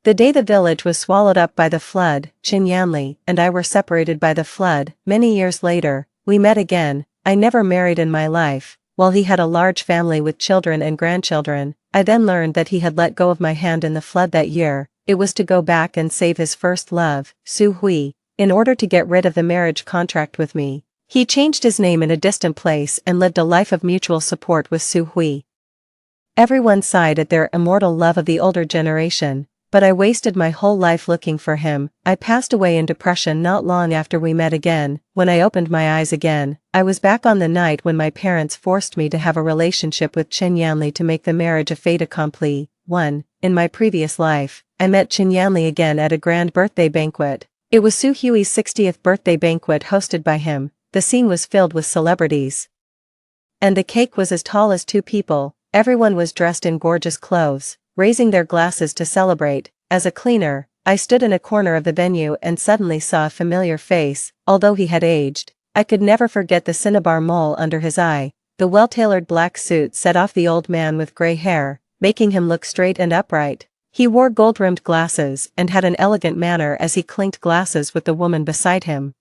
The day the village was swallowed up by the flood, Chin Yanli and I were separated by the flood. Many years later, we met again. I never married in my life. While he had a large family with children and grandchildren, I then learned that he had let go of my hand in the flood that year. It was to go back and save his first love, Su Hui, in order to get rid of the marriage contract with me. He changed his name in a distant place and lived a life of mutual support with Su Hui. Everyone sighed at their immortal love of the older generation, but I wasted my whole life looking for him. I passed away in depression not long after we met again. When I opened my eyes again, I was back on the night when my parents forced me to have a relationship with Chin Yanli to make the marriage a fait accompli. 1. In my previous life, I met Chin Yanli again at a grand birthday banquet. It was Su Hui's 60th birthday banquet hosted by him. The scene was filled with celebrities. And the cake was as tall as 2 people. Everyone was dressed in gorgeous clothes, raising their glasses to celebrate. As a cleaner, I stood in a corner of the venue and suddenly saw a familiar face. Although he had aged, I could never forget the cinnabar mole under his eye. The well-tailored black suit set off the old man with gray hair, making him look straight and upright. He wore gold-rimmed glasses and had an elegant manner as he clinked glasses with the woman beside him.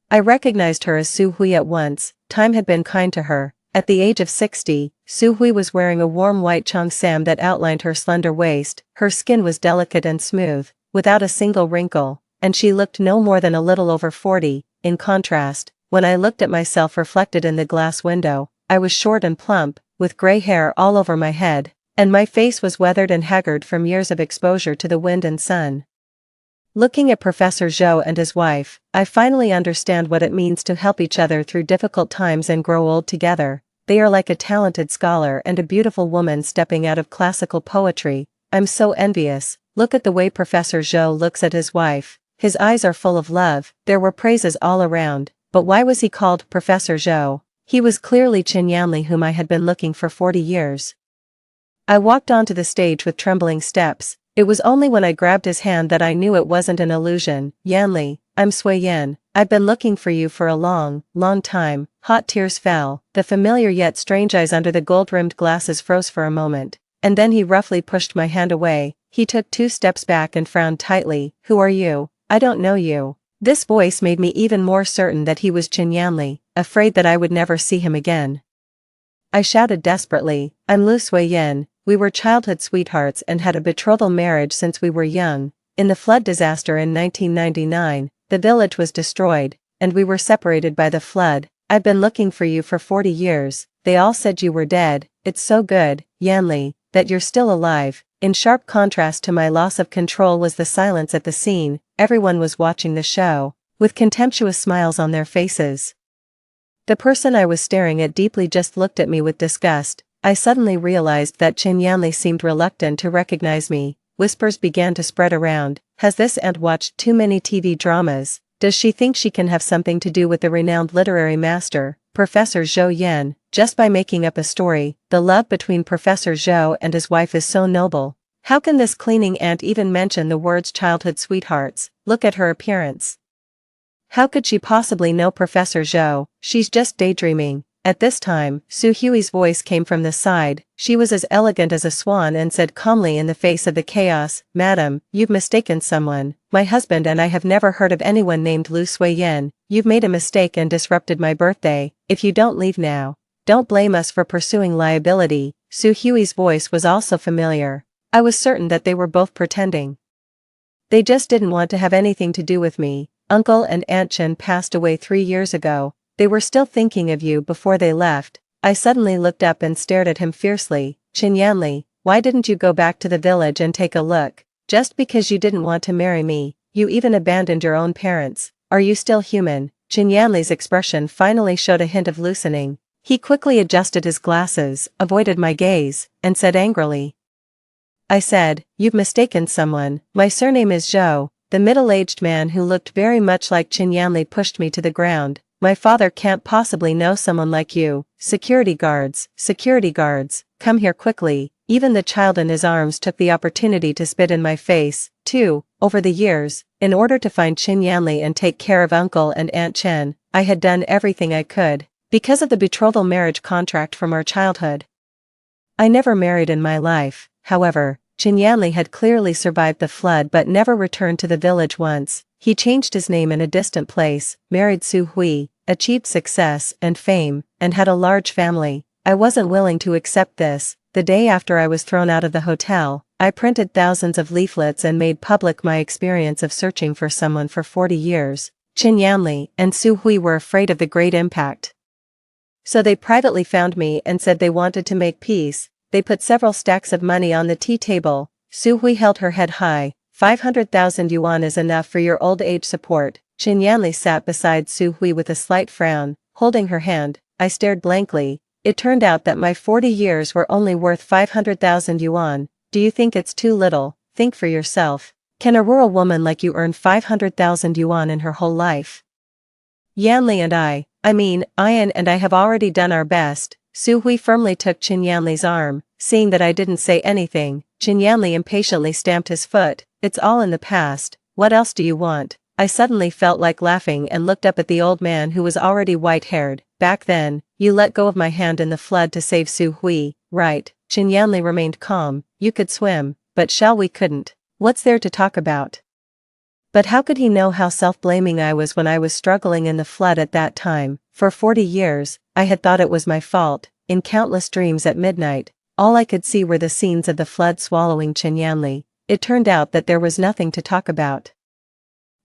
I recognized her as Su Hui at once. Time had been kind to her. At the age of 60, Su Hui was wearing a warm white cheongsam that outlined her slender waist. Her skin was delicate and smooth, without a single wrinkle, and she looked no more than a little over 40. In contrast, when I looked at myself reflected in the glass window, I was short and plump, with gray hair all over my head, and my face was weathered and haggard from years of exposure to the wind and sun. Looking at Professor Zhou and his wife, I finally understand what it means to help each other through difficult times and grow old together. They are like a talented scholar and a beautiful woman stepping out of classical poetry. I'm so envious. Look at the way Professor Zhou looks at his wife. His eyes are full of love. There were praises all around. But why was he called Professor Zhou? He was clearly Chin Yanli, whom I had been looking for 40 years. I walked onto the stage with trembling steps. It was only when I grabbed his hand that I knew it wasn't an illusion. Yanli, I'm Sui Yan. I've been looking for you for a long, long time. Hot tears fell. The familiar yet strange eyes under the gold-rimmed glasses froze for a moment, and then he roughly pushed my hand away. He took 2 steps back and frowned tightly. Who are you? I don't know you. This voice made me even more certain that he was Chin Yanli, afraid that I would never see him again. I shouted desperately, I'm Lu Sui Yan. We were childhood sweethearts and had a betrothal marriage since we were young. In the flood disaster in 1999, the village was destroyed, and we were separated by the flood. I've been looking for you for 40 years. They all said you were dead. It's so good, Yanli, that you're still alive. In sharp contrast to my loss of control was the silence at the scene. Everyone was watching the show, with contemptuous smiles on their faces. The person I was staring at deeply just looked at me with disgust. I suddenly realized that Chin Yanli seemed reluctant to recognize me. Whispers began to spread around. Has this aunt watched too many TV dramas? Does she think she can have something to do with the renowned literary master, Professor Zhou Yan, just by making up a story? The love between Professor Zhou and his wife is so noble. How can this cleaning aunt even mention the words childhood sweethearts? Look at her appearance. How could she possibly know Professor Zhou? She's just daydreaming. At this time, Su Hui's voice came from the side. She was as elegant as a swan and said calmly in the face of the chaos, Madam, you've mistaken someone. My husband and I have never heard of anyone named Lu Sui Yan. You've made a mistake and disrupted my birthday. If you don't leave now, don't blame us for pursuing liability. Su Hui's voice was also familiar. I was certain that they were both pretending. They just didn't want to have anything to do with me. Uncle and Aunt Chen passed away 3 years ago. They were still thinking of you before they left. I suddenly looked up and stared at him fiercely. Chin Yanli, why didn't you go back to the village and take a look? Just because you didn't want to marry me, you even abandoned your own parents. Are you still human? Chin Yanli's expression finally showed a hint of loosening. He quickly adjusted his glasses, avoided my gaze, and said angrily. I said, you've mistaken someone. My surname is Zhou. The middle-aged man who looked very much like Chin Yanli pushed me to the ground. My father can't possibly know someone like you. Security guards, come here quickly. Even the child in his arms took the opportunity to spit in my face, too. Over the years, in order to find Chin Yanli and take care of Uncle and Aunt Chen, I had done everything I could. Because of the betrothal marriage contract from our childhood, I never married in my life. However, Chin Yanli had clearly survived the flood but never returned to the village once. He changed his name in a distant place, married Su Hui, achieved success and fame, and had a large family. I wasn't willing to accept this. The day after I was thrown out of the hotel, I printed thousands of leaflets and made public my experience of searching for someone for 40 years. Chin Yanli and Su Hui were afraid of the great impact. So they privately found me and said they wanted to make peace. They put several stacks of money on the tea table. Su Hui held her head high. 500,000 yuan is enough for your old age support. Chin Yanli sat beside Su Hui with a slight frown, holding her hand. I stared blankly. It turned out that my 40 years were only worth 500,000 yuan. Do you think it's too little? Think for yourself. Can a rural woman like you earn 500,000 yuan in her whole life? Yanli and Ian and I have already done our best. Su Hui firmly took Chin Yanli's arm. Seeing that I didn't say anything, Chin Yanli impatiently stamped his foot. It's all in the past. What else do you want? I suddenly felt like laughing and looked up at the old man who was already white-haired. Back then, you let go of my hand in the flood to save Su Hui, right? Chin Yanli remained calm. You could swim, but Shell we couldn't. What's there to talk about? But how could he know how self-blaming I was when I was struggling in the flood at that time? For 40 years, I had thought it was my fault. In countless dreams at midnight, all I could see were the scenes of the flood swallowing Chin Yanli. It turned out that there was nothing to talk about.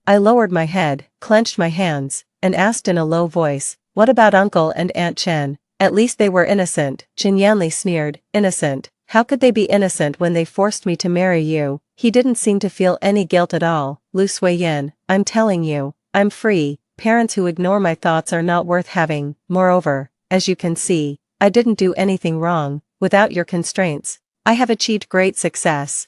I lowered my head, clenched my hands, and asked in a low voice, what about Uncle and Aunt Chen? At least they were innocent. Chin Yanli sneered, innocent? How could they be innocent when they forced me to marry you? He didn't seem to feel any guilt at all. Lu Suiyin, I'm telling you, I'm free. Parents who ignore my thoughts are not worth having. Moreover, as you can see, I didn't do anything wrong. Without your constraints, I have achieved great success.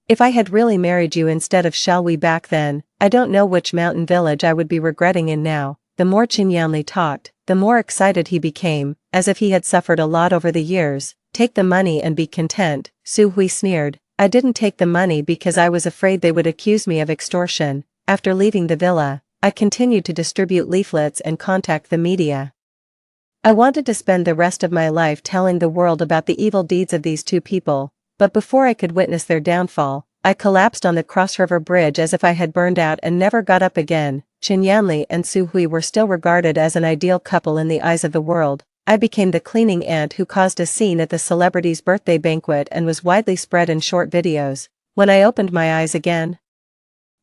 If I had really married you instead of Shall we back then, I don't know which mountain village I would be regretting in now. The more Chin Yanli talked, the more excited he became, as if he had suffered a lot over the years. Take the money and be content, Su Hui sneered. I didn't take the money because I was afraid they would accuse me of extortion. After leaving the villa, I continued to distribute leaflets and contact the media. I wanted to spend the rest of my life telling the world about the evil deeds of these two people, but before I could witness their downfall, I collapsed on the Cross River Bridge as if I had burned out and never got up again. Chin Yanli and Su Hui were still regarded as an ideal couple in the eyes of the world. I became the cleaning aunt who caused a scene at the celebrity's birthday banquet and was widely spread in short videos. When I opened my eyes again,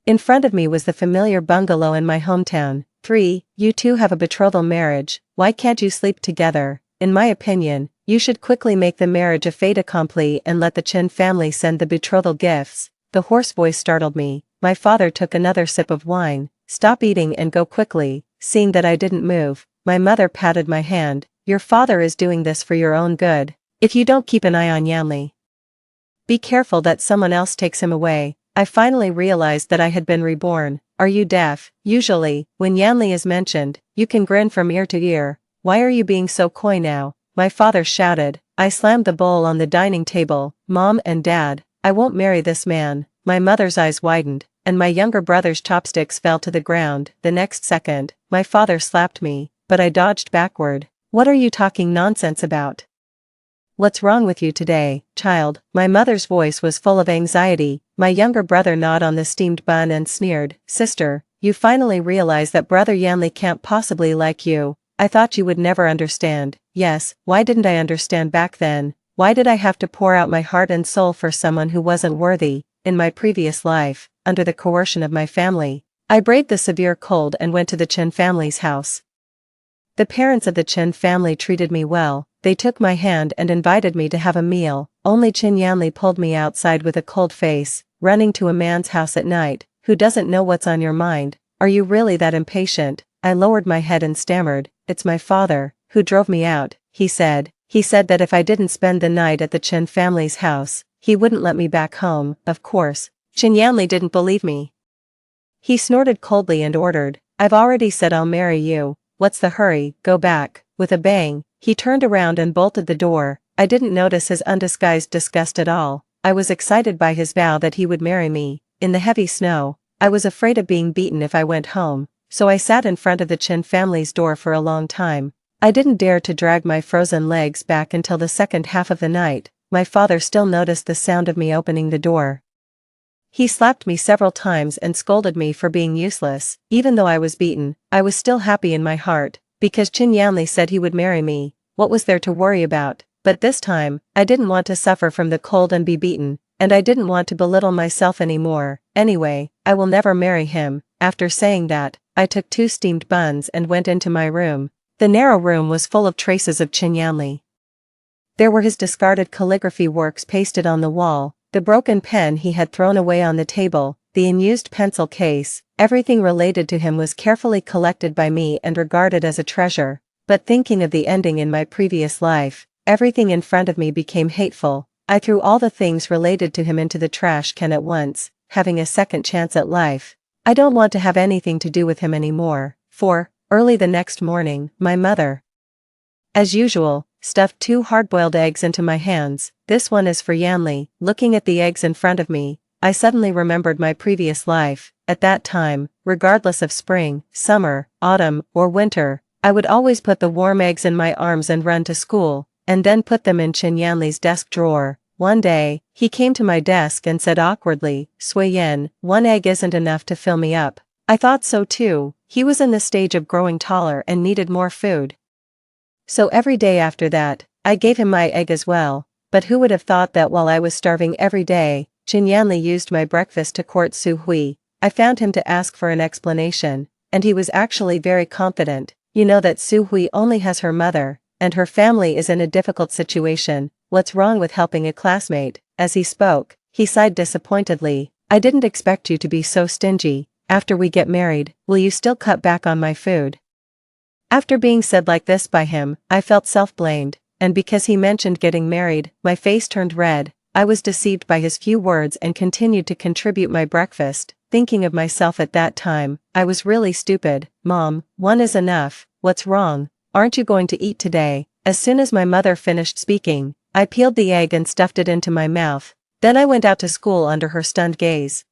in front of me was the familiar bungalow in my hometown. 3. You two have a betrothal marriage. Why can't you sleep together? In my opinion, you should quickly make the marriage a fait accompli and let the Chen family send the betrothal gifts. The hoarse voice startled me. My father took another sip of wine. Stop eating and go quickly. Seeing that I didn't move, my mother patted my hand. Your father is doing this for your own good. If you don't keep an eye on Yanli, be careful that someone else takes him away. I finally realized that I had been reborn. Are you deaf? Usually, when Yanli is mentioned, you can grin from ear to ear. Why are you being so coy now? My father shouted. I slammed the bowl on the dining table. Mom and Dad, I won't marry this man. My mother's eyes widened, and my younger brother's chopsticks fell to the ground. The next second, my father slapped me, but I dodged backward. What are you talking nonsense about? What's wrong with you today, child? My mother's voice was full of anxiety. My younger brother gnawed on the steamed bun and sneered. Sister, you finally realize that brother Yanli can't possibly like you. I thought you would never understand. Yes, why didn't I understand back then? Why did I have to pour out my heart and soul for someone who wasn't worthy? In my previous life, under the coercion of my family, I braved the severe cold and went to the Chen family's house. The parents of the Chen family treated me well. They took my hand and invited me to have a meal. Only Chin Yanli pulled me outside with a cold face. Running to a man's house at night, who doesn't know what's on your mind? Are you really that impatient? I lowered my head and stammered. It's my father, who drove me out, he said. He said that if I didn't spend the night at the Chen family's house, he wouldn't let me back home. Of course, Chin Yanli didn't believe me. He snorted coldly and ordered, I've already said I'll marry you. What's the hurry? Go back. With a bang, he turned around and bolted the door. I didn't notice his undisguised disgust at all. I was excited by his vow that he would marry me. In the heavy snow, I was afraid of being beaten if I went home, so I sat in front of the Chen family's door for a long time. I didn't dare to drag my frozen legs back until the second half of the night. my father still noticed the sound of me opening the door. He slapped me several times and scolded me for being useless. Even though I was beaten, I was still happy in my heart, because Chin Yanli said he would marry me. What was there to worry about? But this time, I didn't want to suffer from the cold and be beaten, and I didn't want to belittle myself anymore. Anyway, I will never marry him. After saying that, I took 2 steamed buns and went into my room. The narrow room was full of traces of Chin Yanli. There were his discarded calligraphy works pasted on the wall, the broken pen he had thrown away on the table, the unused pencil case. Everything related to him was carefully collected by me and regarded as a treasure. But thinking of the ending in my previous life, everything in front of me became hateful. I threw all the things related to him into the trash can at once, having a second chance at life. I don't want to have anything to do with him anymore. Early the next morning, my mother, as usual, stuffed 2 hard-boiled eggs into my hands. This one is for Yanli. Looking at the eggs in front of me, I suddenly remembered my previous life. At that time, regardless of spring, summer, autumn, or winter, I would always put the warm eggs in my arms and run to school, and then put them in Chin Yanli's desk drawer. One day, he came to my desk and said awkwardly, "Sui Yen, 1 egg isn't enough to fill me up." I thought so too. He was in the stage of growing taller and needed more food. So every day after that, I gave him my egg as well. But who would have thought that while I was starving every day, Chin Yanli used my breakfast to court Su Hui. I found him to ask for an explanation, and he was actually very confident. You know that Su Hui only has her mother, and her family is in a difficult situation. What's wrong with helping a classmate? As he spoke, he sighed disappointedly. I didn't expect you to be so stingy. After we get married, will you still cut back on my food? After being said like this by him, I felt self-blamed, and because he mentioned getting married, my face turned red. I was deceived by his few words and continued to contribute my breakfast, thinking of myself at that time. I was really stupid. Mom, 1 is enough. What's wrong? Aren't you going to eat today? As soon as my mother finished speaking, I peeled the egg and stuffed it into my mouth. Then I went out to school under her stunned gaze.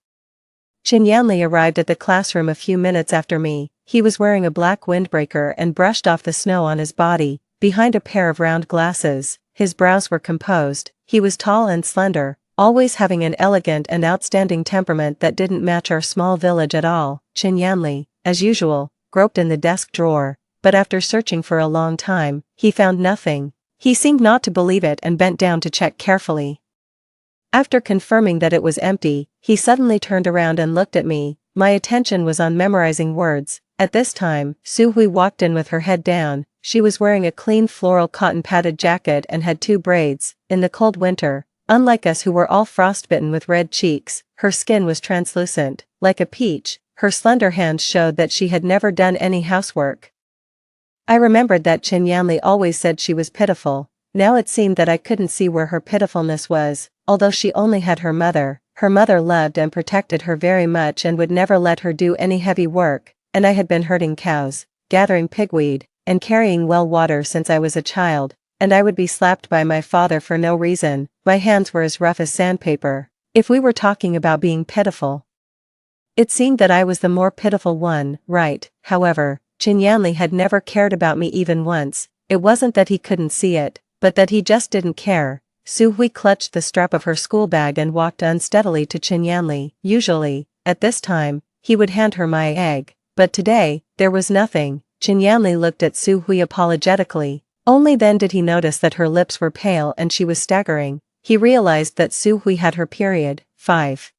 Chin Yanli arrived at the classroom a few minutes after me. He was wearing a black windbreaker and brushed off the snow on his body, behind a pair of round glasses. His brows were composed. He was tall and slender, always having an elegant and outstanding temperament that didn't match our small village at all. Chin Yanli, as usual, groped in the desk drawer, but after searching for a long time, he found nothing. He seemed not to believe it and bent down to check carefully. After confirming that it was empty, he suddenly turned around and looked at me. My attention was on memorizing words. At this time, Su Hui walked in with her head down. She was wearing a clean floral cotton padded jacket and had 2 braids. In the cold winter, unlike us who were all frostbitten with red cheeks, her skin was translucent, like a peach. Her slender hands showed that she had never done any housework. I remembered that Chin Yanli always said she was pitiful. Now it seemed that I couldn't see where her pitifulness was. Although she only had her mother loved and protected her very much and would never let her do any heavy work, and I had been herding cows, gathering pigweed, and carrying well water since I was a child, and I would be slapped by my father for no reason. My hands were as rough as sandpaper. If we were talking about being pitiful, it seemed that I was the more pitiful one, right? However, Chin Yanli had never cared about me even once. It wasn't that he couldn't see it, but that he just didn't care. Su Hui clutched the strap of her school bag and walked unsteadily to Chin Yanli. Usually, at this time, he would hand her my egg, but today, there was nothing. Chin Yanli looked at Su Hui apologetically. Only then did he notice that her lips were pale and she was staggering. He realized that Su Hui had her period. 5.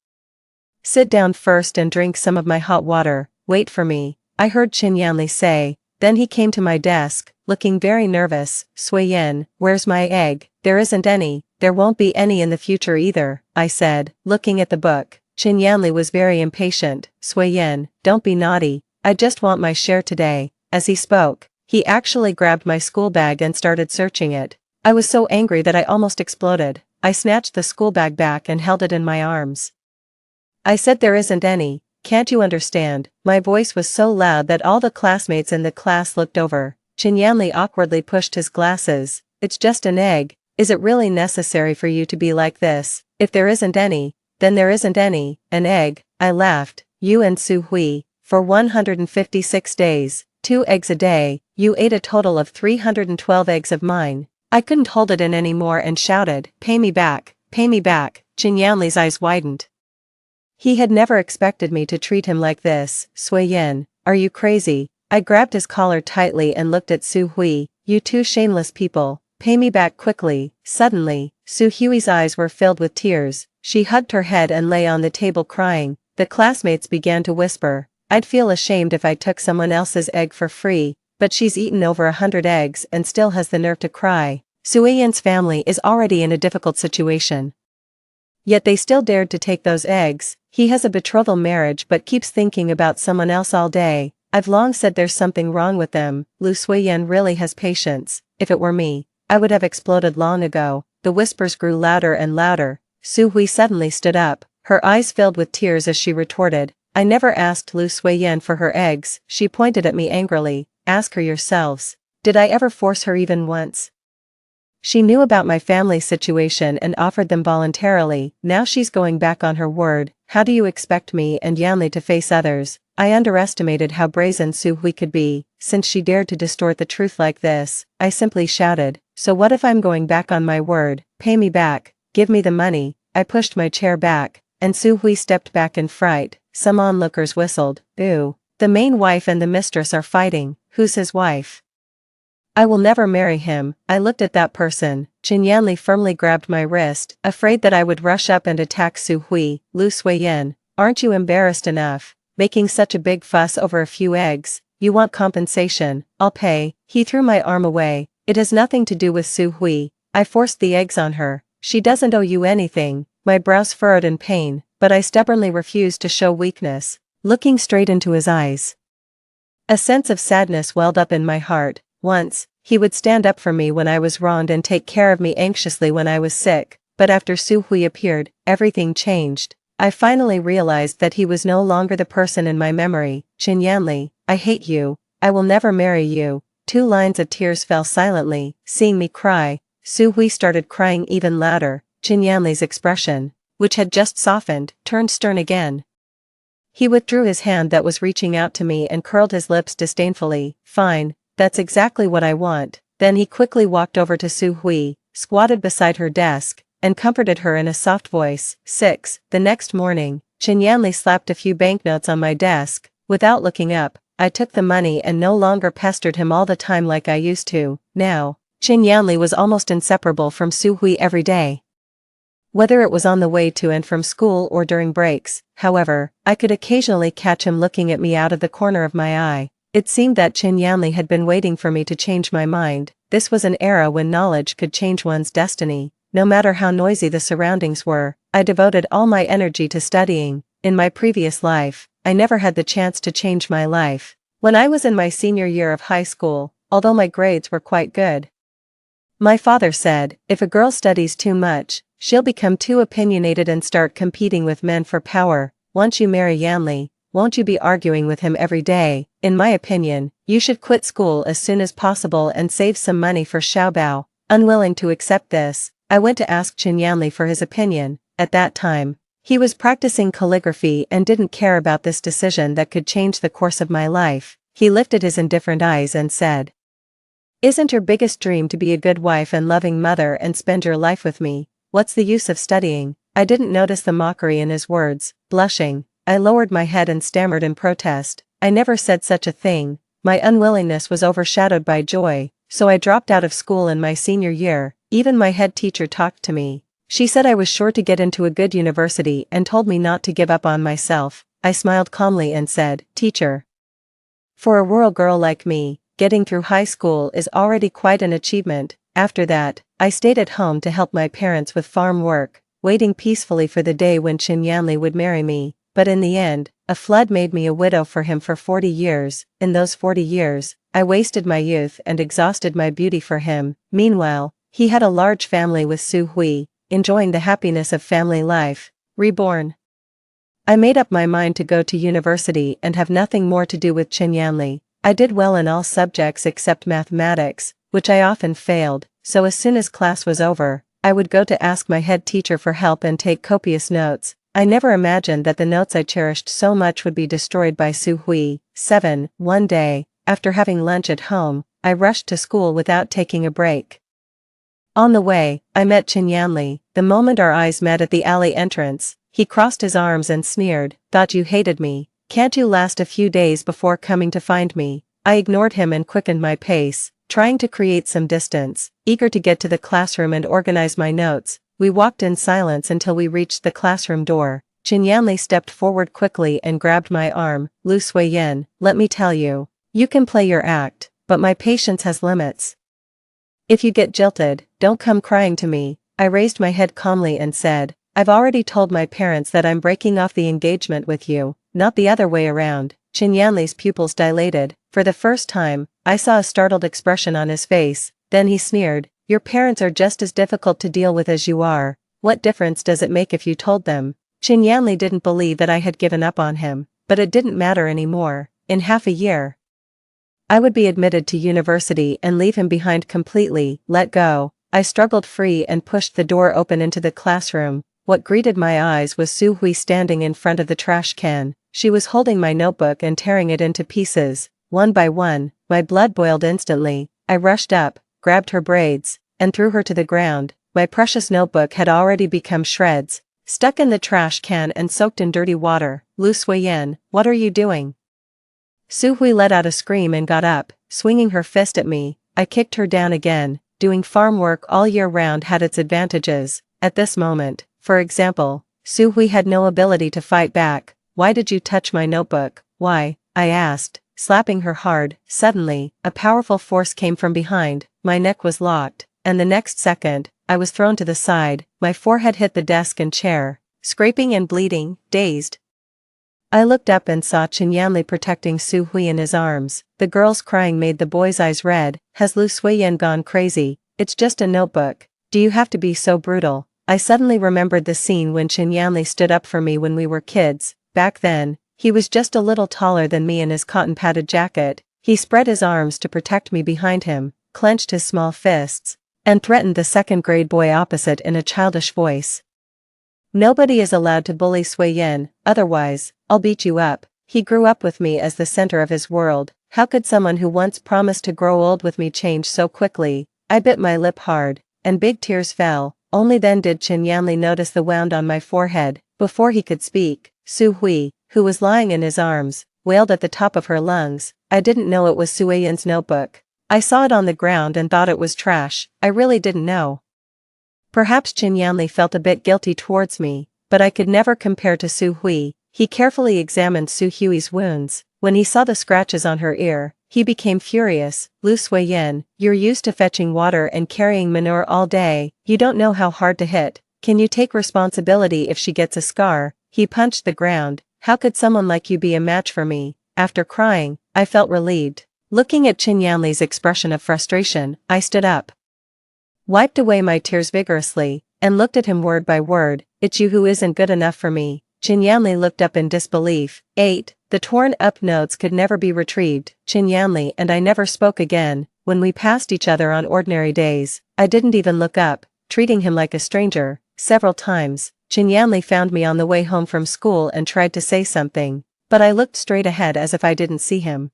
Sit down first and drink some of my hot water. Wait for me, I heard Chin Yanli say. Then he came to my desk, looking very nervous. Sui Yen, where's my egg? There isn't any. There won't be any in the future either, I said, looking at the book. Chin Yanli was very impatient. Sui Yen, don't be naughty. I just want my share today. As he spoke, he actually grabbed my school bag and started searching it. I was so angry that I almost exploded. I snatched the school bag back and held it in my arms. I said there isn't any. Can't you understand? My voice was so loud that all the classmates in the class looked over. Chin Yanli awkwardly pushed his glasses. It's just an egg. Is it really necessary for you to be like this? If there isn't any, then there isn't any. An egg, I laughed. You and Su Hui, for 156 days, 2 eggs a day, you ate a total of 312 eggs of mine. I couldn't hold it in anymore and shouted, "Pay me back, pay me back." Chin Yanli's eyes widened. He had never expected me to treat him like this. Sui Yin, are you crazy? I grabbed his collar tightly and looked at Su Hui. You two shameless people, pay me back quickly. Suddenly, Su Hui's eyes were filled with tears. She hugged her head and lay on the table crying. The classmates began to whisper, I'd feel ashamed if I took someone else's egg for free, but she's eaten over 100 eggs and still has the nerve to cry. Sui Yin's family is already in a difficult situation. Yet they still dared to take those eggs. He has a betrothal marriage but keeps thinking about someone else all day. I've long said there's something wrong with them. Lu Suiyan really has patience. If it were me, I would have exploded long ago. The whispers grew louder and louder. Su Hui suddenly stood up, her eyes filled with tears as she retorted, I never asked Lu Suiyan for her eggs. She pointed at me angrily. Ask her yourselves. Did I ever force her even once? She knew about my family's situation and offered them voluntarily. Now she's going back on her word. How do you expect me and Yanli to face others? I underestimated how brazen Su Hui could be. Since she dared to distort the truth like this, I simply shouted, so what if I'm going back on my word? Pay me back. Give me the money. I pushed my chair back, and Su Hui stepped back in fright. Some onlookers whistled, boo. The main wife and the mistress are fighting. Who's his wife? I will never marry him. I looked at that person. Chin Yanli firmly grabbed my wrist, afraid that I would rush up and attack Su Hui. Lu Suiyan, aren't you embarrassed enough? Making such a big fuss over a few eggs. You want compensation. I'll pay. He threw my arm away. It has nothing to do with Su Hui. I forced the eggs on her. She doesn't owe you anything. My brows furrowed in pain, but I stubbornly refused to show weakness. Looking straight into his eyes, a sense of sadness welled up in my heart. Once, he would stand up for me when I was wronged and take care of me anxiously when I was sick, but after Su Hui appeared, everything changed. I finally realized that he was no longer the person in my memory. Chin Yanli, I hate you. I will never marry you. 2 lines of tears fell silently. Seeing me cry, Su Hui started crying even louder. Chin Yanli's expression, which had just softened, turned stern again. He withdrew his hand that was reaching out to me and curled his lips disdainfully. Fine, that's exactly what I want. Then he quickly walked over to Su Hui, squatted beside her desk, and comforted her in a soft voice. 6. The next morning, Chin Yanli slapped a few banknotes on my desk. Without looking up, I took the money and no longer pestered him all the time like I used to. Now, Chin Yanli was almost inseparable from Su Hui every day. Whether it was on the way to and from school or during breaks, however, I could occasionally catch him looking at me out of the corner of my eye. It seemed that Chin Yanli had been waiting for me to change my mind. This was an era when knowledge could change one's destiny. No matter how noisy the surroundings were, I devoted all my energy to studying. In my previous life, I never had the chance to change my life. When I was in my senior year of high school, although my grades were quite good, my father said, if a girl studies too much, she'll become too opinionated and start competing with men for power. Once you marry Yanli, won't you be arguing with him every day? In my opinion, you should quit school as soon as possible and save some money for Xiaobao. Unwilling to accept this, I went to ask Chin Yanli for his opinion. At that time, he was practicing calligraphy and didn't care about this decision that could change the course of my life. He lifted his indifferent eyes and said, isn't your biggest dream to be a good wife and loving mother and spend your life with me? What's the use of studying? I didn't notice the mockery in his words. Blushing, I lowered my head and stammered in protest. I never said such a thing. My unwillingness was overshadowed by joy, so I dropped out of school in my senior year. Even my head teacher talked to me. She said I was sure to get into a good university and told me not to give up on myself. I smiled calmly and said, Teacher, for a rural girl like me, getting through high school is already quite an achievement. After that, I stayed at home to help my parents with farm work, waiting peacefully for the day when Chin Yanli would marry me. But in the end, a flood made me a widow for him for 40 years. In those 40 years, I wasted my youth and exhausted my beauty for him. Meanwhile, he had a large family with Su Hui, enjoying the happiness of family life. Reborn. I made up my mind to go to university and have nothing more to do with Chin Yanli. I did well in all subjects except mathematics, which I often failed, so as soon as class was over, I would go to ask my head teacher for help and take copious notes. I never imagined that the notes I cherished so much would be destroyed by Su Hui. 7. One day, after having lunch at home, I rushed to school without taking a break. On the way, I met Chin Yanli. The moment our eyes met at the alley entrance, he crossed his arms and sneered, "Thought you hated me. Can't you last a few days before coming to find me?" I ignored him and quickened my pace, trying to create some distance, eager to get to the classroom and organize my notes. We walked in silence until we reached the classroom door. Chin Yanli stepped forward quickly and grabbed my arm. "Lu Suiyin, let me tell you. You can play your act, but my patience has limits. If you get jilted, don't come crying to me." I raised my head calmly and said, "I've already told my parents that I'm breaking off the engagement with you, not the other way around." Chin Yanli's pupils dilated. For the first time, I saw a startled expression on his face. Then he sneered, "Your parents are just as difficult to deal with as you are. What difference does it make if you told them?" Chin Yanli didn't believe that I had given up on him, but it didn't matter anymore. In half a year, I would be admitted to university and leave him behind completely. Let go. I struggled free and pushed the door open into the classroom. What greeted my eyes was Su Hui standing in front of the trash can. She was holding my notebook and tearing it into pieces. One by one, my blood boiled instantly. I rushed up, grabbed her braids, and threw her to the ground. My precious notebook had already become shreds, stuck in the trash can and soaked in dirty water. "Lu Suiyin, what are you doing?" Su Hui let out a scream and got up, swinging her fist at me. I kicked her down again. Doing farm work all year round had its advantages. At this moment, for example, Su Hui had no ability to fight back. "Why did you touch my notebook?" "Why?" I asked, slapping her hard. Suddenly, a powerful force came from behind. My neck was locked, and the next second, I was thrown to the side. My forehead hit the desk and chair, scraping and bleeding, dazed. I looked up and saw Chin Yanli protecting Su Hui in his arms. The girl's crying made the boy's eyes red. "Has Lu Suiyin gone crazy? It's just a notebook. Do you have to be so brutal?" I suddenly remembered the scene when Chin Yanli stood up for me when we were kids. Back then, he was just a little taller than me in his cotton-padded jacket. He spread his arms to protect me behind him, clenched his small fists, and threatened the second-grade boy opposite in a childish voice. "Nobody is allowed to bully Suiyin, otherwise, I'll beat you up." He grew up with me as the center of his world. How could someone who once promised to grow old with me change so quickly? I bit my lip hard, and big tears fell. Only then did Chin Yanli notice the wound on my forehead. Before he could speak, Su Hui, who was lying in his arms, wailed at the top of her lungs. "I didn't know it was Suiyin's notebook. I saw it on the ground and thought it was trash. I really didn't know." Perhaps Chin Yanli felt a bit guilty towards me, but I could never compare to Su Hui. He carefully examined Su Hui's wounds. When he saw the scratches on her ear, he became furious. "Lu Suiyin, you're used to fetching water and carrying manure all day. You don't know how hard to hit. Can you take responsibility if she gets a scar?" He punched the ground. "How could someone like you be a match for me?" After crying, I felt relieved. Looking at Chin Yanli's expression of frustration, I stood up, wiped away my tears vigorously, and looked at him word by word. "It's you who isn't good enough for me." Chin Yanli looked up in disbelief. 8. The torn-up notes could never be retrieved. Chin Yanli and I never spoke again. When we passed each other on ordinary days, I didn't even look up, treating him like a stranger. Several times, Chin Yanli found me on the way home from school and tried to say something, but I looked straight ahead as if I didn't see him.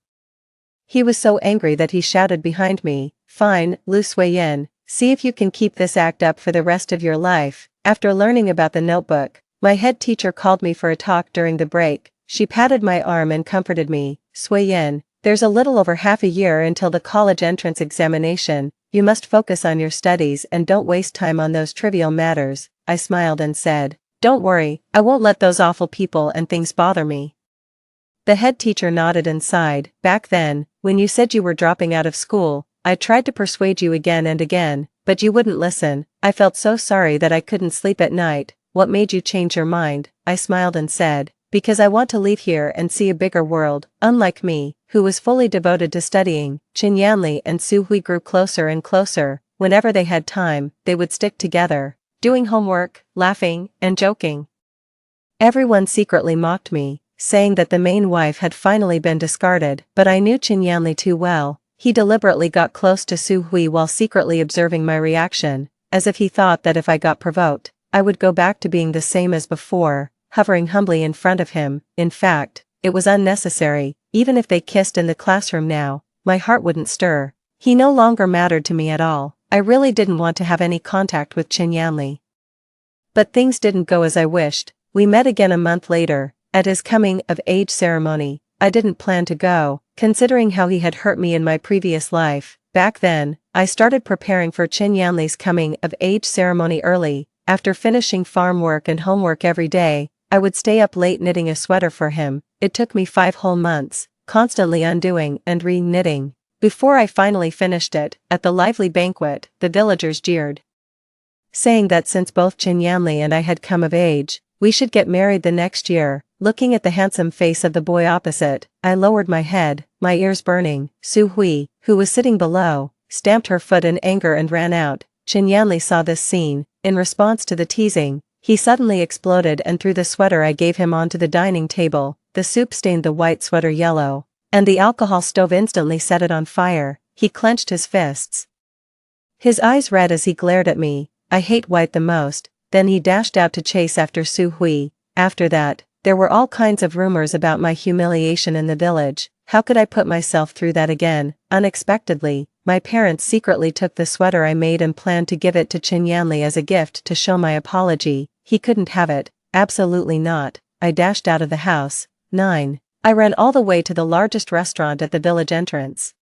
He was so angry that he shouted behind me, "Fine, Lu Suiyin, see if you can keep this act up for the rest of your life." After learning about the notebook, my head teacher called me for a talk during the break. She patted my arm and comforted me. "Suiyin, there's a little over half a year until the college entrance examination. You must focus on your studies and don't waste time on those trivial matters." I smiled and said, "Don't worry, I won't let those awful people and things bother me." The head teacher nodded and sighed. "Back then, when you said you were dropping out of school, I tried to persuade you again and again, but you wouldn't listen. I felt so sorry that I couldn't sleep at night." "What made you change your mind?" I smiled and said, "Because I want to leave here and see a bigger world." Unlike me, who was fully devoted to studying, Chin Yanli and Su Hui grew closer and closer. Whenever they had time, they would stick together, doing homework, laughing, and joking. Everyone secretly mocked me, saying that the main wife had finally been discarded, but I knew Chin Yanli too well. He deliberately got close to Su Hui while secretly observing my reaction, as if he thought that if I got provoked, I would go back to being the same as before, hovering humbly in front of him. In fact, it was unnecessary. Even if they kissed in the classroom now, my heart wouldn't stir. He no longer mattered to me at all. I really didn't want to have any contact with Chin Yanli. But things didn't go as I wished. We met again a month later, at his coming-of-age ceremony. I didn't plan to go, considering how he had hurt me in my previous life. Back then, I started preparing for Chin Yanli's coming-of-age ceremony early. After finishing farm work and homework every day, I would stay up late knitting a sweater for him. It took me 5 whole months, constantly undoing and re-knitting. Before I finally finished it, at the lively banquet, the villagers jeered, saying that since both Chin Yanli and I had come of age, we should get married the next year. Looking at the handsome face of the boy opposite, I lowered my head, my ears burning. Su Hui, who was sitting below, stamped her foot in anger and ran out. Chin Yanli saw this scene. In response to the teasing, he suddenly exploded and threw the sweater I gave him onto the dining table. The soup stained the white sweater yellow, and the alcohol stove instantly set it on fire. He clenched his fists, his eyes red as he glared at me. I hate white the most. Then he dashed out to chase after Su Hui. After that, there were all kinds of rumors about my humiliation in the village. How could I put myself through that again? Unexpectedly, my parents secretly took the sweater I made and planned to give it to Chin Yanli as a gift to show my apology. He couldn't have it. Absolutely not. I dashed out of the house. 9. I ran all the way to the largest restaurant at the village entrance.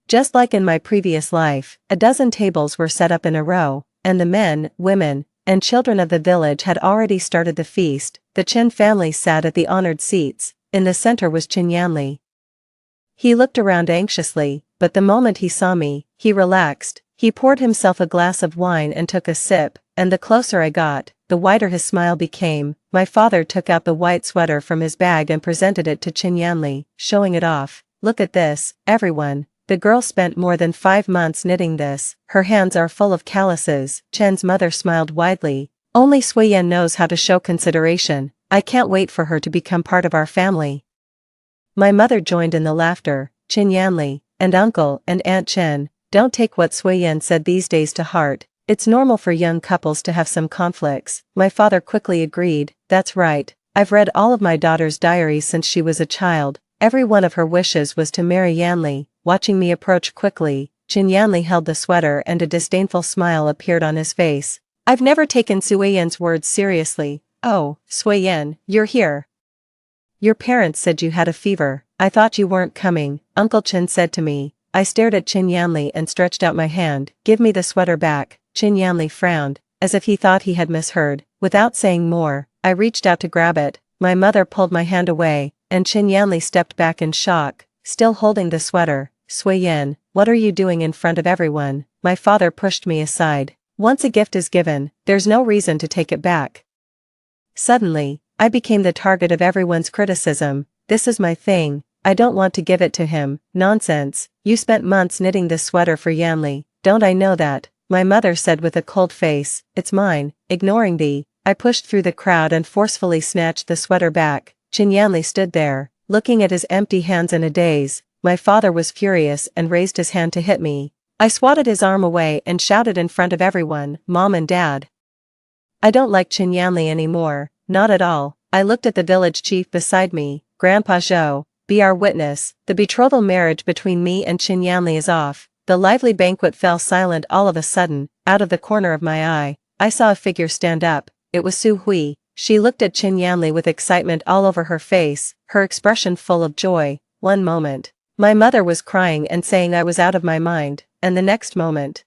Just like in my previous life, a dozen tables were set up in a row, and the men, women, and children of the village had already started the feast. The Chin family sat at the honored seats. In the center was Chin Yanli. He looked around anxiously, but the moment he saw me, he relaxed. He poured himself a glass of wine and took a sip, and the closer I got, the wider his smile became. My father took out the white sweater from his bag and presented it to Chin Yanli, showing it off. Look at this, everyone. The girl spent more than 5 months knitting this. Her hands are full of calluses. Chen's mother smiled widely. Only Sui Yan knows how to show consideration. I can't wait for her to become part of our family. My mother joined in the laughter. Chin Yanli, and Uncle and Aunt Chen, don't take what Sui Yan said these days to heart. It's normal for young couples to have some conflicts. My father quickly agreed. That's right. I've read all of my daughter's diaries since she was a child. Every one of her wishes was to marry Yanli. Watching me approach quickly, Chin Yanli held the sweater and a disdainful smile appeared on his face. I've never taken Sui Yan's words seriously. Oh, Sui Yan, you're here. Your parents said you had a fever. I thought you weren't coming, Uncle Chin said to me. I stared at Chin Yanli and stretched out my hand. Give me the sweater back. Chin Yanli frowned, as if he thought he had misheard. Without saying more, I reached out to grab it. My mother pulled my hand away, and Chin Yanli stepped back in shock, still holding the sweater. Sui Yan, what are you doing in front of everyone? My father pushed me aside. Once a gift is given, there's no reason to take it back. Suddenly, I became the target of everyone's criticism. This is my thing. I don't want to give it to him. Nonsense. You spent months knitting this sweater for Yanli. Don't I know that? My mother said with a cold face. It's mine. Ignoring thee, I pushed through the crowd and forcefully snatched the sweater back. Chin Yanli stood there, looking at his empty hands in a daze. My father was furious and raised his hand to hit me. I swatted his arm away and shouted in front of everyone, Mom and Dad. I don't like Chin Yanli anymore, not at all. I looked at the village chief beside me. Grandpa Zhou, be our witness. The betrothal marriage between me and Chin Yanli is off. The lively banquet fell silent all of a sudden. Out of the corner of my eye, I saw a figure stand up. It was Su Hui. She looked at Chin Yanli with excitement all over her face, her expression full of joy. One moment, my mother was crying and saying I was out of my mind, and the next moment,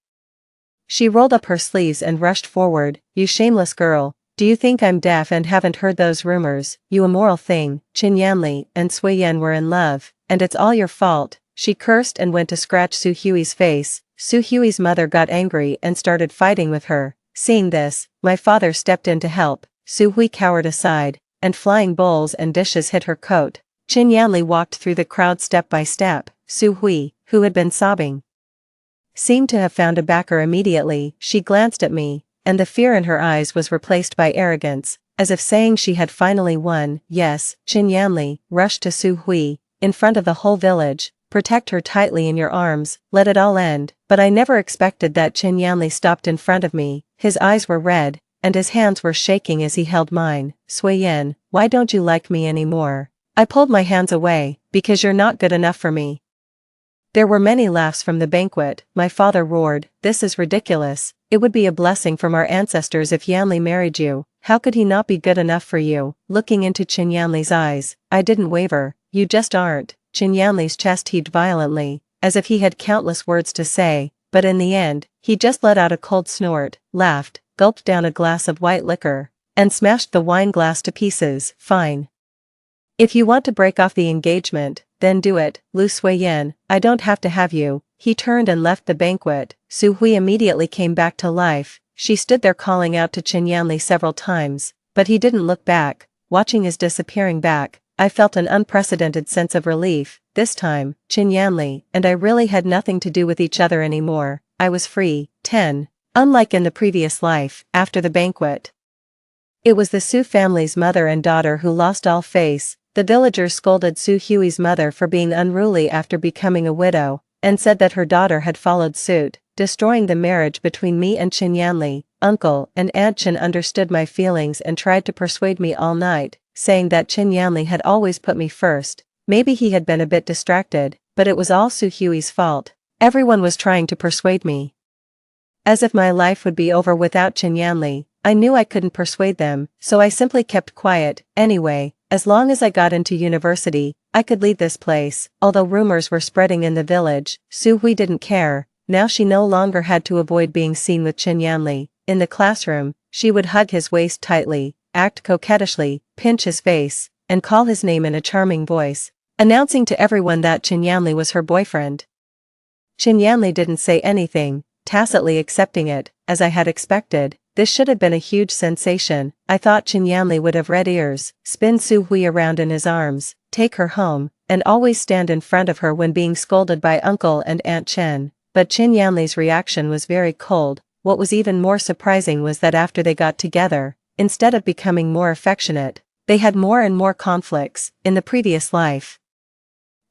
she rolled up her sleeves and rushed forward. You shameless girl, do you think I'm deaf and haven't heard those rumors? You immoral thing. Chin Yanli and Sui Yan were in love, and it's all your fault. She cursed and went to scratch Su Hui's face. Su Hui's mother got angry and started fighting with her. Seeing this, my father stepped in to help. Su Hui cowered aside, and flying bowls and dishes hit her coat. Chin Yanli walked through the crowd step by step. Su Hui, who had been sobbing, seemed to have found a backer immediately. She glanced at me, and the fear in her eyes was replaced by arrogance, as if saying she had finally won. Yes, Chin Yanli rushed to Su Hui, in front of the whole village. Protect her tightly in your arms, let it all end. But I never expected that. Chin Yanli stopped in front of me. His eyes were red, and his hands were shaking as he held mine. Sui Yan, why don't you like me anymore? I pulled my hands away. Because you're not good enough for me. There were many laughs from the banquet. My father roared, "This is ridiculous. It would be a blessing from our ancestors if Yanli married you. How could he not be good enough for you?" Looking into Qin Yanli's eyes, I didn't waver. "You just aren't." Qin Yanli's chest heaved violently, as if he had countless words to say, but in the end, he just let out a cold snort, laughed, gulped down a glass of white liquor, and smashed the wine glass to pieces. "Fine. If you want to break off the engagement, then do it, Lu Suiyan. I don't have to have you." He turned and left the banquet. Su Hui immediately came back to life. She stood there calling out to Qin Yanli several times, but he didn't look back. Watching his disappearing back, I felt an unprecedented sense of relief. This time, Qin Yanli and I really had nothing to do with each other anymore. I was free. 10. Unlike in the previous life, after the banquet, it was the Su family's mother and daughter who lost all face. The villagers scolded Su Hui's mother for being unruly after becoming a widow, and said that her daughter had followed suit, destroying the marriage between me and Qin Yanli. Uncle and Aunt Qin understood my feelings and tried to persuade me all night, saying that Qin Yanli had always put me first. Maybe he had been a bit distracted, but it was all Su Hui's fault. Everyone was trying to persuade me. As if my life would be over without Qin Yanli. I knew I couldn't persuade them, so I simply kept quiet. Anyway, as long as I got into university, I could leave this place. Although rumors were spreading in the village, Su Hui didn't care. Now she no longer had to avoid being seen with Qin Yanli. In the classroom, she would hug his waist tightly, act coquettishly, pinch his face, and call his name in a charming voice, announcing to everyone that Qin Yanli was her boyfriend. Qin Yanli didn't say anything, tacitly accepting it, as I had expected. This should have been a huge sensation. I thought Qin Yanli would have red ears, spin Su Hui around in his arms, take her home, and always stand in front of her when being scolded by Uncle and Aunt Chen. But Qin Yanli's reaction was very cold. What was even more surprising was that after they got together, instead of becoming more affectionate, they had more and more conflicts. In the previous life,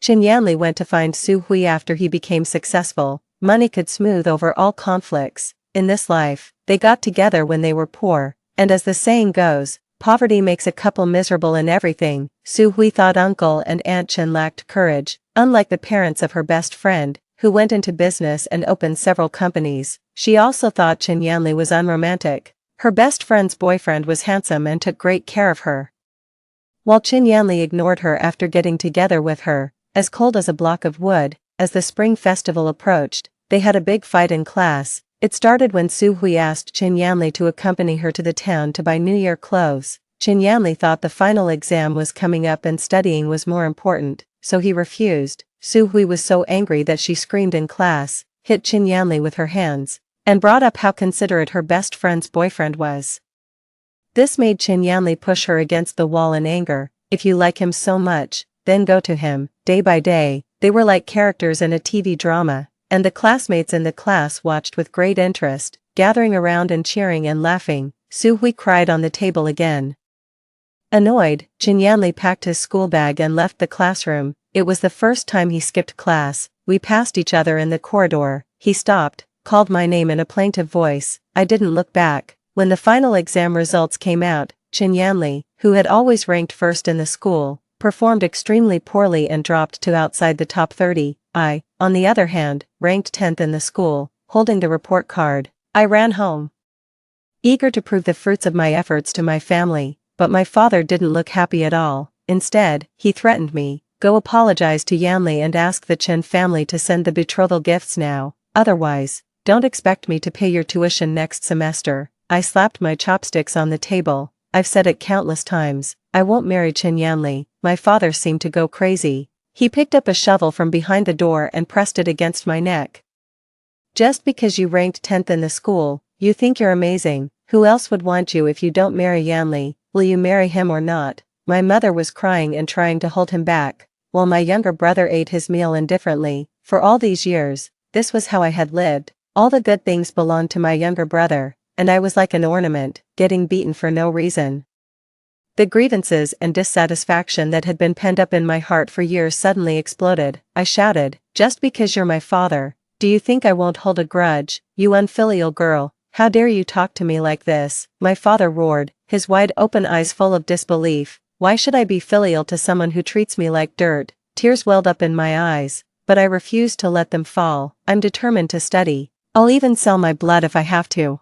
Qin Yanli went to find Su Hui after he became successful. Money could smooth over all conflicts. In this life, they got together when they were poor, and as the saying goes, poverty makes a couple miserable in everything. Su Hui thought Uncle and Aunt Chen lacked courage, unlike the parents of her best friend, who went into business and opened several companies. She also thought Qin Yanli was unromantic. Her best friend's boyfriend was handsome and took great care of her, while Qin Yanli ignored her after getting together with her, as cold as a block of wood. As the spring festival approached, they had a big fight in class. It started when Su Hui asked Qin Yanli to accompany her to the town to buy New Year clothes. Qin Yanli thought the final exam was coming up and studying was more important, so he refused. Su Hui was so angry that she screamed in class, hit Qin Yanli with her hands, and brought up how considerate her best friend's boyfriend was. This made Qin Yanli push her against the wall in anger. If you like him so much, then go to him. Day by day, they were like characters in a TV drama, and the classmates in the class watched with great interest, gathering around and cheering and laughing. Su Hui cried on the table again. Annoyed, Qin Yanli packed his school bag and left the classroom. It was the first time he skipped class. We passed each other in the corridor. He stopped, called my name in a plaintive voice. I didn't look back. When the final exam results came out, Qin Yanli, who had always ranked first in the school, performed extremely poorly and dropped to outside the top 30. I, on the other hand, ranked 10th in the school, holding the report card. I ran home, eager to prove the fruits of my efforts to my family, but my father didn't look happy at all. Instead, he threatened me. Go apologize to Yanli and ask the Chen family to send the betrothal gifts now. Otherwise, don't expect me to pay your tuition next semester. I slapped my chopsticks on the table. I've said it countless times. I won't marry Qin Yanli. My father seemed to go crazy. He picked up a shovel from behind the door and pressed it against my neck. Just because you ranked 10th in the school, you think you're amazing. Who else would want you if you don't marry Yanli? Will you marry him or not? My mother was crying and trying to hold him back, while my younger brother ate his meal indifferently. For all these years, this was how I had lived. All the good things belonged to my younger brother, and I was like an ornament, getting beaten for no reason. The grievances and dissatisfaction that had been pent up in my heart for years suddenly exploded. I shouted, "Just because you're my father, do you think I won't hold a grudge? You unfilial girl, how dare you talk to me like this?" My father roared, his wide open eyes full of disbelief. Why should I be filial to someone who treats me like dirt? Tears welled up in my eyes. but I refuse to let them fall. I'm determined to study. I'll even sell my blood if I have to.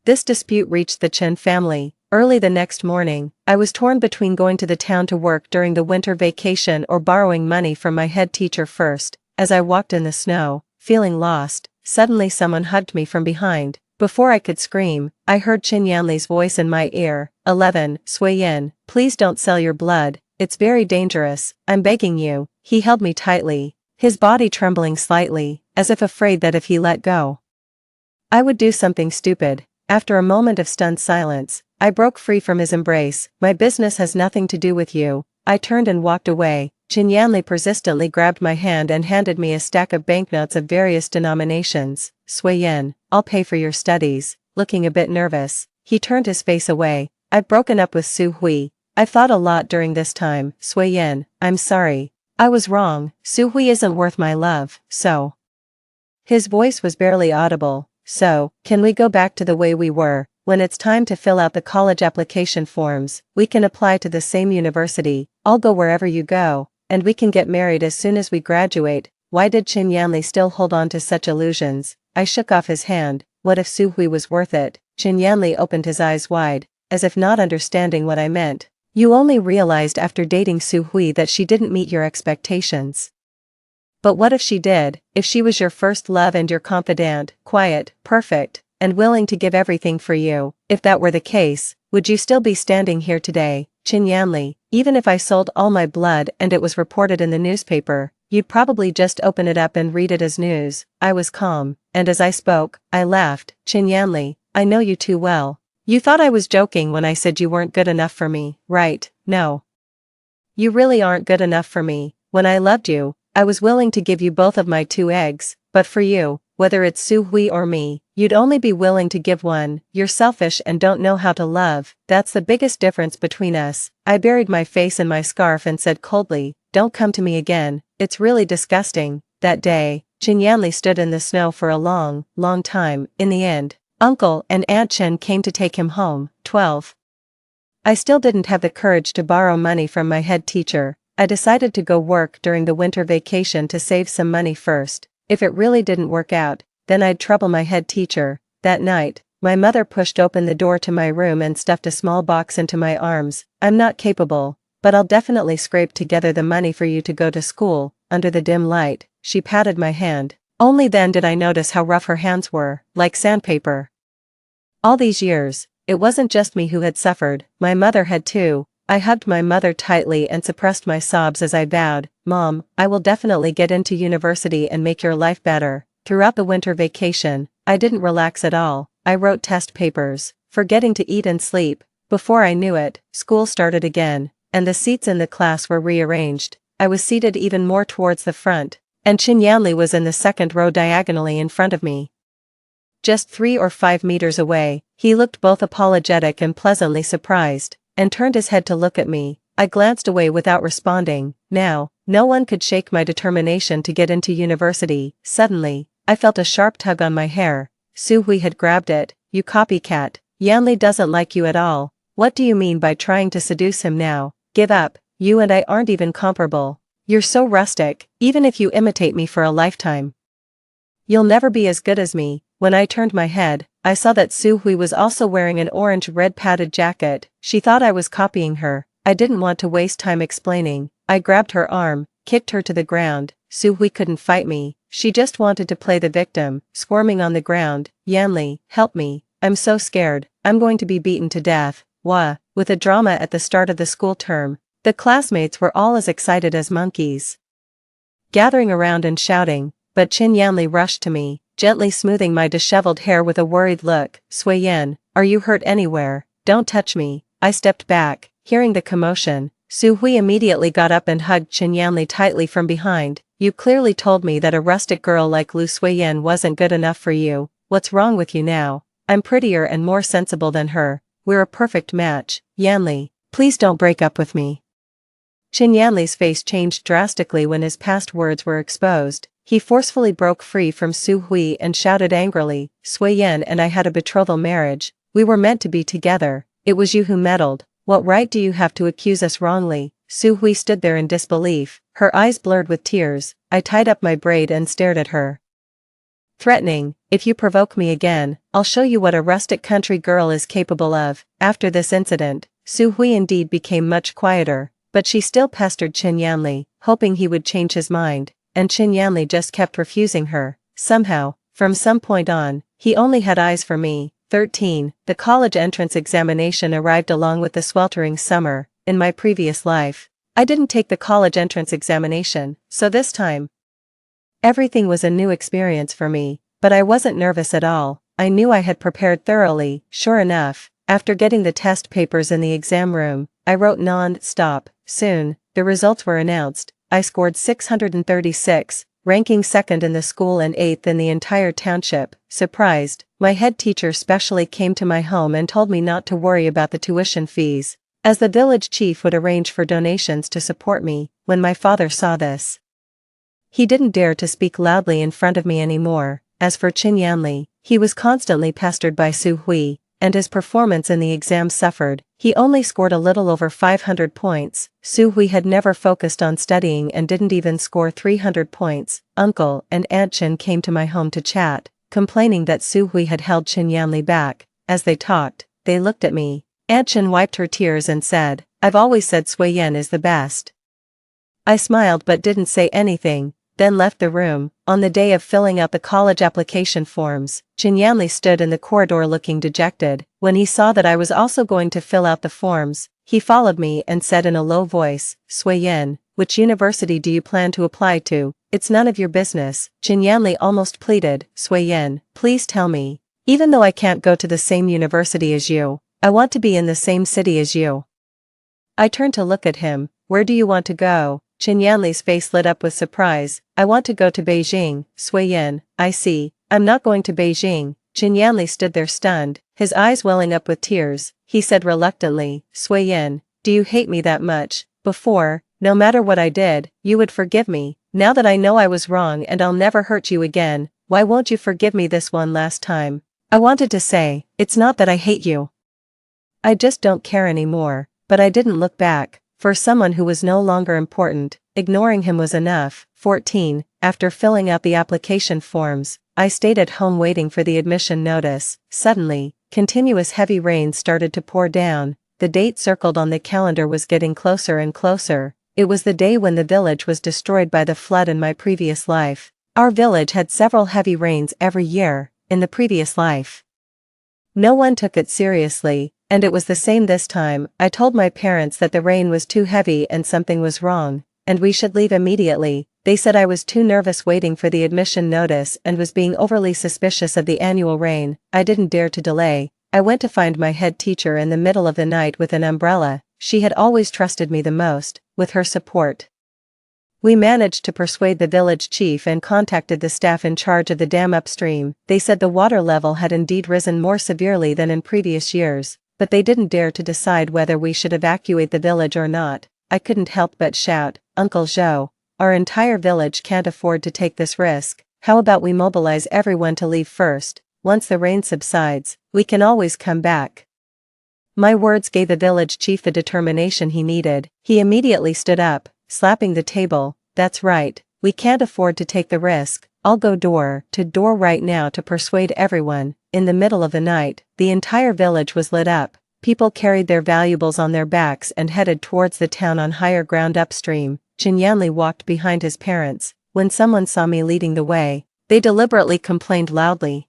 This dispute reached the Chen family. Early the next morning, I was torn between going to the town to work during the winter vacation or borrowing money from my head teacher first. As I walked in the snow, feeling lost, suddenly someone hugged me from behind. Before I could scream, I heard Qin Yanli's voice in my ear. 11, Sui Yin, please don't sell your blood, it's very dangerous, I'm begging you. He held me tightly, his body trembling slightly, as if afraid that if he let go, I would do something stupid. After a moment of stunned silence, I broke free from his embrace. My business has nothing to do with you. I turned and walked away. Qin Yanli persistently grabbed my hand and handed me a stack of banknotes of various denominations. Sui Yin, I'll pay for your studies. Looking a bit nervous, he turned his face away. I've broken up with Su Hui. I've thought a lot during this time. Sui Yin, I'm sorry. I was wrong. Su Hui isn't worth my love, so. His voice was barely audible. So, can we go back to the way we were? When it's time to fill out the college application forms, we can apply to the same university. I'll go wherever you go, and we can get married as soon as we graduate. Why did Qin Yanli still hold on to such illusions? I shook off his hand. What if Su Hui was worth it? Qin Yanli opened his eyes wide, as if not understanding what I meant. You only realized after dating Su Hui that she didn't meet your expectations. But what if she did? If she was your first love and your confidant, quiet, perfect, and willing to give everything for you, if that were the case, would you still be standing here today? Qin Yanli, even if I sold all my blood and it was reported in the newspaper, you'd probably just open it up and read it as news. I was calm, and as I spoke, I laughed. Qin Yanli, I know you too well. You thought I was joking when I said you weren't good enough for me, right? No. You really aren't good enough for me. When I loved you, I was willing to give you both of my 2 eggs, but for you, whether it's Su Hui or me, you'd only be willing to give one. You're selfish and don't know how to love. That's the biggest difference between us. I buried my face in my scarf and said coldly, don't come to me again, it's really disgusting. That day, Qin Yanli stood in the snow for a long, long time. In the end, Uncle and Aunt Chen came to take him home. 12. I still didn't have the courage to borrow money from my head teacher. I decided to go work during the winter vacation to save some money first. If it really didn't work out, then I'd trouble my head teacher. That night, my mother pushed open the door to my room and stuffed a small box into my arms. I'm not capable, but I'll definitely scrape together the money for you to go to school. Under the dim light, she patted my hand. Only then did I notice how rough her hands were, like sandpaper. All these years, it wasn't just me who had suffered, my mother had too. I hugged my mother tightly and suppressed my sobs as I vowed, Mom, I will definitely get into university and make your life better. Throughout the winter vacation, I didn't relax at all. I wrote test papers, forgetting to eat and sleep. Before I knew it, school started again, and the seats in the class were rearranged. I was seated even more towards the front, and Qin Yanli was in the second row diagonally in front of me. Just 3 or 5 meters away, he looked both apologetic and pleasantly surprised, and turned his head to look at me. I glanced away without responding. Now, no one could shake my determination to get into university. Suddenly, I felt a sharp tug on my hair. Su Hui had grabbed it. You copycat. Yanli doesn't like you at all. What do you mean by trying to seduce him now? Give up. You and I aren't even comparable. You're so rustic, even if you imitate me for a lifetime. You'll never be as good as me. When I turned my head, I saw that Su Hui was also wearing an orange-red padded jacket. She thought I was copying her. I didn't want to waste time explaining. I grabbed her arm, kicked her to the ground. Su Hui couldn't fight me. She just wanted to play the victim, squirming on the ground. Yanli, help me. I'm so scared. I'm going to be beaten to death. Wah. With a drama at the start of the school term, the classmates were all as excited as monkeys, gathering around and shouting, but Qin Yanli rushed to me, gently smoothing my disheveled hair with a worried look. Sui Yin, are you hurt anywhere? Don't touch me. I stepped back, hearing the commotion. Su Hui immediately got up and hugged Qin Yanli tightly from behind. You clearly told me that a rustic girl like Lu Sui Yin wasn't good enough for you. What's wrong with you now? I'm prettier and more sensible than her. We're a perfect match. Yanli, please don't break up with me. Qin Yanli's face changed drastically when his past words were exposed. He forcefully broke free from Su Hui and shouted angrily, Sui Yin and I had a betrothal marriage. We were meant to be together. It was you who meddled. What right do you have to accuse us wrongly? Su Hui stood there in disbelief, her eyes blurred with tears. I tied up my braid and stared at her. Threatening, "If you provoke me again, I'll show you what a rustic country girl is capable of." After this incident, Su Hui indeed became much quieter, but she still pestered Qin Yanli, hoping he would change his mind, and Qin Yanli just kept refusing her. Somehow, from some point on, he only had eyes for me. 13. The college entrance examination arrived along with the sweltering summer. In my previous life, I didn't take the college entrance examination, so this time, everything was a new experience for me, but I wasn't nervous at all. I knew I had prepared thoroughly. Sure enough, after getting the test papers in the exam room, I wrote non-stop. Soon, the results were announced. I scored 636, ranking second in the school and eighth in the entire township. Surprised, my head teacher specially came to my home and told me not to worry about the tuition fees, as the village chief would arrange for donations to support me. When my father saw this, he didn't dare to speak loudly in front of me anymore. As for Qin Yanli, he was constantly pestered by Su Hui, and his performance in the exam suffered. He only scored a little over 500 points. Su Hui had never focused on studying and didn't even score 300 points. Uncle and Aunt Qin came to my home to chat, complaining that Su Hui had held Qin Yanli back. As they talked, they looked at me. Aunt Qin wiped her tears and said, "I've always said Sui Yan is the best." I smiled but didn't say anything, then left the room. On the day of filling out the college application forms, Qin Yanli stood in the corridor looking dejected. When he saw that I was also going to fill out the forms, he followed me and said in a low voice, "Sui Yan, which university do you plan to apply to?" "It's none of your business," Qin Yanli almost pleaded. "Sui Yan, please tell me. Even though I can't go to the same university as you, I want to be in the same city as you." I turned to look at him. "Where do you want to go?" Qin Yanli's face lit up with surprise. "I want to go to Beijing." "Sui Yan, I see. I'm not going to Beijing." Qin Yanli stood there stunned, his eyes welling up with tears. He said reluctantly, "Sui Yan, do you hate me that much? Before, no matter what I did, you would forgive me. Now that I know I was wrong and I'll never hurt you again, why won't you forgive me this one last time?" I wanted to say, "It's not that I hate you. I just don't care anymore," but I didn't look back. For someone who was no longer important, ignoring him was enough. 14. After filling out the application forms, I stayed at home waiting for the admission notice. Suddenly, continuous heavy rain started to pour down. The date circled on the calendar was getting closer and closer. It was the day when the village was destroyed by the flood in my previous life. Our village had several heavy rains every year. In the previous life, no one took it seriously, and it was the same this time. I told my parents that the rain was too heavy and something was wrong, and we should leave immediately. They said I was too nervous waiting for the admission notice and was being overly suspicious of the annual rain. I didn't dare to delay. I went to find my head teacher in the middle of the night with an umbrella. She had always trusted me the most. With her support, we managed to persuade the village chief and contacted the staff in charge of the dam upstream. They said the water level had indeed risen more severely than in previous years, but they didn't dare to decide whether we should evacuate the village or not. I couldn't help but shout, "Uncle Zhou, our entire village can't afford to take this risk. How about we mobilize everyone to leave first? Once the rain subsides, we can always come back." My words gave the village chief the determination he needed. He immediately stood up, slapping the table. "That's right, we can't afford to take the risk. I'll go door to door right now to persuade everyone." In the middle of the night, the entire village was lit up. People carried their valuables on their backs and headed towards the town on higher ground upstream. Qin Yanli walked behind his parents. When someone saw me leading the way, they deliberately complained loudly.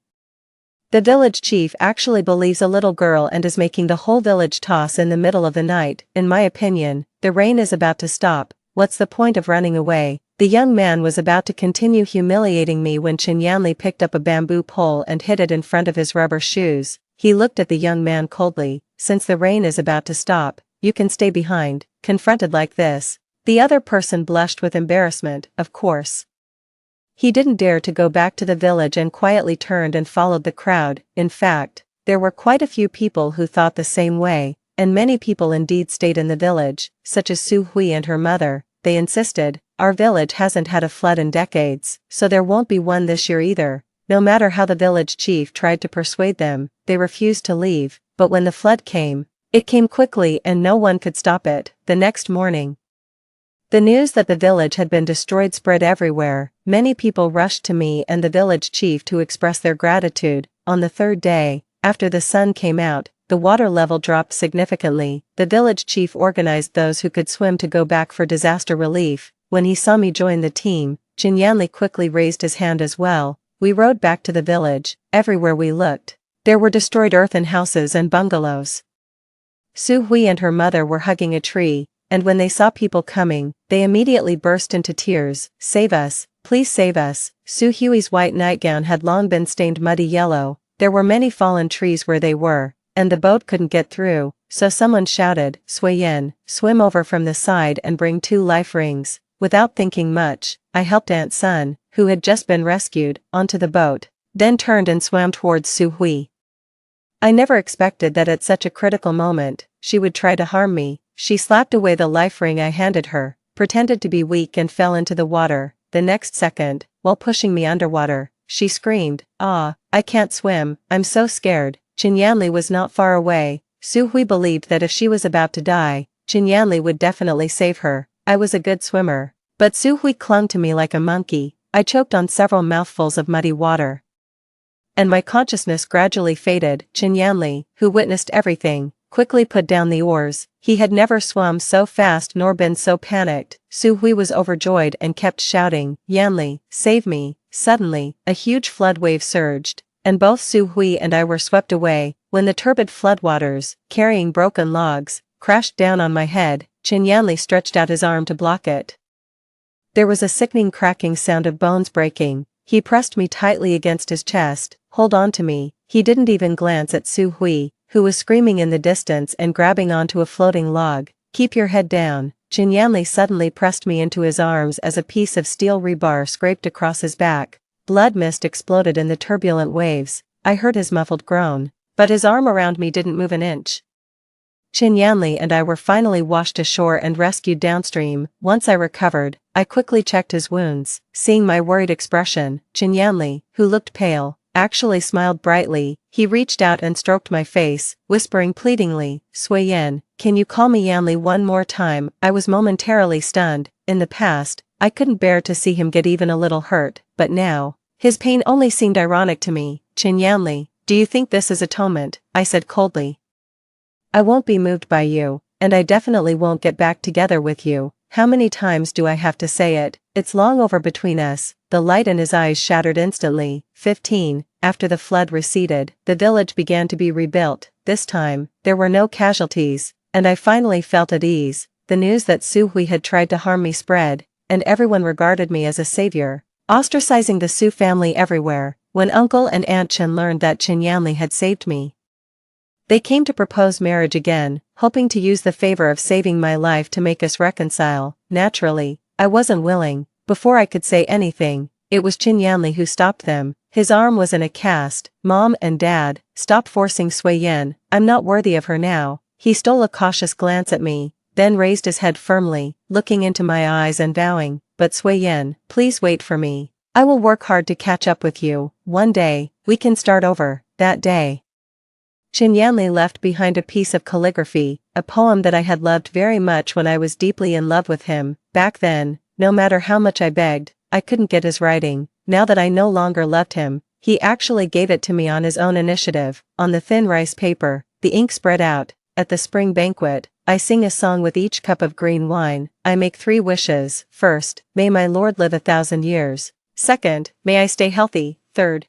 The village chief actually believes a little girl and is making the whole village toss in the middle of the night. In my opinion, the rain is about to stop. What's the point of running away? The young man was about to continue humiliating me when Qin Yanli picked up a bamboo pole and hid it in front of his rubber shoes. He looked at the young man coldly. "Since the rain is about to stop, you can stay behind." Confronted like this, the other person blushed with embarrassment. Of course, he didn't dare to go back to the village and quietly turned and followed the crowd. In fact, there were quite a few people who thought the same way, and many people indeed stayed in the village, such as Su Hui and her mother. They insisted, "Our village hasn't had a flood in decades, so there won't be one this year either." No matter how the village chief tried to persuade them, they refused to leave. But when the flood came, it came quickly and no one could stop it. The next morning, The news that the village had been destroyed spread everywhere. Many people rushed to me and the village chief to express their gratitude. On the third day, after the sun came out, the water level dropped significantly. The village chief organized those who could swim to go back for disaster relief. When he saw me join the team, Chinyanli quickly raised his hand as well. We rode back to the village. Everywhere we looked, there were destroyed earthen houses and bungalows. Su Hui and her mother were hugging a tree, and when they saw people coming, they immediately burst into tears. "Save us, please save us." Su Hui's white nightgown had long been stained muddy yellow. There were many fallen trees where they were, and the boat couldn't get through, so someone shouted, "Sui Yen, swim over from the side and bring 2 life rings." Without thinking much, I helped Aunt Sun, who had just been rescued, onto the boat, then turned and swam towards Su Hui. I never expected that at such a critical moment, she would try to harm me. She slapped away the life ring I handed her, pretended to be weak and fell into the water. The next second, while pushing me underwater, she screamed, "Ah, I can't swim, I'm so scared." Chinyanli was not far away. Su Hui believed that if she was about to die, Chinyanli would definitely save her. I was a good swimmer, but Su Hui clung to me like a monkey. I choked on several mouthfuls of muddy water, and my consciousness gradually faded. Chinyanli, who witnessed everything, quickly put down the oars. He had never swum so fast nor been so panicked. Su Hui was overjoyed and kept shouting, "Yanli, save me." Suddenly, a huge flood wave surged, and both Su Hui and I were swept away. When the turbid floodwaters, carrying broken logs, crashed down on my head, Chinyanli stretched out his arm to block it. There was a sickening cracking sound of bones breaking. He pressed me tightly against his chest. "Hold on to me." He didn't even glance at Su Hui, who was screaming in the distance and grabbing onto a floating log. "Keep your head down." Chinyanli suddenly pressed me into his arms as a piece of steel rebar scraped across his back. Blood mist exploded in the turbulent waves. I heard his muffled groan, but his arm around me didn't move an inch. Chinyanli and I were finally washed ashore and rescued downstream. Once I recovered, I quickly checked his wounds. Seeing my worried expression, Chinyanli, who looked pale, actually smiled brightly. He reached out and stroked my face, whispering pleadingly, "Sui Yen, can you call me Yanli one more time?" I was momentarily stunned. In the past, I couldn't bear to see him get even a little hurt, but now, his pain only seemed ironic to me. "Chinyanli, do you think this is atonement?" I said coldly. "I won't be moved by you, and I definitely won't get back together with you. How many times do I have to say it? It's long over between us." The light in his eyes shattered instantly. 15. After the flood receded, the village began to be rebuilt. This time, there were no casualties, and I finally felt at ease. The news that Su Hui had tried to harm me spread, and everyone regarded me as a savior, ostracizing the Su family everywhere. When Uncle and Aunt Chen learned that Chinyanli had saved me, they came to propose marriage again, hoping to use the favor of saving my life to make us reconcile. Naturally, I wasn't willing. Before I could say anything, it was Chinyanli who stopped them. His arm was in a cast. "Mom and Dad, stop forcing Sui Yen. I'm not worthy of her now." He stole a cautious glance at me, then raised his head firmly, looking into my eyes and vowing, "But Sui Yen, please wait for me. I will work hard to catch up with you. One day, we can start over." That day, Chinyanli left behind a piece of calligraphy, a poem that I had loved very much when I was deeply in love with him. Back then, no matter how much I begged, I couldn't get his writing. Now that I no longer loved him, he actually gave it to me on his own initiative. On the thin rice paper, the ink spread out. "At the spring banquet, I sing a song with each cup of green wine. I make 3 wishes. First, may my Lord live 1,000 years. Second, may I stay healthy. Third,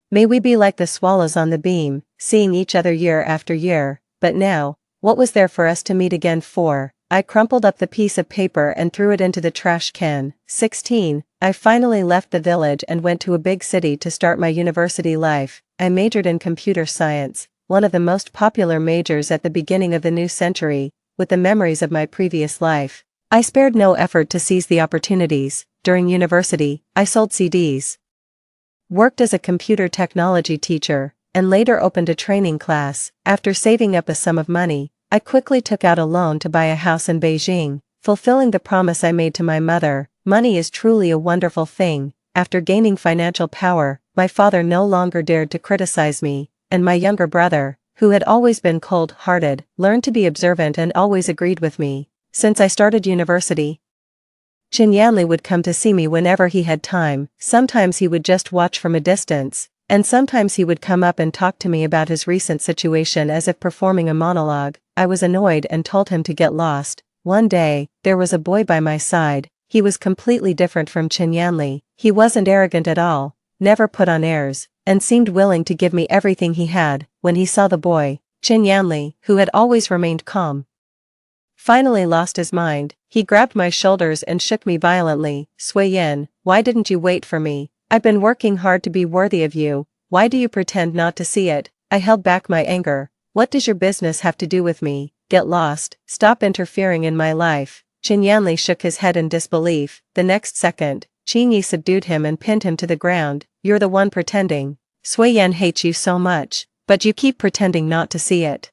may we be like the swallows on the beam, seeing each other year after year." But now, what was there for us to meet again for? I crumpled up the piece of paper and threw it into the trash can. 16. I finally left the village and went to a big city to start my university life. I majored in computer science, one of the most popular majors at the beginning of the new century. With the memories of my previous life, I spared no effort to seize the opportunities. During university, I sold CDs, worked as a computer technology teacher, and later opened a training class. After saving up a sum of money, I quickly took out a loan to buy a house in Beijing, fulfilling the promise I made to my mother. Money is truly a wonderful thing. After gaining financial power, my father no longer dared to criticize me, and my younger brother, who had always been cold-hearted, learned to be observant and always agreed with me. Since I started university, Chin Yanli would come to see me whenever he had time. Sometimes he would just watch from a distance, and sometimes he would come up and talk to me about his recent situation as if performing a monologue. I was annoyed and told him to get lost. One day, there was a boy by my side. He was completely different from Chin Yanli. He wasn't arrogant at all, never put on airs, and seemed willing to give me everything he had. When he saw the boy, Chin Yanli, who had always remained calm, finally lost his mind. He grabbed my shoulders and shook me violently. Sui Yin, why didn't you wait for me? I've been working hard to be worthy of you. Why do you pretend not to see it? I held back my anger. What does your business have to do with me? Get lost. Stop interfering in my life. Chin Yanli shook his head in disbelief. The next second, Qin Yi subdued him and pinned him to the ground. You're the one pretending. Sui Yan hates you so much, but you keep pretending not to see it.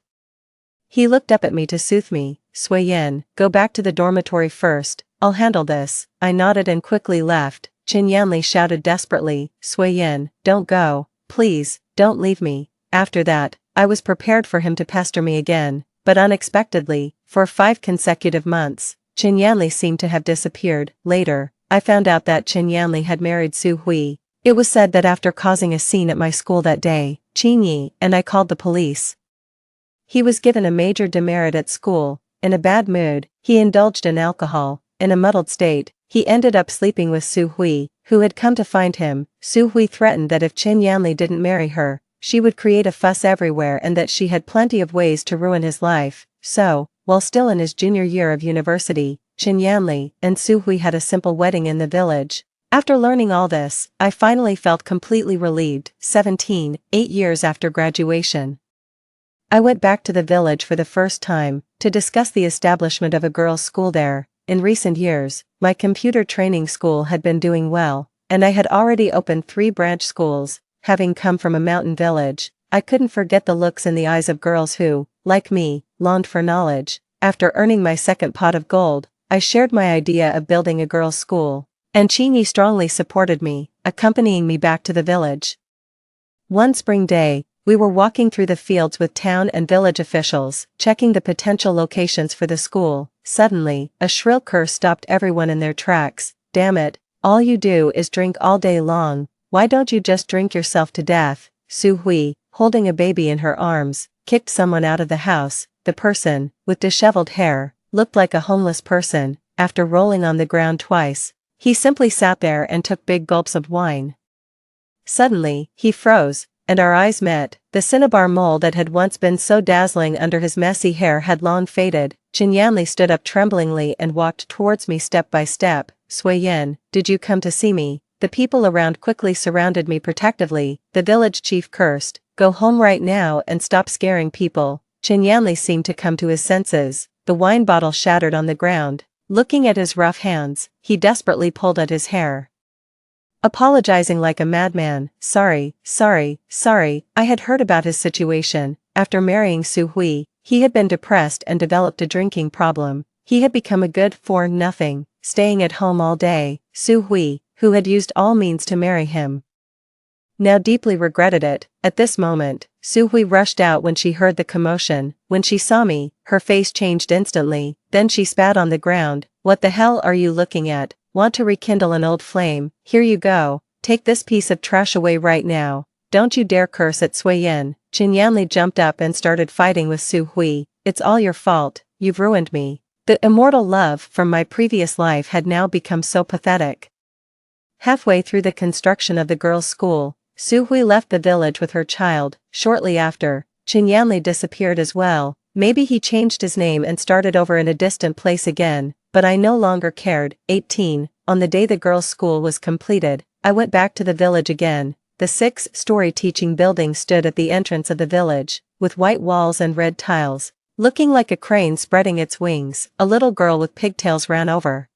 He looked up at me to soothe me. Sui Yan, go back to the dormitory first. I'll handle this. I nodded and quickly left. Chin Yanli shouted desperately, Sui Yan, don't go. Please, don't leave me. After that, I was prepared for him to pester me again, but unexpectedly, for 5 consecutive months, Chin Yanli seemed to have disappeared. Later, I found out that Chin Yanli had married Su Hui. It was said that after causing a scene at my school that day, Qin Yi and I called the police. He was given a major demerit at school. In a bad mood, he indulged in alcohol. In a muddled state, he ended up sleeping with Su Hui, who had come to find him. Su Hui threatened that if Chin Yanli didn't marry her, she would create a fuss everywhere and that she had plenty of ways to ruin his life. So, while still in his junior year of university, Chin Yanli and Su Hui had a simple wedding in the village. After learning all this, I finally felt completely relieved. 17, 8 years after graduation, I went back to the village for the first time, to discuss the establishment of a girls' school there. In recent years, my computer training school had been doing well, and I had already opened 3 branch schools. Having come from a mountain village, I couldn't forget the looks in the eyes of girls who, like me, longed for knowledge. After earning my second pot of gold, I shared my idea of building a girls' school, and Qin Yi strongly supported me, accompanying me back to the village. One spring day, we were walking through the fields with town and village officials, checking the potential locations for the school. Suddenly, a shrill curse stopped everyone in their tracks. Damn it, all you do is drink all day long. Why don't you just drink yourself to death? Su Hui, holding a baby in her arms, kicked someone out of the house. The person, with disheveled hair, looked like a homeless person. After rolling on the ground twice, he simply sat there and took big gulps of wine. Suddenly, he froze, and our eyes met. The cinnabar mole that had once been so dazzling under his messy hair had long faded. Chin Yanli stood up tremblingly and walked towards me step by step. Sui Yan, did you come to see me? The people around quickly surrounded me protectively. The village chief cursed, go home right now and stop scaring people. Chin Yanli seemed to come to his senses. The wine bottle shattered on the ground. Looking at his rough hands, he desperately pulled at his hair, apologizing like a madman. Sorry. I had heard about his situation. After marrying Su Hui, he had been depressed and developed a drinking problem. He had become a good for nothing, staying at home all day. Su Hui, who had used all means to marry him, now deeply regretted it. At this moment, Su Hui rushed out when she heard the commotion. When she saw me, her face changed instantly. Then she spat on the ground. What the hell are you looking at? Want to rekindle an old flame? Here you go. Take this piece of trash away right now. Don't you dare curse at Sui Yan. Chin Yanli jumped up and started fighting with Su Hui. It's all your fault. You've ruined me. The immortal love from my previous life had now become so pathetic. Halfway through the construction of the girls' school, Su Hui left the village with her child. Shortly after, Chin Yanli disappeared as well. Maybe he changed his name and started over in a distant place again, but I no longer cared. 18. On the day the girls' school was completed, I went back to the village again. The 6-story teaching building stood at the entrance of the village, with white walls and red tiles. Looking like a crane spreading its wings, a little girl with pigtails ran over,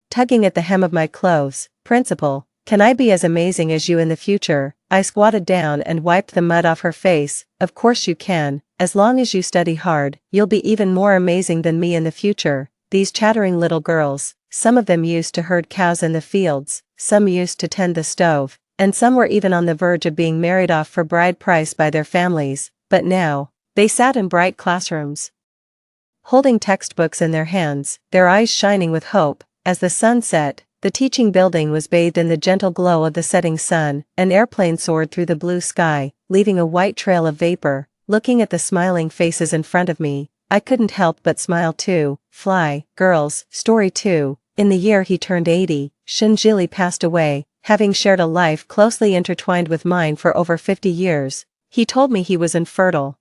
tugging at the hem of my clothes. Principal, can I be as amazing as you in the future? I squatted down and wiped the mud off her face. Of course you can. As long as you study hard, you'll be even more amazing than me in the future. These chattering little girls, some of them used to herd cows in the fields, some used to tend the stove, and some were even on the verge of being married off for bride price by their families. But now, they sat in bright classrooms, holding textbooks in their hands, their eyes shining with hope. As the sun set, the teaching building was bathed in the gentle glow of the setting sun. An airplane soared through the blue sky, leaving a white trail of vapor. Looking at the smiling faces in front of me, I couldn't help but smile too. Fly, Girls, Story 2. In the year he turned 80, Shinjili passed away, having shared a life closely intertwined with mine for over 50 years. He told me he was infertile.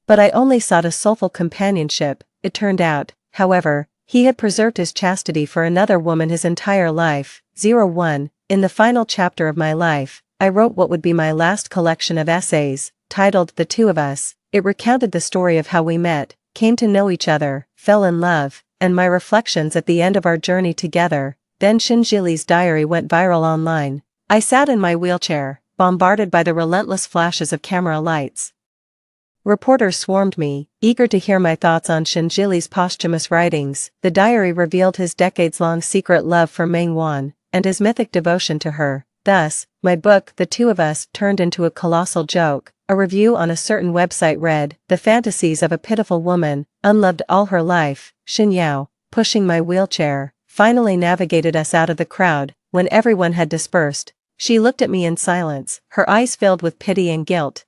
But I only sought a soulful companionship. It turned out, however, he had preserved his chastity for another woman his entire life. 01. In the final chapter of my life, I wrote what would be my last collection of essays, titled The Two of Us. It recounted the story of how we met, came to know each other, fell in love, and my reflections at the end of our journey together. Then Shinjili's diary went viral online. I sat in my wheelchair, bombarded by the relentless flashes of camera lights. Reporters swarmed me, eager to hear my thoughts on Shinjili's posthumous writings. The diary revealed his decades-long secret love for Mengwan, and his mythic devotion to her. Thus, my book, The Two of Us, turned into a colossal joke. A review on a certain website read, "The fantasies of a pitiful woman, unloved all her life." Xin Yao, pushing my wheelchair, finally navigated us out of the crowd. When everyone had dispersed, she looked at me in silence, her eyes filled with pity and guilt.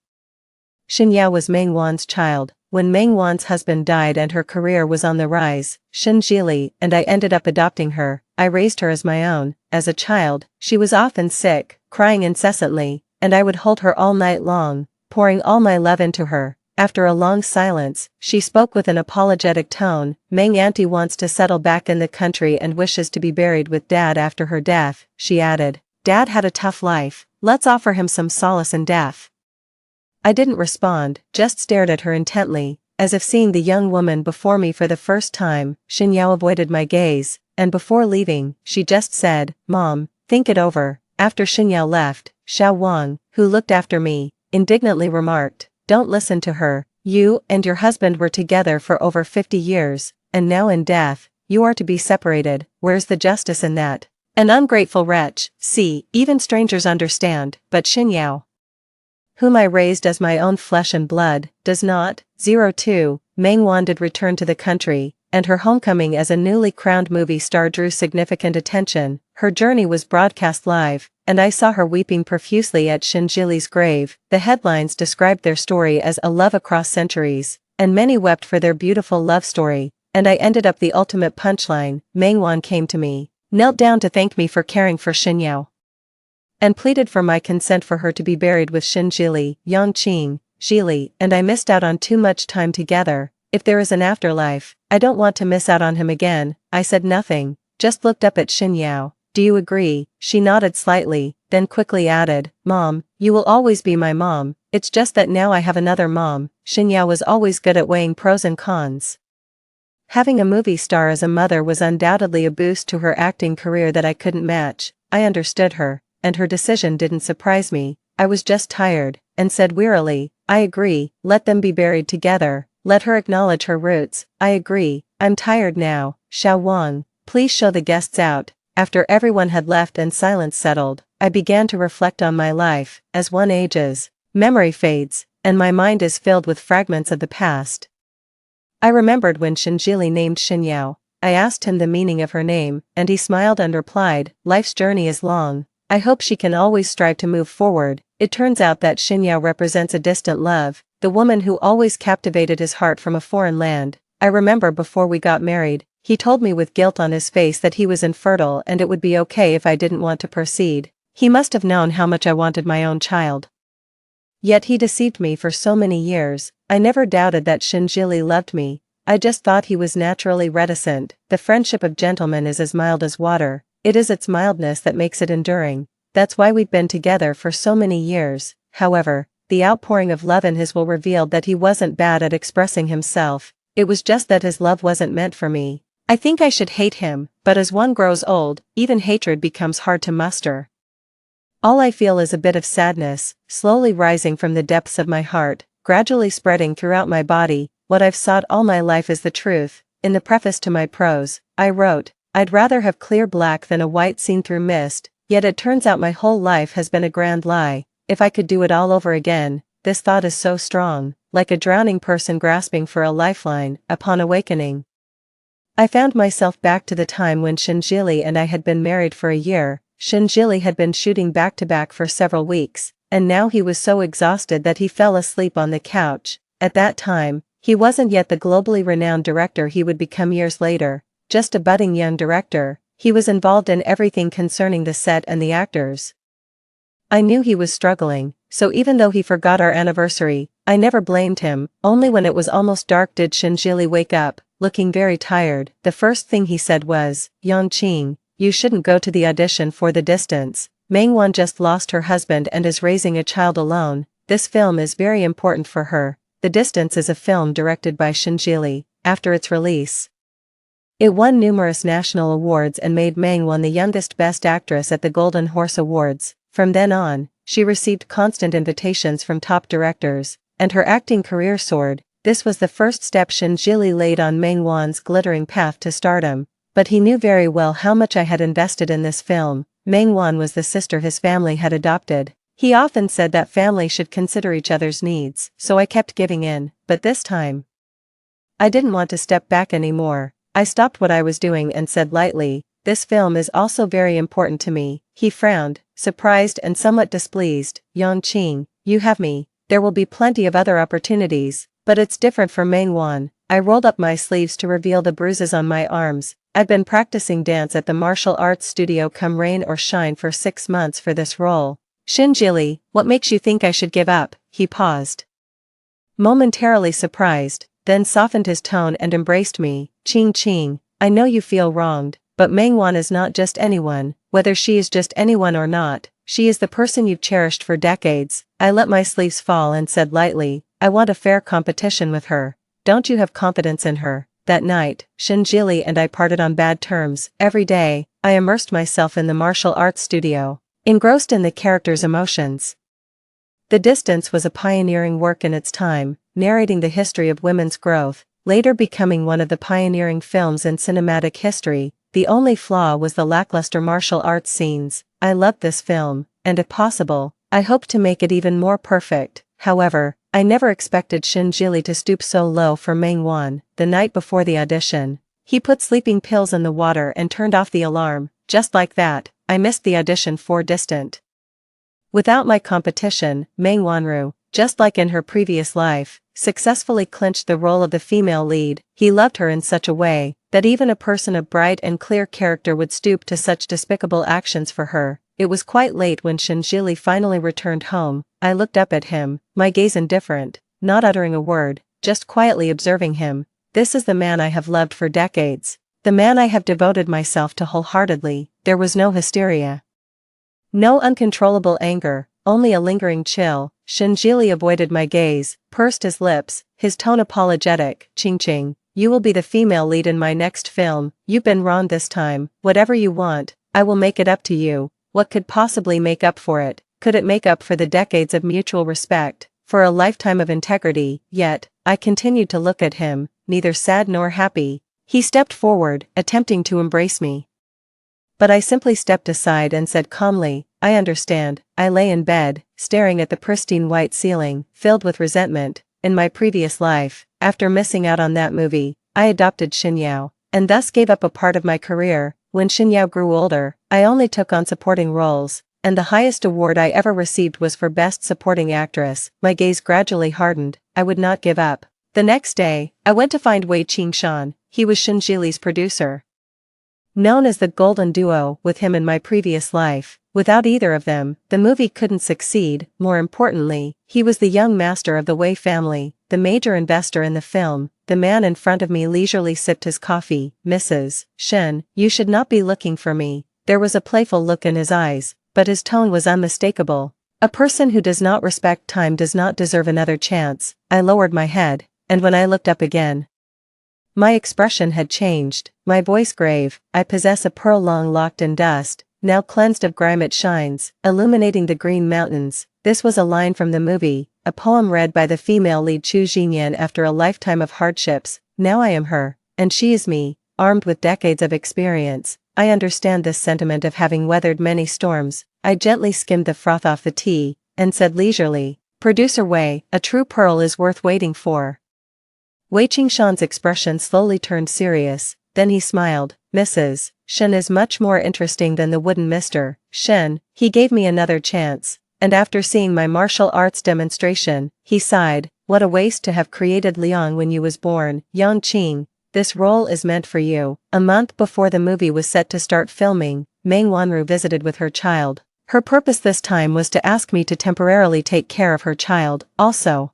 Xin Yao was Mengwan's child. When Mengwan's husband died and her career was on the rise, Shinjili and I ended up adopting her. I raised her as my own. As a child, she was often sick, crying incessantly, and I would hold her all night long, pouring all my love into her. After a long silence, she spoke with an apologetic tone. "Meng Auntie wants to settle back in the country and wishes to be buried with Dad after her death," she added. "Dad had a tough life, let's offer him some solace in death." I didn't respond, just stared at her intently, as if seeing the young woman before me for the first time. Xin Yao avoided my gaze, and before leaving, she just said, "Mom, think it over." After Xin Yao left, Xiao Wang, who looked after me, indignantly remarked, "Don't listen to her. You and your husband were together for over 50 years, and now in death, you are to be separated. Where's the justice in that? An ungrateful wretch." See, even strangers understand, but Xin Yao, whom I raised as my own flesh and blood, does not. 02. Mengwan did return to the country, and her homecoming as a newly crowned movie star drew significant attention. Her journey was broadcast live, and I saw her weeping profusely at Shinjili's grave. The headlines described their story as a love across centuries, and many wept for their beautiful love story, and I ended up the ultimate punchline. Mengwan came to me, knelt down to thank me for caring for Xin Yao, and pleaded for my consent for her to be buried with Shinjili, Yangqing, Zhili, and I missed out on too much time together. If there is an afterlife, I don't want to miss out on him again. I said nothing, just looked up at Xin Yao. "Do you agree?" She nodded slightly, then quickly added, "Mom, you will always be my mom, it's just that now I have another mom." Xin Yao was always good at weighing pros and cons. Having a movie star as a mother was undoubtedly a boost to her acting career that I couldn't match. I understood her, and her decision didn't surprise me. I was just tired, and said wearily, "I agree, let them be buried together, let her acknowledge her roots." "I agree, I'm tired now." "Xiao Wang, please show the guests out." After everyone had left and silence settled, I began to reflect on my life. As one ages, memory fades, and my mind is filled with fragments of the past. I remembered when Shinjili named Xin Yao. I asked him the meaning of her name, and he smiled and replied, "Life's journey is long. I hope she can always strive to move forward." It turns out that Xin Yao represents a distant love, the woman who always captivated his heart from a foreign land. I remember before we got married, he told me with guilt on his face that he was infertile and it would be okay if I didn't want to proceed. He must have known how much I wanted my own child. Yet he deceived me for so many years. I never doubted that Shinjili loved me. I just thought he was naturally reticent. The friendship of gentlemen is as mild as water. It is its mildness that makes it enduring. That's why we've been together for so many years. However, the outpouring of love in his will revealed that he wasn't bad at expressing himself. It was just that his love wasn't meant for me. I think I should hate him, but as one grows old, even hatred becomes hard to muster. All I feel is a bit of sadness, slowly rising from the depths of my heart, gradually spreading throughout my body. What I've sought all my life is the truth. In the preface to my prose, I wrote, "I'd rather have clear black than a white seen through mist," yet it turns out my whole life has been a grand lie. If I could do it all over again, this thought is so strong, like a drowning person grasping for a lifeline. Upon awakening, I found myself back to the time when Shinjili and I had been married for a year. Shinjili had been shooting back-to-back for several weeks, and now he was so exhausted that he fell asleep on the couch. At that time, he wasn't yet the globally renowned director he would become years later, just a budding young director. He was involved in everything concerning the set and the actors. I knew he was struggling, so even though he forgot our anniversary, I never blamed him. Only when it was almost dark did Shinjili wake up, looking very tired. The first thing he said was, "Yongqing, you shouldn't go to the audition for The Distance. Mengwan just lost her husband and is raising a child alone. This film is very important for her." The Distance is a film directed by Shinjili. After its release, it won numerous national awards and made Mengwan the youngest Best Actress at the Golden Horse Awards. From then on, she received constant invitations from top directors, and her acting career soared. This was the first step Shinjili laid on Mengwan's glittering path to stardom. But he knew very well how much I had invested in this film. Mengwan was the sister his family had adopted. He often said that family should consider each other's needs, so I kept giving in, but this time, I didn't want to step back anymore. I stopped what I was doing and said lightly, "This film is also very important to me." He frowned, surprised and somewhat displeased. "Yongqing, you have me. There will be plenty of other opportunities, but it's different for Mengwan." I rolled up my sleeves to reveal the bruises on my arms. I'd been practicing dance at the martial arts studio come rain or shine for 6 months for this role. "Shinjili, what makes you think I should give up?" He paused, momentarily surprised, then softened his tone and embraced me. "Qing, I know you feel wronged, but Mengwan is not just anyone. Whether she is just anyone or not, she is the person you've cherished for decades." I let my sleeves fall and said lightly, "I want a fair competition with her. Don't you have confidence in her?" That night, Shinjili and I parted on bad terms. Every day, I immersed myself in the martial arts studio, engrossed in the characters' emotions. The Distance was a pioneering work in its time, narrating the history of women's growth, later becoming one of the pioneering films in cinematic history. The only flaw was the lackluster martial arts scenes. I loved this film, and if possible, I hoped to make it even more perfect. However, I never expected Shinjili to stoop so low for Mengwan. The night before the audition, he put sleeping pills in the water and turned off the alarm. Just like that, I missed the audition for Distant. Without my competition, Mengwanru, just like in her previous life, successfully clinched the role of the female lead. He loved her in such a way that even a person of bright and clear character would stoop to such despicable actions for her. It was quite late when Shinjili finally returned home. I looked up at him, my gaze indifferent, not uttering a word, just quietly observing him. This is the man I have loved for decades. The man I have devoted myself to wholeheartedly. There was no hysteria, no uncontrollable anger, only a lingering chill. Shinjili avoided my gaze, pursed his lips, his tone apologetic. "Qing, you will be the female lead in my next film. You've been wrong this time. Whatever you want, I will make it up to you." What could possibly make up for it? Could it make up for the decades of mutual respect, for a lifetime of integrity? Yet, I continued to look at him, neither sad nor happy. He stepped forward, attempting to embrace me, but I simply stepped aside and said calmly, "I understand." I lay in bed, staring at the pristine white ceiling, filled with resentment. In my previous life, after missing out on that movie, I adopted Xinyao, and thus gave up a part of my career. When Xinyao grew older, I only took on supporting roles, and the highest award I ever received was for Best Supporting Actress. My gaze gradually hardened. I would not give up. The next day, I went to find Wei Qingshan. He was Shinjili's producer, known as the Golden Duo. With him in my previous life, without either of them, the movie couldn't succeed. More importantly, he was the young master of the Wei family, the major investor in the film. The man in front of me leisurely sipped his coffee. "Mrs. Shen, you should not be looking for me." There was a playful look in his eyes, but his tone was unmistakable. A person who does not respect time does not deserve another chance. I lowered my head, and when I looked up again, my expression had changed, my voice grave. "I possess a pearl long locked in dust, now cleansed of grime it shines, illuminating the green mountains." This was a line from the movie, a poem read by the female lead Chu Jinyan after a lifetime of hardships. Now I am her, and she is me, armed with decades of experience. I understand this sentiment of having weathered many storms. I gently skimmed the froth off the tea, and said leisurely, "Producer Wei, a true pearl is worth waiting for." Wei Qingshan's expression slowly turned serious. then he smiled. Mrs. Shen is much more interesting than the wooden Mr. Shen. He gave me another chance, and after seeing my martial arts demonstration, he sighed, what a waste to have created Liang when you was born, Yang Qing. This role is meant for you. A month before the movie was set to start filming, Meng Wanru visited with her child. Her purpose this time was to ask me to temporarily take care of her child, also.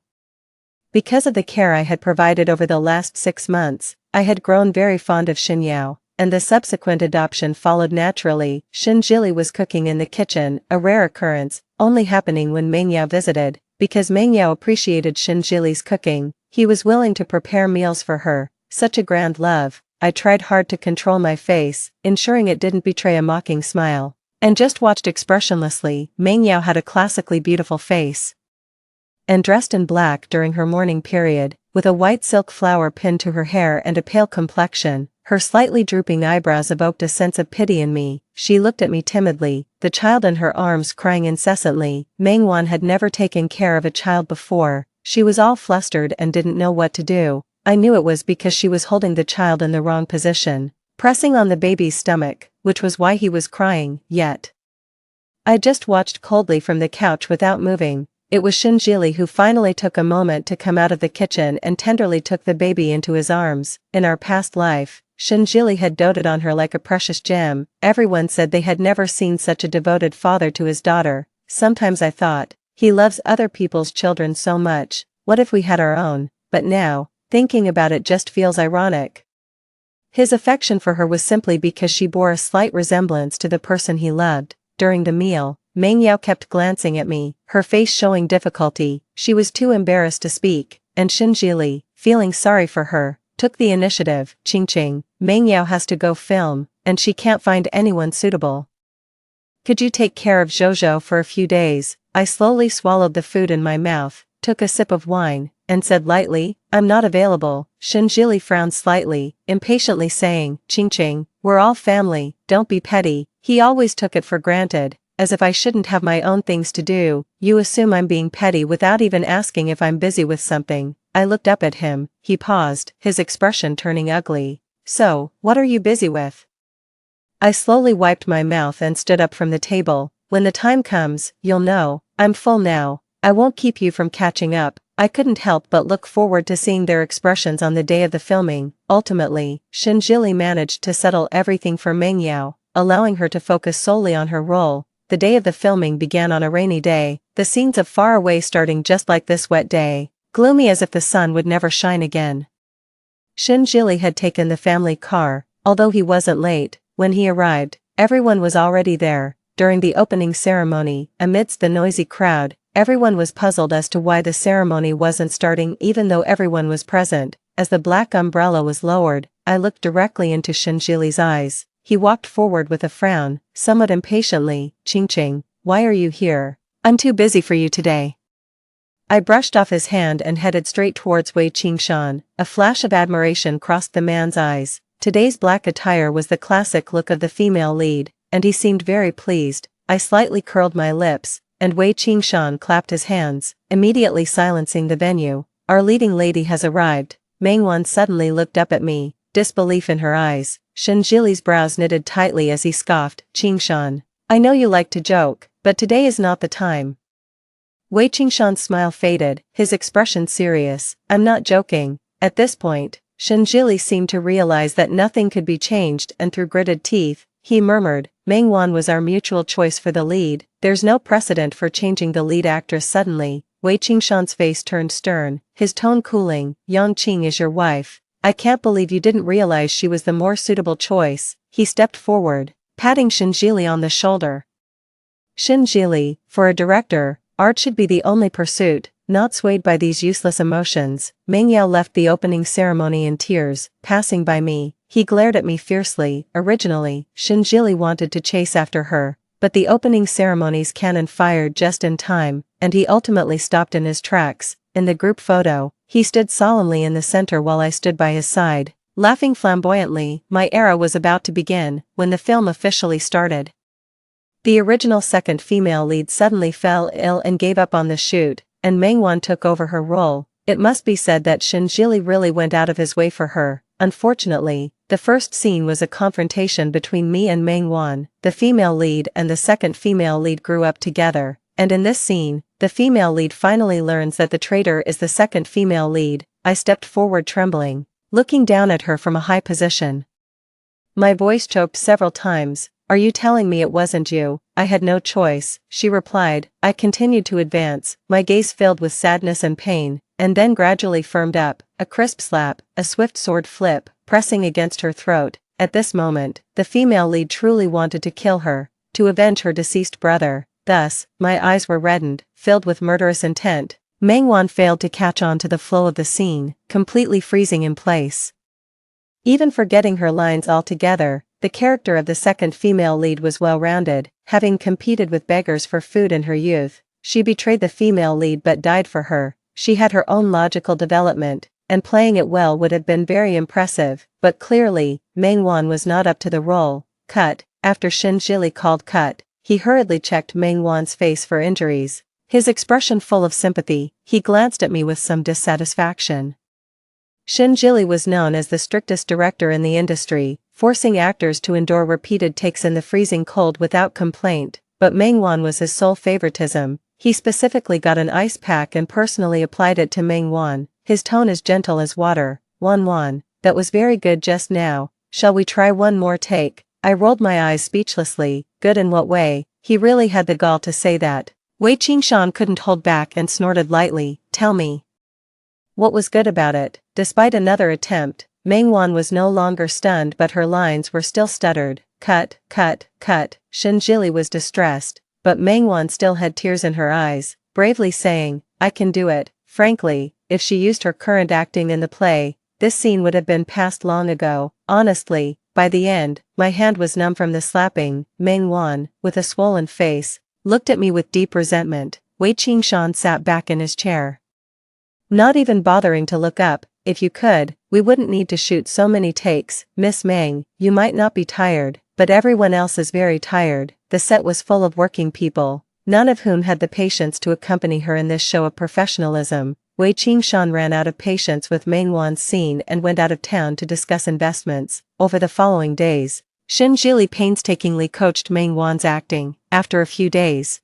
Because of the care I had provided over the last 6 months, I had grown very fond of Xin Yao, and the subsequent adoption followed naturally. Xin Jili was cooking in the kitchen, a rare occurrence, only happening when Meng Yao visited. Because Meng Yao appreciated Xin Jili's cooking, he was willing to prepare meals for her. Such a grand love. I tried hard to control my face, ensuring it didn't betray a mocking smile, and just watched expressionlessly. Meng Yao had a classically beautiful face, and dressed in black during her mourning period, with a white silk flower pinned to her hair and a pale complexion. Her slightly drooping eyebrows evoked a sense of pity in me. She looked at me timidly, the child in her arms crying incessantly. Meng Wan had never taken care of a child before. She was all flustered and didn't know what to do. I knew it was because she was holding the child in the wrong position, pressing on the baby's stomach, which was why he was crying. Yet I just watched coldly from the couch without moving. It was Xin Jili who finally took a moment to come out of the kitchen and tenderly took the baby into his arms. In our past life, Xin Jili had doted on her like a precious gem. Everyone said they had never seen such a devoted father to his daughter. Sometimes I thought, he loves other people's children so much, what if we had our own? But now, thinking about it just feels ironic. His affection for her was simply because she bore a slight resemblance to the person he loved. During the meal, Meng Yao kept glancing at me, her face showing difficulty. She was too embarrassed to speak, and Xin Jili, feeling sorry for her, took the initiative. Qing, Meng Yao has to go film, and she can't find anyone suitable. Could you take care of Zhozhou for a few days? I slowly swallowed the food in my mouth, took a sip of wine, and said lightly, I'm not available. Xin Jili frowned slightly, impatiently saying, Qing, we're all family, don't be petty. He always took it for granted, as if I shouldn't have my own things to do. You assume I'm being petty without even asking if I'm busy with something. I looked up at him. He paused, his expression turning ugly. So, what are you busy with? I slowly wiped my mouth and stood up from the table. When the time comes, you'll know. I'm full now. I won't keep you from catching up. I couldn't help but look forward to seeing their expressions on the day of the filming. Ultimately, Xin Jili managed to settle everything for Meng Yao, allowing her to focus solely on her role. The day of the filming began on a rainy day, the scenes of far away starting just like this wet day, gloomy as if the sun would never shine again. Xin Jili had taken the family car, although he wasn't late. When he arrived, everyone was already there. During the opening ceremony, amidst the noisy crowd, everyone was puzzled as to why the ceremony wasn't starting even though everyone was present. As the black umbrella was lowered, I looked directly into Xin Jili's eyes. He walked forward with a frown, somewhat impatiently. Qing, why are you here? I'm too busy for you today. I brushed off his hand and headed straight towards Wei Qingshan. A flash of admiration crossed the man's eyes. Today's black attire was the classic look of the female lead, and he seemed very pleased. I slightly curled my lips, and Wei Qingshan clapped his hands, immediately silencing the venue. Our leading lady has arrived. Meng Wan suddenly looked up at me, disbelief in her eyes. Xin Jili's brows knitted tightly as he scoffed. Qingshan, I know you like to joke, but today is not the time. Wei Qingshan's smile faded, his expression serious. I'm not joking. At this point, Xin Jili seemed to realize that nothing could be changed, and through gritted teeth, he murmured, Meng Wan was our mutual choice for the lead. There's no precedent for changing the lead actress suddenly. Wei Qingshan's face turned stern, his tone cooling. Yang Qing is your wife. I can't believe you didn't realize she was the more suitable choice. He stepped forward, patting Xin Jili on the shoulder. Xin Jili, for a director, art should be the only pursuit, not swayed by these useless emotions. Meng Yao left the opening ceremony in tears. Passing by me, he glared at me fiercely. Originally, Xin Jili wanted to chase after her, but the opening ceremony's cannon fired just in time, and he ultimately stopped in his tracks. In the group photo, he stood solemnly in the center while I stood by his side, laughing flamboyantly. My era was about to begin, when the film officially started. The original second female lead suddenly fell ill and gave up on the shoot, and Meng Wan took over her role. It must be said that Xin Jili really went out of his way for her. Unfortunately, the first scene was a confrontation between me and Meng-wan, the female lead, and the second female lead grew up together, and in this scene, the female lead finally learns that the traitor is the second female lead. I stepped forward trembling, looking down at her from a high position. My voice choked several times. "Are you telling me it wasn't you?" "I had no choice," she replied. I continued to advance, my gaze filled with sadness and pain, and then gradually firmed up, a crisp slap, a swift sword flip, pressing against her throat. At this moment, the female lead truly wanted to kill her, to avenge her deceased brother. Thus, my eyes were reddened, filled with murderous intent. Meng-wan failed to catch on to the flow of the scene, completely freezing in place. Even forgetting her lines altogether, the character of the second female lead was well-rounded. Having competed with beggars for food in her youth, she betrayed the female lead but died for her. She had her own logical development, and playing it well would have been very impressive, but clearly, Meng-wan was not up to the role. Cut. After Shin-jili called cut, he hurriedly checked Meng-wan's face for injuries. His expression full of sympathy, he glanced at me with some dissatisfaction. Shin-jili was known as the strictest director in the industry, forcing actors to endure repeated takes in the freezing cold without complaint, but Meng-wan was his sole favoritism. He specifically got an ice pack and personally applied it to Meng-wan. His tone as gentle as water. "Wan, that was very good just now. Shall we try one more take?" I rolled my eyes speechlessly. Good in what way? He really had the gall to say that. Wei Qingshan couldn't hold back and snorted lightly. "Tell me. What was good about it?" Despite another attempt, Meng-wan was no longer stunned but her lines were still stuttered. Cut. Shin-jili was distressed, but Meng-wan still had tears in her eyes, bravely saying, "I can do it." Frankly, if she used her current acting in the play, this scene would have been past long ago. Honestly, by the end, my hand was numb from the slapping. Meng-wan, with a swollen face, looked at me with deep resentment. Wei Qingshan sat back in his chair, not even bothering to look up. "If you could, we wouldn't need to shoot so many takes. Miss Meng, you might not be tired, but everyone else is very tired." The set was full of working people, none of whom had the patience to accompany her in this show of professionalism. Wei Qingshan ran out of patience with Meng-wan's scene and went out of town to discuss investments. Over the following days, Shin-jili painstakingly coached Meng-wan's acting. After a few days,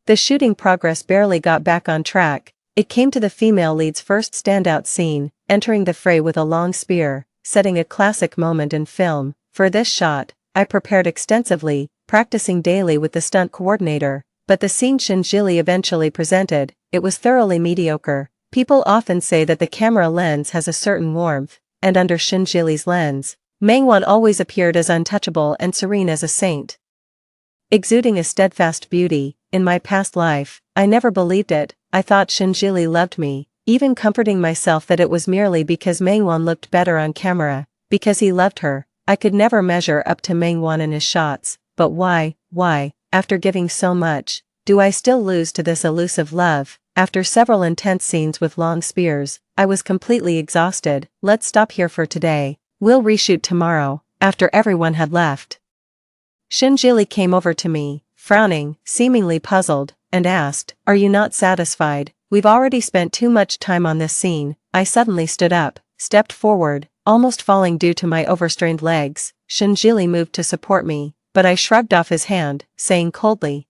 the shooting progress barely got back on track. It came to the female lead's first standout scene, entering the fray with a long spear, setting a classic moment in film. For this shot, I prepared extensively, practicing daily with the stunt coordinator, but the scene Shin-jili eventually presented, it was thoroughly mediocre. People often say that the camera lens has a certain warmth, and under Shin-jili's lens, Meng-wan always appeared as untouchable and serene as a saint, exuding a steadfast beauty. In my past life, I never believed it. I thought Shin-jili loved me, even comforting myself that it was merely because Meng-wan looked better on camera, because he loved her. I could never measure up to Meng-wan in his shots, but why, after giving so much, do I still lose to this elusive love? After several intense scenes with long spears, I was completely exhausted. "Let's stop here for today. We'll reshoot tomorrow." After everyone had left, Shin-jili came over to me, frowning, seemingly puzzled, and asked, "Are you not satisfied? We've already spent too much time on this scene." I suddenly stood up, stepped forward, almost falling due to my overstrained legs. Shin-jili moved to support me, but I shrugged off his hand, saying coldly,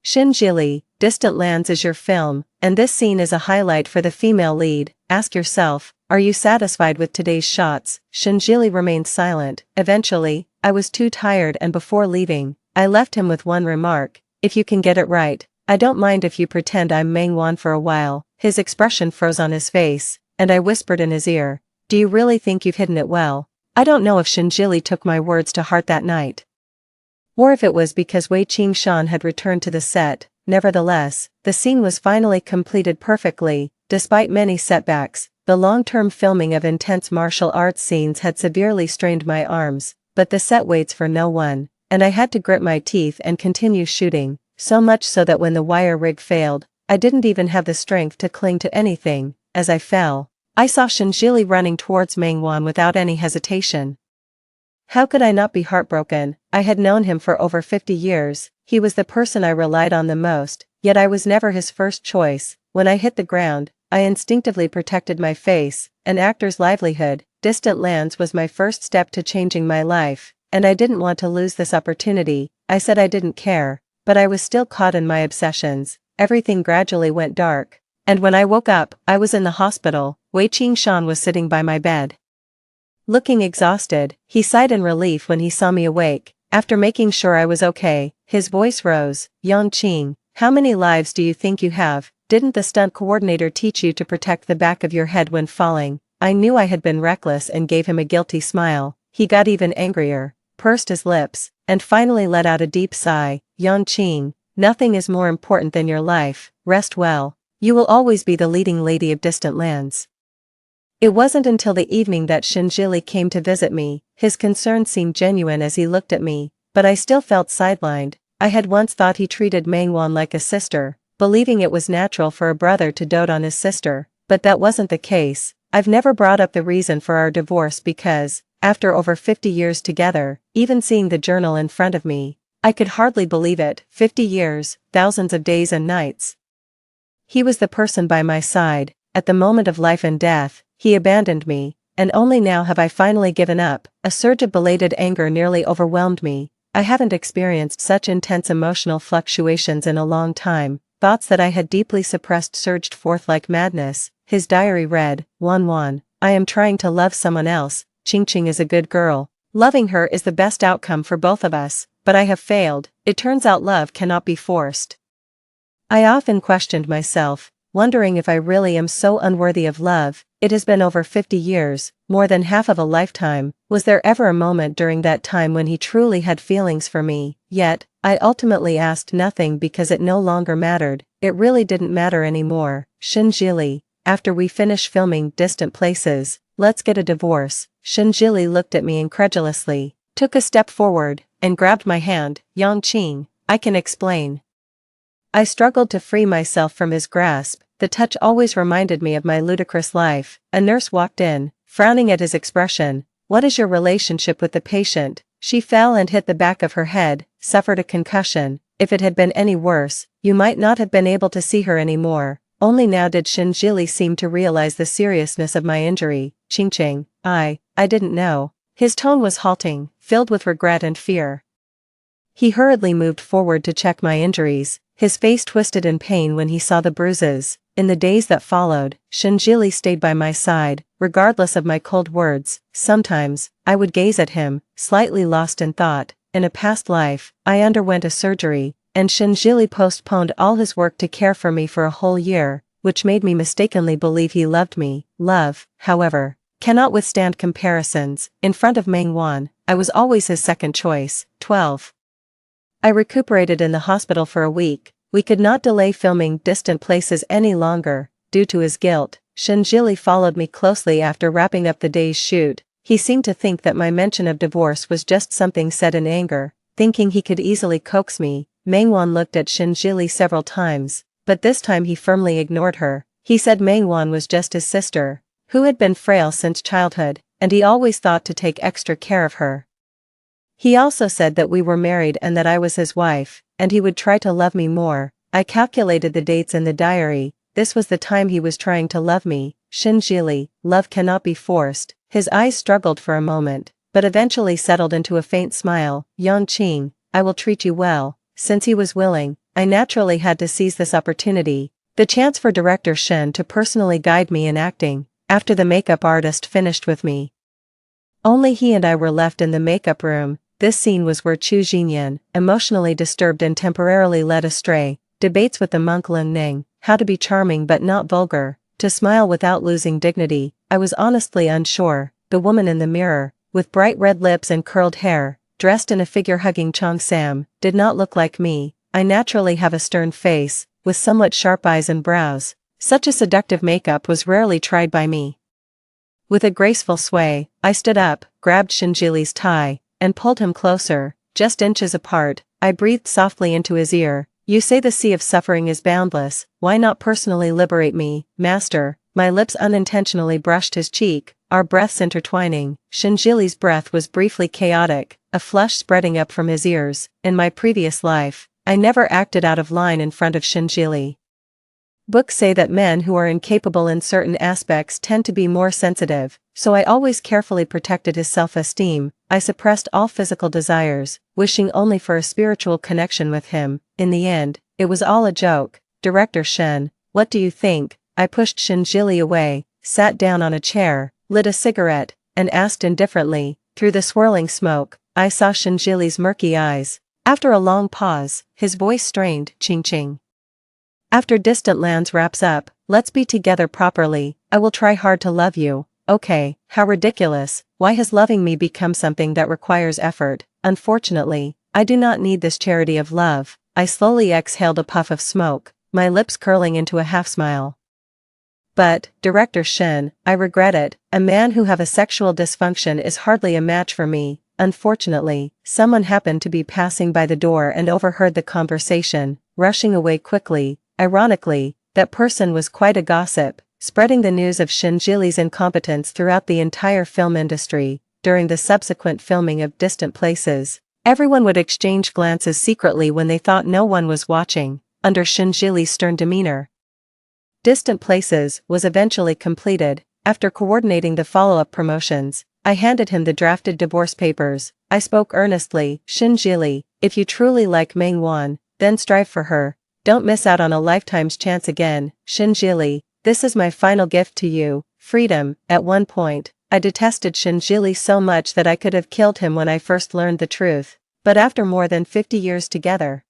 "Shin-jili, Distant Lands is your film, and this scene is a highlight for the female lead. Ask yourself, are you satisfied with today's shots?" Shin-jili remained silent. Eventually, I was too tired, and before leaving, I left him with one remark: "If you can get it right, I don't mind if you pretend I'm Meng-wan for a while." His expression froze on his face, and I whispered in his ear, "Do you really think you've hidden it well?" I don't know if Shin-jili took my words to heart that night, or if it was because Wei Qingshan had returned to the set. Nevertheless, the scene was finally completed perfectly. Despite many setbacks, the long-term filming of intense martial arts scenes had severely strained my arms, but the set waits for no one, and I had to grit my teeth and continue shooting, so much so that when the wire rig failed, I didn't even have the strength to cling to anything. As I fell, I saw Shin-jili running towards Meng-wan without any hesitation. How could I not be heartbroken? I had known him for over 50 years, he was the person I relied on the most, yet I was never his first choice. When I hit the ground, I instinctively protected my face. An actor's livelihood Distant Lands was my first step to changing my life, and I didn't want to lose this opportunity. I said I didn't care, but I was still caught in my obsessions. Everything gradually went dark, and when I woke up, I was in the hospital. Wei Qingshan was sitting by my bed. Looking exhausted, he sighed in relief when he saw me awake. After making sure I was okay, his voice rose. Yongqing, how many lives do you think you have? Didn't the stunt coordinator teach you to protect the back of your head when falling? I knew I had been reckless and gave him a guilty smile. He got even angrier, pursed his lips, and finally let out a deep sigh. Yongqing, nothing is more important than your life. Rest well. You will always be the leading lady of Distant Lands. It wasn't until the evening that Shinjili came to visit me. His concern seemed genuine as he looked at me, but I still felt sidelined. I had once thought he treated Mengwan like a sister, believing it was natural for a brother to dote on his sister, but that wasn't the case. I've never brought up the reason for our divorce because, after over 50 years together, even seeing the journal in front of me, I could hardly believe it. 50 years, thousands of days and nights. He was the person by my side. At the moment of life and death, he abandoned me, and only now have I finally given up. A surge of belated anger nearly overwhelmed me. I haven't experienced such intense emotional fluctuations in a long time. Thoughts that I had deeply suppressed surged forth like madness. His diary read, Wan, I am trying to love someone else. Qingqing is a good girl. Loving her is the best outcome for both of us, but I have failed. It turns out love cannot be forced. I often questioned myself, wondering if I really am so unworthy of love. It has been over 50 years, more than half of a lifetime. Was there ever a moment during that time when he truly had feelings for me? Yet, I ultimately asked nothing because it no longer mattered. It really didn't matter anymore. Shinjili, after we finish filming Distant Places, let's get a divorce. Shinjili looked at me incredulously, took a step forward, and grabbed my hand. Yongqing, I can explain. I struggled to free myself from his grasp. The touch always reminded me of my ludicrous life. A nurse walked in, frowning at his expression. What is your relationship with the patient? She fell and hit the back of her head, suffered a concussion. If it had been any worse, you might not have been able to see her anymore. Only now did Shinjili seem to realize the seriousness of my injury. Qingqing, I didn't know. His tone was halting, filled with regret and fear. He hurriedly moved forward to check my injuries. His face twisted in pain when he saw the bruises. In the days that followed, Shinjili stayed by my side, regardless of my cold words. Sometimes, I would gaze at him, slightly lost in thought. In a past life, I underwent a surgery, and Shinjili postponed all his work to care for me for a whole year, which made me mistakenly believe he loved me. Love, however, cannot withstand comparisons. In front of Mengwan, I was always his second choice. 12. I recuperated in the hospital for a week. We could not delay filming Distant Places any longer, due to his guilt. Shinjili followed me closely after wrapping up the day's shoot. He seemed to think that my mention of divorce was just something said in anger, thinking he could easily coax me. Mengwan looked at Shinjili several times, but this time he firmly ignored her. He said Mengwan was just his sister, who had been frail since childhood, and he always thought to take extra care of her. He also said that we were married and that I was his wife, and he would try to love me more. I calculated the dates in the diary. This was the time he was trying to love me. Shinjili, love cannot be forced. His eyes struggled for a moment, but eventually settled into a faint smile. Yongqing, I will treat you well. Since he was willing, I naturally had to seize this opportunity. The chance for director Shen to personally guide me in acting. After the makeup artist finished with me, only he and I were left in the makeup room. This scene was where Chu Jinyan, emotionally disturbed and temporarily led astray, debates with the monk Lin Ning, how to be charming but not vulgar, to smile without losing dignity. I was honestly unsure. The woman in the mirror, with bright red lips and curled hair, dressed in a figure-hugging cheongsam, did not look like me. I naturally have a stern face, with somewhat sharp eyes and brows. Such a seductive makeup was rarely tried by me. With a graceful sway, I stood up, grabbed Shinjili's tie, and pulled him closer, just inches apart. I breathed softly into his ear. You say the sea of suffering is boundless, why not personally liberate me, master? My lips unintentionally brushed his cheek, our breaths intertwining. Shinjili's breath was briefly chaotic, a flush spreading up from his ears. In my previous life, I never acted out of line in front of Shinjili. Books say that men who are incapable in certain aspects tend to be more sensitive, so I always carefully protected his self-esteem. I suppressed all physical desires, wishing only for a spiritual connection with him. In the end, it was all a joke. Director Shen, what do you think? I pushed Shinjili away, sat down on a chair, lit a cigarette, and asked indifferently. Through the swirling smoke, I saw Shinjili's murky eyes. After a long pause, his voice strained, ching-ching. After Distant Lands wraps up, let's be together properly. I will try hard to love you. Okay, how ridiculous. Why has loving me become something that requires effort? Unfortunately, I do not need this charity of love. I slowly exhaled a puff of smoke, my lips curling into a half-smile. But, Director Shen, I regret it. A man who have a sexual dysfunction is hardly a match for me. Unfortunately, someone happened to be passing by the door and overheard the conversation, rushing away quickly. Ironically, that person was quite a gossip, spreading the news of Shinjili's incompetence throughout the entire film industry. During the subsequent filming of Distant Places, everyone would exchange glances secretly when they thought no one was watching, under Shinjili's stern demeanor. Distant Places was eventually completed. After coordinating the follow-up promotions, I handed him the drafted divorce papers. I spoke earnestly. Shinjili, if you truly like Mengwan, then strive for her. Don't miss out on a lifetime's chance again. Shinjili, this is my final gift to you, freedom. At one point, I detested Shinjili so much that I could have killed him when I first learned the truth. But after more than 50 years together,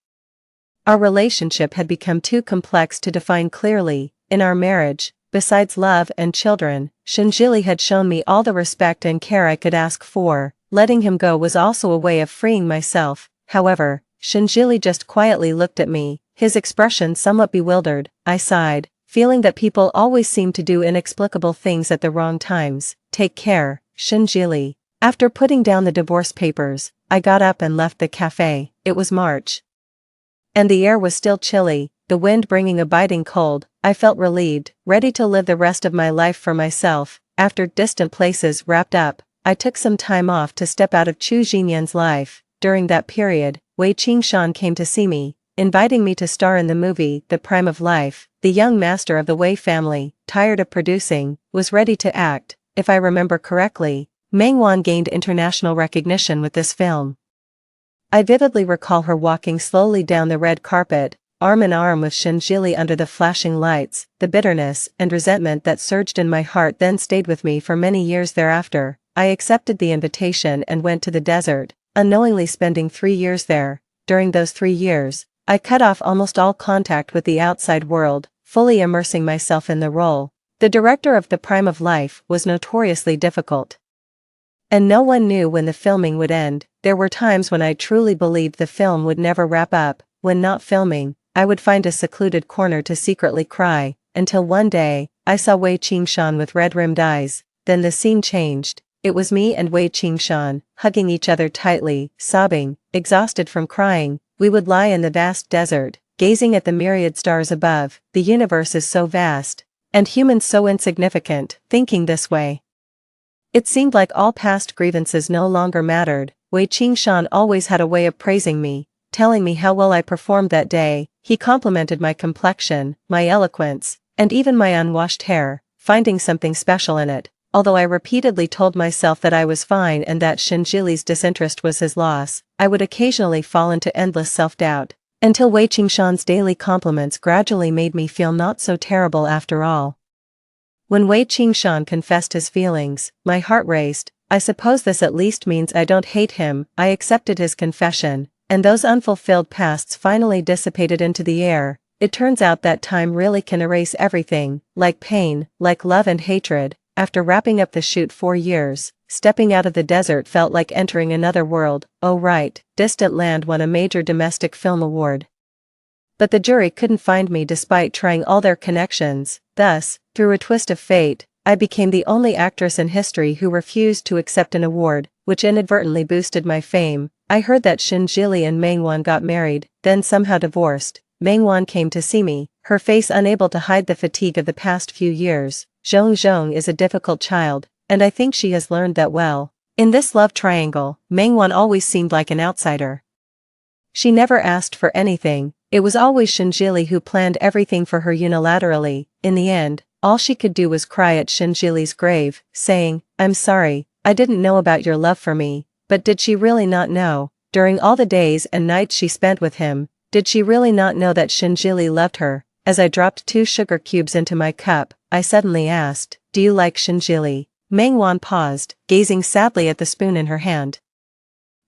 our relationship had become too complex to define clearly. In our marriage, besides love and children, Shinjili had shown me all the respect and care I could ask for. Letting him go was also a way of freeing myself. However, Shinjili just quietly looked at me, his expression somewhat bewildered. I sighed, feeling that people always seem to do inexplicable things at the wrong times. Take care, Shinjili. After putting down the divorce papers, I got up and left the cafe. It was March, and the air was still chilly, the wind bringing a biting cold. I felt relieved, ready to live the rest of my life for myself. After Distant Places wrapped up, I took some time off to step out of Chu Jinyan's life. During that period, Wei Qingshan came to see me, inviting me to star in the movie The Prime of Life. The young master of the Wei family, tired of producing, was ready to act. If I remember correctly, Mengwan gained international recognition with this film. I vividly recall her walking slowly down the red carpet, arm in arm with Shinjili under the flashing lights. The bitterness and resentment that surged in my heart then stayed with me for many years thereafter. I accepted the invitation and went to the desert, unknowingly spending 3 years there. During those 3 years, I cut off almost all contact with the outside world, fully immersing myself in the role. The director of The Prime of Life was notoriously difficult, and no one knew when the filming would end. There were times when I truly believed the film would never wrap up. When not filming, I would find a secluded corner to secretly cry, until one day, I saw Wei Qingshan with red-rimmed eyes. Then the scene changed. It was me and Wei Qingshan, hugging each other tightly, sobbing, exhausted from crying. We would lie in the vast desert, gazing at the myriad stars above. The universe is so vast, and humans so insignificant. Thinking this way, it seemed like all past grievances no longer mattered. Wei Qingshan always had a way of praising me, telling me how well I performed that day. He complimented my complexion, my eloquence, and even my unwashed hair, finding something special in it. Although I repeatedly told myself that I was fine and that Shinjili's disinterest was his loss, I would occasionally fall into endless self-doubt, until Wei Qingshan's daily compliments gradually made me feel not so terrible after all. When Wei Qingshan confessed his feelings, my heart raced. I suppose this at least means I don't hate him. I accepted his confession, and those unfulfilled pasts finally dissipated into the air. It turns out that time really can erase everything, like pain, like love and hatred. After wrapping up the shoot 4 years, stepping out of the desert felt like entering another world. Oh right, Distant Land won a major domestic film award, but the jury couldn't find me despite trying all their connections. Thus, through a twist of fate, I became the only actress in history who refused to accept an award, which inadvertently boosted my fame. I heard that Shinjili and Mengwan got married, then somehow divorced. Mengwan came to see me, her face unable to hide the fatigue of the past few years. Zhong is a difficult child, and I think she has learned that well. In this love triangle, Mengwan always seemed like an outsider. She never asked for anything, It was always Shinjili who planned everything for her unilaterally. In the end, all she could do was cry at Shinjili's grave, saying, "I'm sorry, I didn't know about your love for me." But did she really not know? During all the days and nights she spent with him, did she really not know that Shinjili loved her? As I dropped 2 sugar cubes into my cup, I suddenly asked, "Do you like Shinjili?" Mengwan paused, gazing sadly at the spoon in her hand.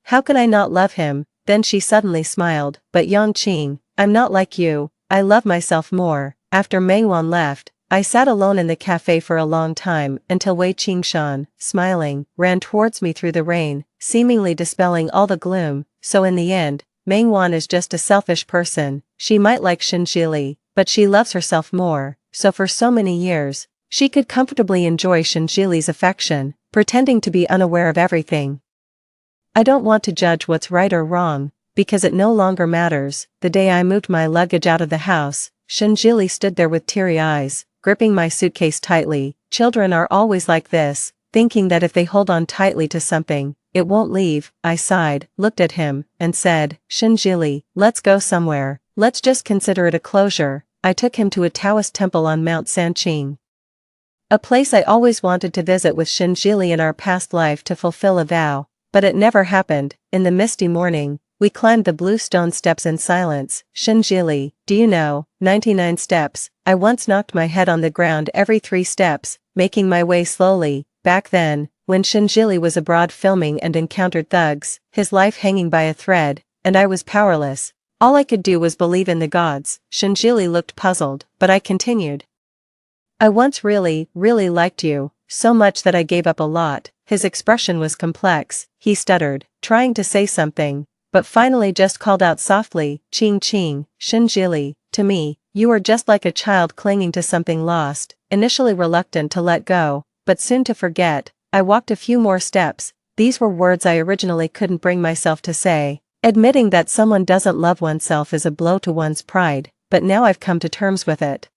"How can I not love him?" Then she suddenly smiled, "But Yongqing, I'm not like you, I love myself more." After Mengwan left, I sat alone in the cafe for a long time until Wei Qingshan, smiling, ran towards me through the rain, seemingly dispelling all the gloom. So in the end, Mengwan is just a selfish person. She might like Shinjili, but she loves herself more, so for so many years, she could comfortably enjoy Shinjili's affection, pretending to be unaware of everything. I don't want to judge what's right or wrong, because it no longer matters. The day I moved my luggage out of the house, Shinjili stood there with teary eyes, gripping my suitcase tightly. Children are always like this, thinking that if they hold on tightly to something, it won't leave. I sighed, looked at him, and said, "Shinjili, let's go somewhere. Let's just consider it a closure." I took him to a Taoist temple on Mount Sanqing. A place I always wanted to visit with Shinjili in our past life to fulfill a vow, but it never happened. In the misty morning, we climbed the blue stone steps in silence. "Shinjili, do you know, 99 steps, I once knocked my head on the ground every 3 steps, making my way slowly." Back then, when Shinjili was abroad filming and encountered thugs, his life hanging by a thread, and I was powerless. All I could do was believe in the gods. Shinjili looked puzzled, but I continued. "I once really, really liked you, so much that I gave up a lot." His expression was complex. He stuttered, trying to say something, but finally just called out softly, "Qing Qing, Shinjili, to me, you are just like a child clinging to something lost, initially reluctant to let go, but soon to forget." I walked a few more steps. These were words I originally couldn't bring myself to say. Admitting that someone doesn't love oneself is a blow to one's pride, but now I've come to terms with it.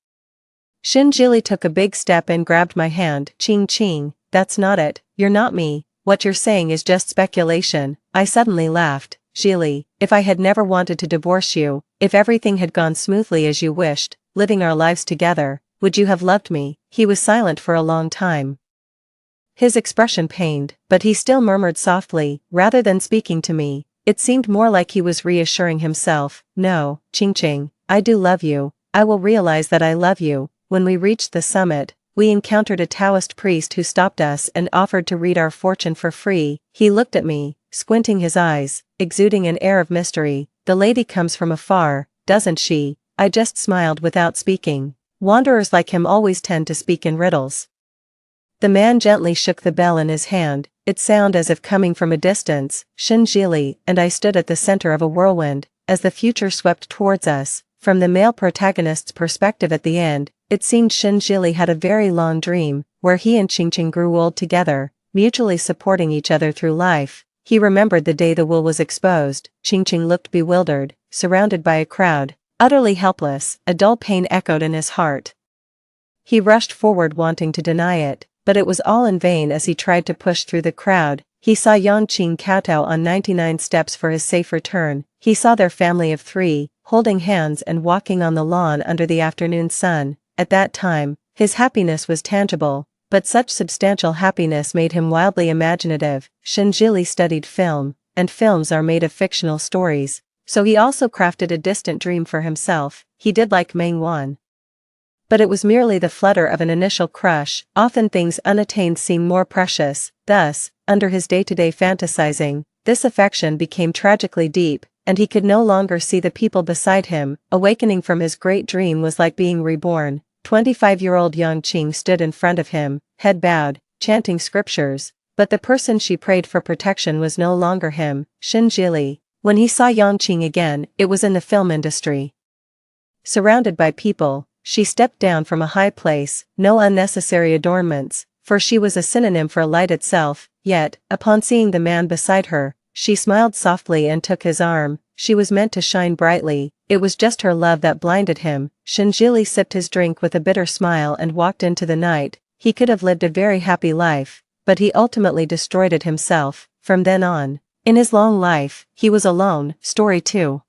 Shinjili took a big step and grabbed my hand. "Qing Qing, that's not it, you're not me. What you're saying is just speculation." I suddenly laughed. "Jili, if I had never wanted to divorce you, if everything had gone smoothly as you wished, living our lives together, would you have loved me?" He was silent for a long time. His expression pained, but he still murmured softly, rather than speaking to me. It seemed more like he was reassuring himself. "No, Qingqing, I do love you. I will realize that I love you." When we reached the summit, we encountered a Taoist priest who stopped us and offered to read our fortune for free. He looked at me, squinting his eyes, exuding an air of mystery. "The lady comes from afar, doesn't she?" I just smiled without speaking. Wanderers like him always tend to speak in riddles. The man gently shook the bell in his hand. It sounded as if coming from a distance. Shinjili and I stood at the center of a whirlwind, as the future swept towards us. From the male protagonist's perspective at the end, it seemed Shinjili had a very long dream, where he and Qingqing grew old together, mutually supporting each other through life. He remembered the day the will was exposed. Qingqing looked bewildered, surrounded by a crowd, utterly helpless. A dull pain echoed in his heart. He rushed forward wanting to deny it, but it was all in vain. As he tried to push through the crowd, he saw Yongqing kowtow on 99 steps for his safe return. He saw their family of 3, holding hands and walking on the lawn under the afternoon sun. At that time, his happiness was tangible, but such substantial happiness made him wildly imaginative. Shinjili studied film, and films are made of fictional stories, so he also crafted a distant dream for himself. He did like Mengwan. But it was merely the flutter of an initial crush. Often things unattained seem more precious. Thus, under his day-to-day fantasizing, this affection became tragically deep, and he could no longer see the people beside him. Awakening from his great dream was like being reborn. 25-year-old Yongqing stood in front of him, head bowed, chanting scriptures, but the person she prayed for protection was no longer him. Shinjili. When he saw Yongqing again, it was in the film industry. Surrounded by people, she stepped down from a high place, no unnecessary adornments, for she was a synonym for light itself. Yet, upon seeing the man beside her, she smiled softly and took his arm. She was meant to shine brightly. It was just her love that blinded him. Shinjili sipped his drink with a bitter smile and walked into the night. He could have lived a very happy life, but he ultimately destroyed it himself. From then on, in his long life, he was alone. Story 2.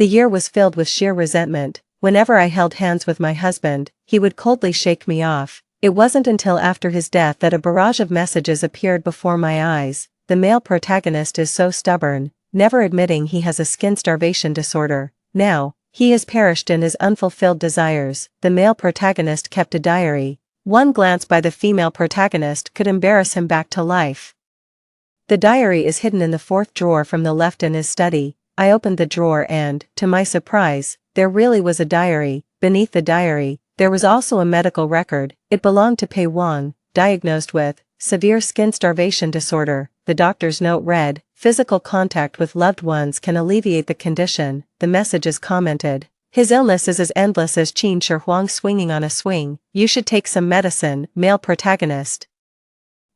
The year was filled with sheer resentment. Whenever I held hands with my husband, he would coldly shake me off. It wasn't until after his death that a barrage of messages appeared before my eyes. The male protagonist is so stubborn, never admitting he has a skin starvation disorder. Now, he has perished in his unfulfilled desires. The male protagonist kept a diary. One glance by the female protagonist could embarrass him back to life. The diary is hidden in the fourth drawer from the left in his study. I opened the drawer and, to my surprise, there really was a diary. Beneath the diary, there was also a medical record. It belonged to Pei Wang, diagnosed with severe skin starvation disorder. The doctor's note read, "Physical contact with loved ones can alleviate the condition." The messages commented, "His illness is as endless as Qin Shi Huang swinging on a swing. You should take some medicine." Male protagonist: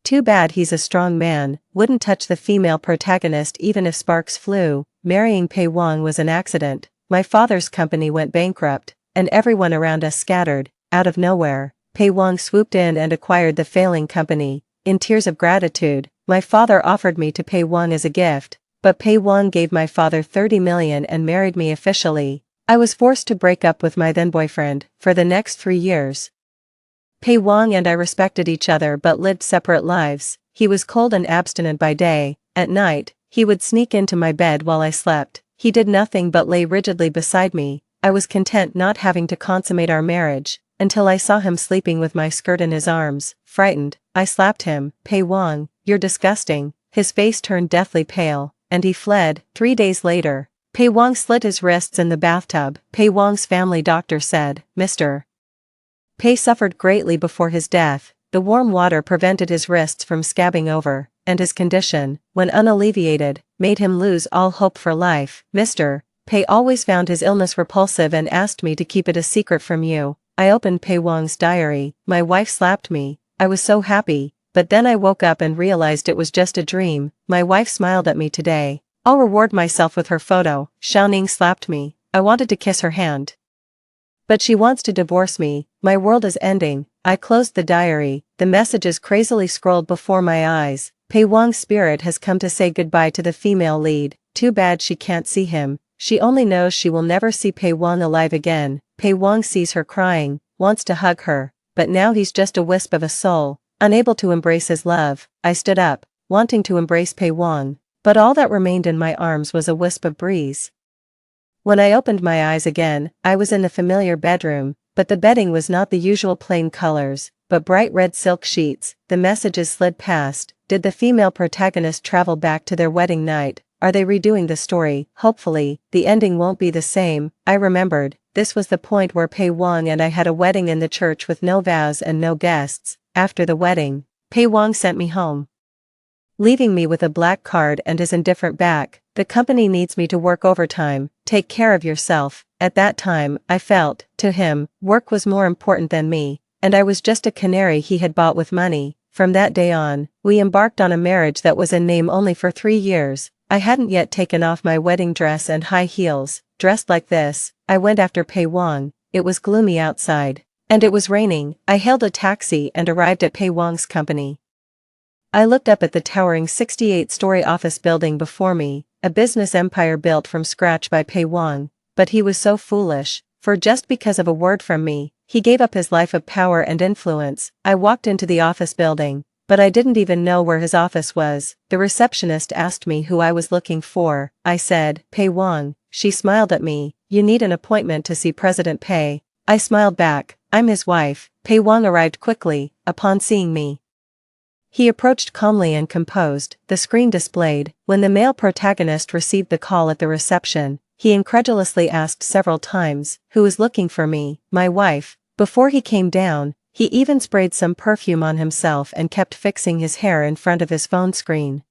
"Too bad he's a strong man, wouldn't touch the female protagonist even if sparks flew. Marrying Pei Wang was an accident. My father's company went bankrupt, and everyone around us scattered." Out of nowhere, Pei Wang swooped in and acquired the failing company. In tears of gratitude, my father offered me to Pei Wang as a gift, but Pei Wang gave my father 30 million and married me officially. I was forced to break up with my then-boyfriend. For the next 3 years, Pei Wang and I respected each other but lived separate lives. He was cold and abstinent by day. At night, he would sneak into my bed while I slept. He did nothing but lay rigidly beside me. I was content not having to consummate our marriage, until I saw him sleeping with my skirt in his arms. Frightened, I slapped him. "Pei Wang, you're disgusting." His face turned deathly pale, and he fled. 3 days later, Pei Wang slit his wrists in the bathtub. Pei Wang's family doctor said, "Mr. Pei suffered greatly before his death. The warm water prevented his wrists from scabbing over, and his condition, when unalleviated, made him lose all hope for life. Mr. Pei always found his illness repulsive and asked me to keep it a secret from you." I opened Pei Wang's diary. "My wife slapped me. I was so happy, but then I woke up and realized it was just a dream. My wife smiled at me today. I'll reward myself with her photo. Xiaoning slapped me. I wanted to kiss her hand, but she wants to divorce me. My world is ending." I closed the diary. The messages crazily scrolled before my eyes. Pei Wang's spirit has come to say goodbye to the female lead. Too bad she can't see him. She only knows she will never see Pei Wang alive again. Pei Wang sees her crying, wants to hug her, but now he's just a wisp of a soul, unable to embrace his love. I stood up, wanting to embrace Pei Wang, but all that remained in my arms was a wisp of breeze. When I opened my eyes again, I was in the familiar bedroom, but the bedding was not the usual plain colors, but bright red silk sheets. The messages slid past. Did the female protagonist travel back to their wedding night? Are they redoing the story? Hopefully, the ending won't be the same. I remembered, this was the point where Pei Wang and I had a wedding in the church with no vows and no guests. After the wedding, Pei Wang sent me home, leaving me with a black card and his indifferent back. "The company needs me to work overtime. Take care of yourself." At that time, I felt, to him, work was more important than me, and I was just a canary he had bought with money. From that day on, we embarked on a marriage that was in name only for 3 years. I hadn't yet taken off my wedding dress and high heels. Dressed like this, I went after Pei Wang. It was gloomy outside, and it was raining. I hailed a taxi and arrived at Pei Wang's company. I looked up at the towering 68-story office building before me, a business empire built from scratch by Pei Wang. But he was so foolish, for just because of a word from me, he gave up his life of power and influence. I walked into the office building, but I didn't even know where his office was. The receptionist asked me who I was looking for. I said, "Pei Wang." She smiled at me. "You need an appointment to see President Pei." I smiled back. "I'm his wife." Pei Wang arrived quickly. Upon seeing me, he approached calmly and composed. The screen displayed. When the male protagonist received the call at the reception, he incredulously asked several times, "Who is looking for me?" "My wife." Before he came down, he even sprayed some perfume on himself and kept fixing his hair in front of his phone screen.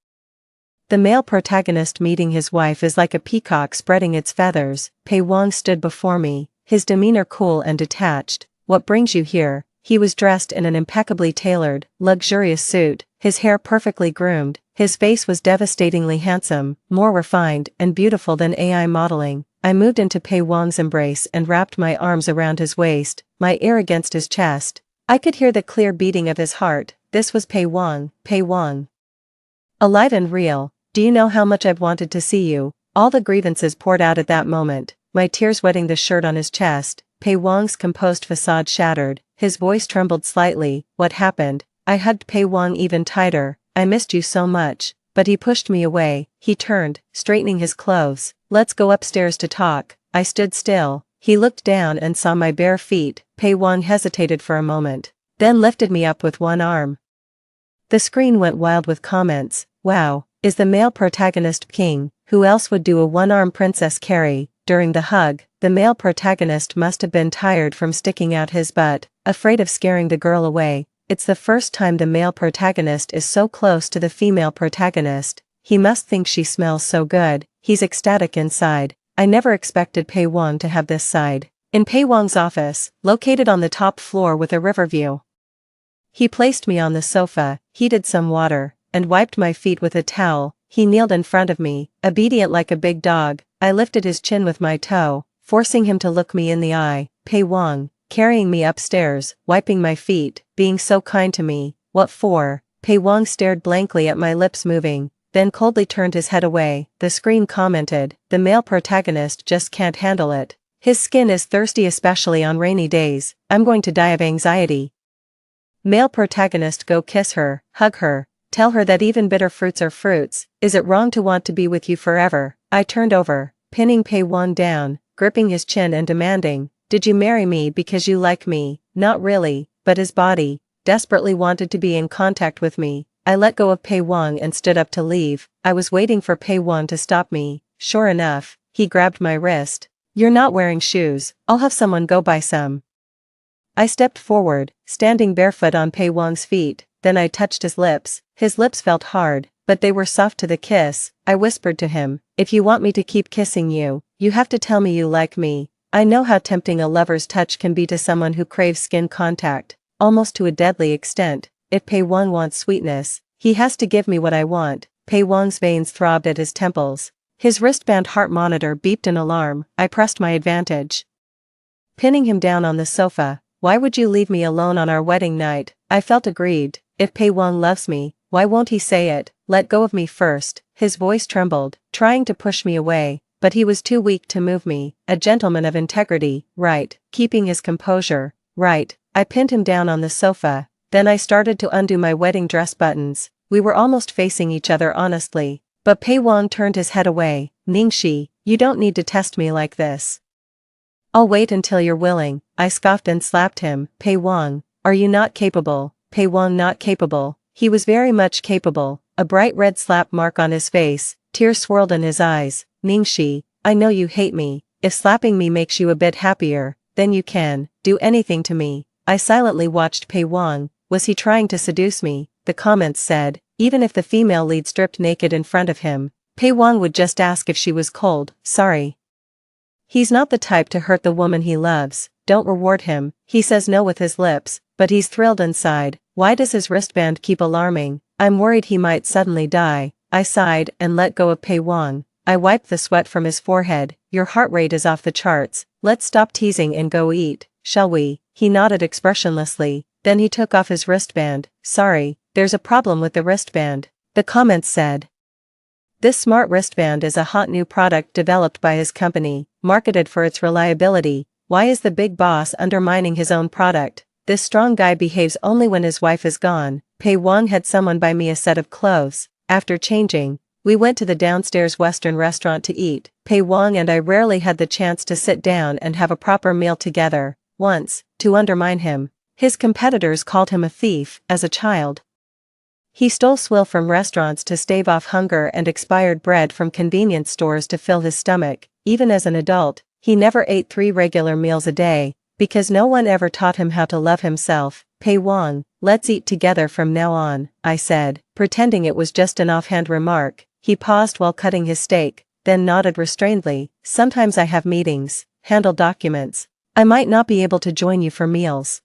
The male protagonist meeting his wife is like a peacock spreading its feathers. Pei Wang stood before me, his demeanor cool and detached. "What brings you here?" He was dressed in an impeccably tailored, luxurious suit, his hair perfectly groomed. His face was devastatingly handsome, more refined and beautiful than AI modeling. I moved into Pei Wang's embrace and wrapped my arms around his waist, my ear against his chest. I could hear the clear beating of his heart. This was Pei Wang. Pei Wang, alive and real. "Do you know how much I've wanted to see you?" All the grievances poured out at that moment. my tears wetting the shirt on his chest. Pei Wang's composed facade shattered, his voice trembled slightly. What happened? I hugged Pei Wang even tighter. I missed you so much. But he pushed me away. He turned, straightening his clothes. Let's go upstairs to talk. I stood still. He looked down and saw my bare feet. Pei Wang hesitated for a moment, then lifted me up with one arm. The screen went wild with comments. Wow, is the male protagonist king? Who else would do a one-arm princess carry? During the hug, the male protagonist must have been tired from sticking out his butt, afraid of scaring the girl away. It's the first time the male protagonist is so close to the female protagonist. He must think she smells so good. He's ecstatic inside. I never expected Pei Wang to have this side. In Pei Wang's office, located on the top floor with a river view. He placed me on the sofa, heated some water, and wiped my feet with a towel. He kneeled in front of me, obedient like a big dog. I lifted his chin with my toe, forcing him to look me in the eye. Pei Wang, carrying me upstairs, wiping my feet, being so kind to me. What for? Pei Wang stared blankly at my lips moving, then coldly turned his head away. The screen commented, the male protagonist just can't handle it. His skin is thirsty, especially on rainy days. I'm going to die of anxiety. Male protagonist, go kiss her, hug her, tell her that even bitter fruits are fruits. Is it wrong to want to be with you forever? I turned over, pinning Pei Wang down, gripping his chin and demanding, did you marry me because you like me? Not really, but his body desperately wanted to be in contact with me. I let go of Pei Wang and stood up to leave. I was waiting for Pei Wang to stop me. Sure enough, he grabbed my wrist. You're not wearing shoes. I'll have someone go buy some. I stepped forward, standing barefoot on Pei Wang's feet, then I touched his lips. His lips felt hard, but they were soft to the kiss. I whispered to him, if you want me to keep kissing you, you have to tell me you like me. I know how tempting a lover's touch can be to someone who craves skin contact, almost to a deadly extent. If Pei Wang wants sweetness, he has to give me what I want. Pei Wang's veins throbbed at his temples. His wristband heart monitor beeped an alarm. I pressed my advantage, pinning him down on the sofa. Why would you leave me alone on our wedding night? I felt aggrieved. If Pei Wang loves me, why won't he say it? Let go of me first. His voice trembled, trying to push me away, but he was too weak to move me. A gentleman of integrity, right? Keeping his composure, right? I pinned him down on the sofa, then I started to undo my wedding dress buttons. We were almost facing each other honestly, but Pei Wang turned his head away. Ningxi, you don't need to test me like this. I'll wait until you're willing. I scoffed and slapped him. Pei Wang, are you not capable? Pei Wang not capable. He was very much capable. A bright red slap mark on his face, tears swirled in his eyes. Ningxi, I know you hate me. If slapping me makes you a bit happier, then you can do anything to me. I silently watched Pei Wang. Was he trying to seduce me? The comments said, even if the female lead stripped naked in front of him, Pei Wang would just ask if she was cold. Sorry. He's not the type to hurt the woman he loves. Don't reward him. He says no with his lips, but he's thrilled inside. Why does his wristband keep alarming? I'm worried he might suddenly die. I sighed and let go of Pei Wang. I wiped the sweat from his forehead. Your heart rate is off the charts. Let's stop teasing and go eat, shall we? He nodded expressionlessly. Then he took off his wristband. Sorry, there's a problem with the wristband. The comments said. This smart wristband is a hot new product developed by his company, marketed for its reliability. Why is the big boss undermining his own product? This strong guy behaves only when his wife is gone. Pei Wang had someone buy me a set of clothes. After changing, we went to the downstairs Western restaurant to eat. Pei Wang and I rarely had the chance to sit down and have a proper meal together. Once, to undermine him, his competitors called him a thief. As a child, he stole swill from restaurants to stave off hunger and expired bread from convenience stores to fill his stomach. Even as an adult, he never ate 3 regular meals a day, because no one ever taught him how to love himself. Pei Wang, let's eat together from now on, I said, pretending it was just an offhand remark. He paused while cutting his steak, then nodded restrainedly. Sometimes I have meetings, handle documents. I might not be able to join you for meals,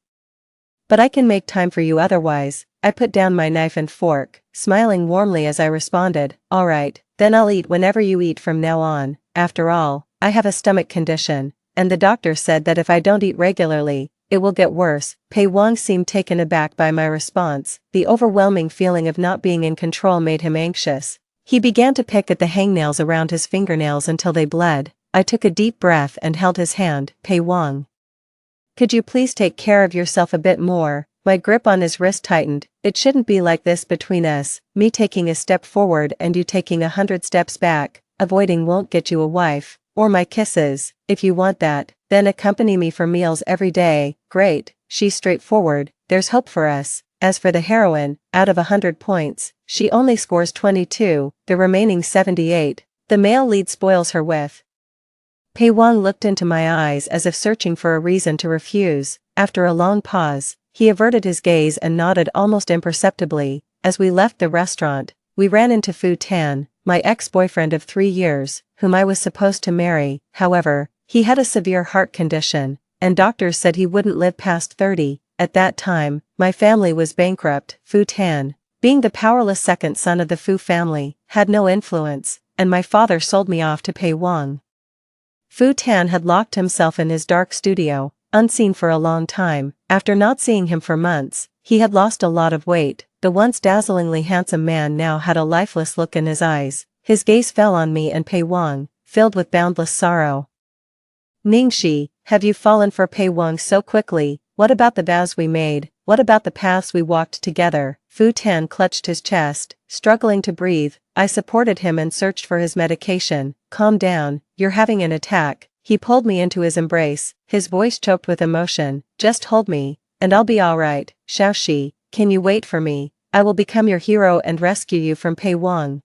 but I can make time for you otherwise. I put down my knife and fork, smiling warmly as I responded, all right, then I'll eat whenever you eat from now on. After all, I have a stomach condition, and the doctor said that if I don't eat regularly, it will get worse. Pei Wang seemed taken aback by my response. The overwhelming feeling of not being in control made him anxious. He began to pick at the hangnails around his fingernails until they bled. I took a deep breath and held his hand. Pei Wang. Could you please take care of yourself a bit more? My grip on his wrist tightened. It shouldn't be like this between us, me taking a step forward and you taking 100 steps back. Avoiding won't get you a wife, or my kisses. If you want that, then accompany me for meals every day. Great, she's straightforward, there's hope for us. As for the heroine, out of 100 points, she only scores 22, the remaining 78. The male lead spoils her with. Pei Wang looked into my eyes as if searching for a reason to refuse. After a long pause, he averted his gaze and nodded almost imperceptibly. As we left the restaurant, we ran into Fu Tan, my ex-boyfriend of 3 years, whom I was supposed to marry. However, he had a severe heart condition, and doctors said he wouldn't live past 30. At that time, my family was bankrupt. Fu Tan, being the powerless second son of the Fu family, had no influence, and my father sold me off to Pei Wang. Fu Tan had locked himself in his dark studio, unseen for a long time. After not seeing him for months, he had lost a lot of weight. The once dazzlingly handsome man now had a lifeless look in his eyes. His gaze fell on me and Pei Wang, filled with boundless sorrow. Ningxi, have you fallen for Pei Wang so quickly? What about the vows we made? What about the paths we walked together? Fu Tan clutched his chest, struggling to breathe. I supported him and searched for his medication. Calm down, you're having an attack. He pulled me into his embrace, his voice choked with emotion. Just hold me, and I'll be alright. Xiaoxi, can you wait for me? I will become your hero and rescue you from Pei Wang.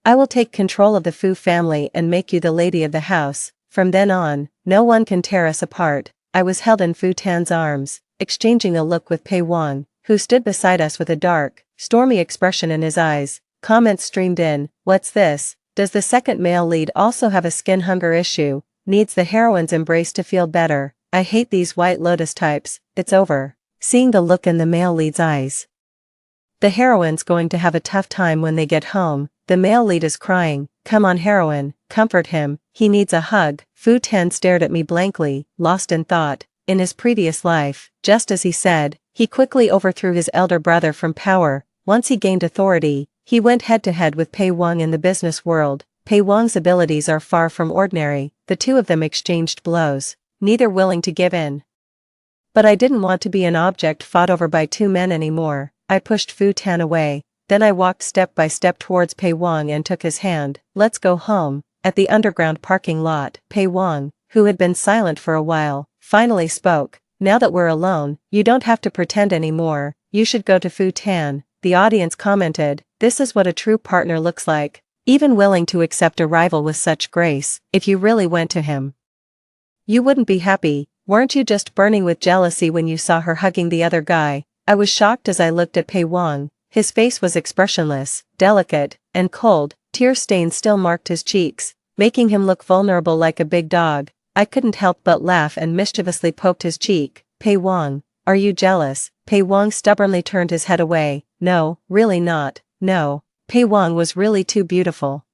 I will take control of the Fu family and make you the lady of the house. From then on, no one can tear us apart. I was held in Fu Tan's arms, exchanging a look with Pei Wang, who stood beside us with a dark, stormy expression in his eyes. Comments streamed in. What's this? Does the second male lead also have a skin hunger issue? Needs the heroine's embrace to feel better. I hate these White Lotus types. It's over. Seeing the look in the male lead's eyes. The heroine's going to have a tough time when they get home. The male lead is crying. Come on heroine, comfort him, he needs a hug. Fu Tan stared at me blankly, lost in thought. In his previous life, just as he said, he quickly overthrew his elder brother from power. Once he gained authority, he went head-to-head with Pei Wang in the business world. Pei Wang's abilities are far from ordinary. The two of them exchanged blows, neither willing to give in. But I didn't want to be an object fought over by two men anymore. I pushed Fu Tan away. Then I walked step by step towards Pei Wang and took his hand. Let's go home. At the underground parking lot, Pei Wang, who had been silent for a while, finally spoke. Now that we're alone, you don't have to pretend anymore. You should go to Fu Tan. The audience commented, this is what a true partner looks like. Even willing to accept a rival with such grace. If you really went to him, you wouldn't be happy. Weren't you just burning with jealousy when you saw her hugging the other guy? I was shocked as I looked at Pei Wang. His face was expressionless, delicate, and cold. Tear stains still marked his cheeks, making him look vulnerable like a big dog. I couldn't help but laugh and mischievously poked his cheek. Pei Wang, are you jealous? Pei Wang stubbornly turned his head away. No, really not. No. Pei Wang was really too beautiful.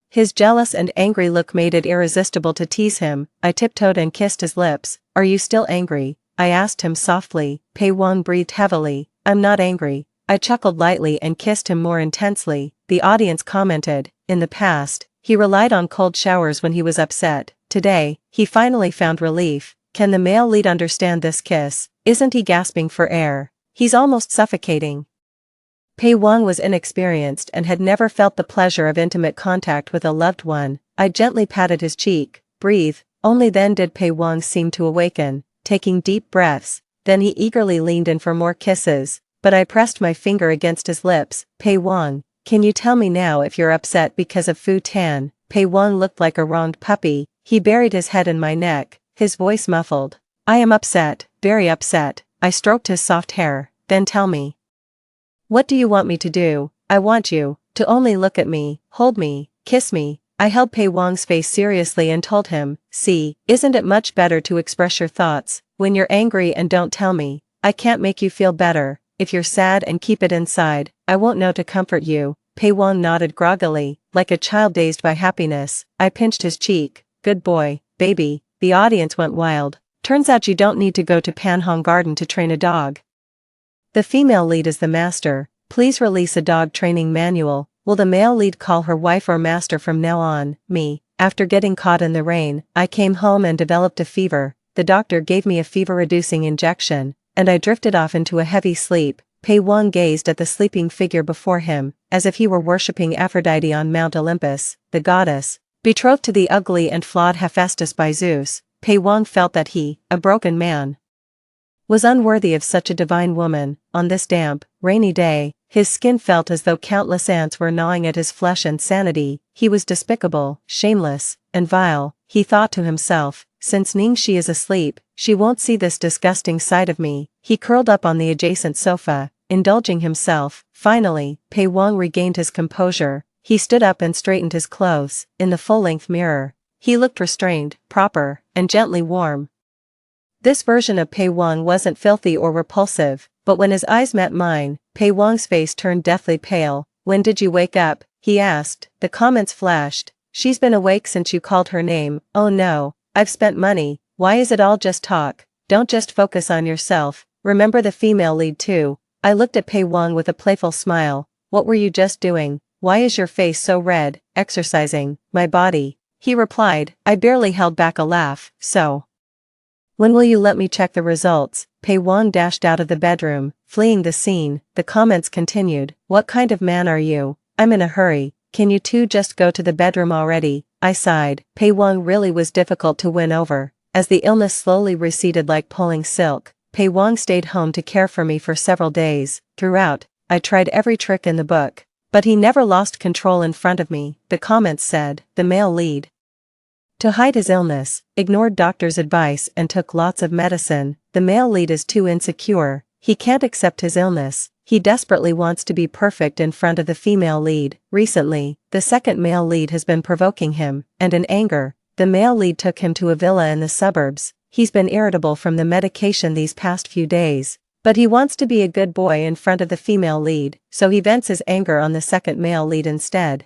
His jealous and angry look made it irresistible to tease him. I tiptoed and kissed his lips. Are you still angry? I asked him softly. Pei Wang breathed heavily. I'm not angry. I chuckled lightly and kissed him more intensely. The audience commented, in the past, he relied on cold showers when he was upset. Today, he finally found relief. Can the male lead understand this kiss? Isn't he gasping for air? He's almost suffocating. Pei Wang was inexperienced and had never felt the pleasure of intimate contact with a loved one. I gently patted his cheek. Breathe. Only then did Pei Wang seem to awaken, taking deep breaths. Then he eagerly leaned in for more kisses. But I pressed my finger against his lips. Pei Wang, can you tell me now if you're upset because of Fu Tan? Pei Wang looked like a wronged puppy. He buried his head in my neck, his voice muffled. I am upset, very upset. I stroked his soft hair. Then tell me. What do you want me to do? I want you to only look at me, hold me, kiss me. I held Pei Wang's face seriously and told him, see, isn't it much better to express your thoughts when you're angry and don't tell me? I can't make you feel better. If you're sad and keep it inside, I won't know to comfort you. Pei Wang nodded groggily, like a child dazed by happiness. I pinched his cheek. Good boy, baby. The audience went wild. Turns out you don't need to go to Panhong Garden to train a dog. The female lead is the master. Please release a dog training manual. Will the male lead call her wife or master from now on? Me. After getting caught in the rain, I came home and developed a fever. The doctor gave me a fever-reducing injection, and I drifted off into a heavy sleep. Pei Wang gazed at the sleeping figure before him, as if he were worshipping Aphrodite on Mount Olympus, the goddess. Betrothed to the ugly and flawed Hephaestus by Zeus, Pei Wang felt that he, a broken man, was unworthy of such a divine woman. On this damp, rainy day, his skin felt as though countless ants were gnawing at his flesh and sanity. He was despicable, shameless, and vile. He thought to himself, since Ningxi is asleep, she won't see this disgusting side of me. He curled up on the adjacent sofa, indulging himself. Finally, Pei Wang regained his composure. He stood up and straightened his clothes. In the full-length mirror, he looked restrained, proper, and gently warm. This version of Pei Wang wasn't filthy or repulsive, but when his eyes met mine, Pei Wang's face turned deathly pale. When did you wake up? He asked. The comments flashed. She's been awake since you called her name. Oh no, I've spent money. Why is it all just talk? Don't just focus on yourself, remember the female lead too. I looked at Pei Wang with a playful smile. What were you just doing? Why is your face so red? Exercising my body, he replied. I barely held back a laugh. So, when will you let me check the results? Pei Wang dashed out of the bedroom, fleeing the scene. The comments continued. What kind of man are you? I'm in a hurry. Can you two just go to the bedroom already? I sighed. Pei Wang really was difficult to win over. As the illness slowly receded like pulling silk, Pei Wang stayed home to care for me for several days. Throughout, I tried every trick in the book, but he never lost control in front of me. The comments said, the male lead, to hide his illness, ignored doctor's advice and took lots of medicine. The male lead is too insecure. He can't accept his illness. He desperately wants to be perfect in front of the female lead. Recently, the second male lead has been provoking him, and in anger, the male lead took him to a villa in the suburbs. He's been irritable from the medication these past few days, but he wants to be a good boy in front of the female lead, so he vents his anger on the second male lead instead.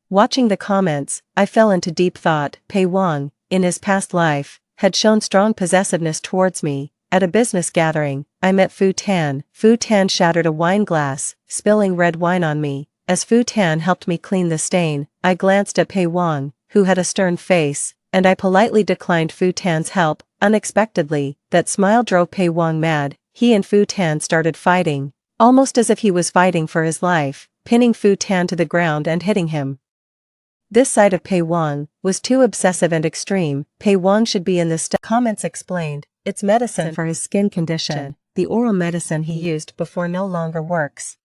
Watching the comments, I fell into deep thought. Pei Wang, in his past life, had shown strong possessiveness towards me. At a business gathering, I met Fu Tan. Fu Tan shattered a wine glass, spilling red wine on me. As Fu Tan helped me clean the stain, I glanced at Pei Wang, who had a stern face, and I politely declined Fu Tan's help. Unexpectedly, that smile drove Pei Wang mad. He and Fu Tan started fighting, almost as if he was fighting for his life, pinning Fu Tan to the ground and hitting him. This side of Pei Wang was too obsessive and extreme. Pei Wang should be in the comments explained. It's medicine for his skin condition. The oral medicine he used before no longer works.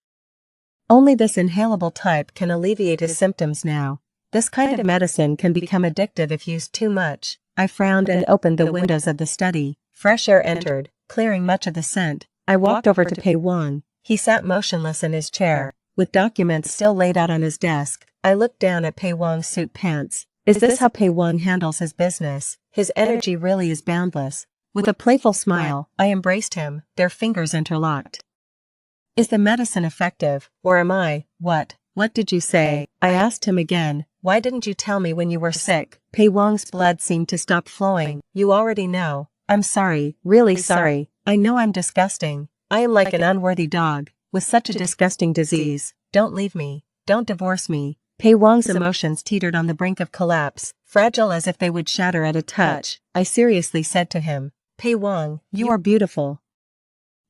Only this inhalable type can alleviate his symptoms now. This kind of medicine can become addictive if used too much. I frowned and opened the windows of the study. Fresh air entered, clearing much of the scent. I walked over to Pei Wang. He sat motionless in his chair, with documents still laid out on his desk. I looked down at Pei Wang's suit pants. Is this how Pei Wang handles his business? His energy really is boundless. With a playful smile, I embraced him, their fingers interlocked. Is the medicine effective, or am I? What did you say? I asked him again. Why didn't you tell me when you were sick? Pei Wang's blood seemed to stop flowing. You already know. I'm sorry, really sorry. I know I'm disgusting. I am like an unworthy dog, with such a disgusting disease. Don't leave me. Don't divorce me. Pei Wang's emotions teetered on the brink of collapse, fragile as if they would shatter at a touch. I seriously said to him, Pei Wang, you are beautiful.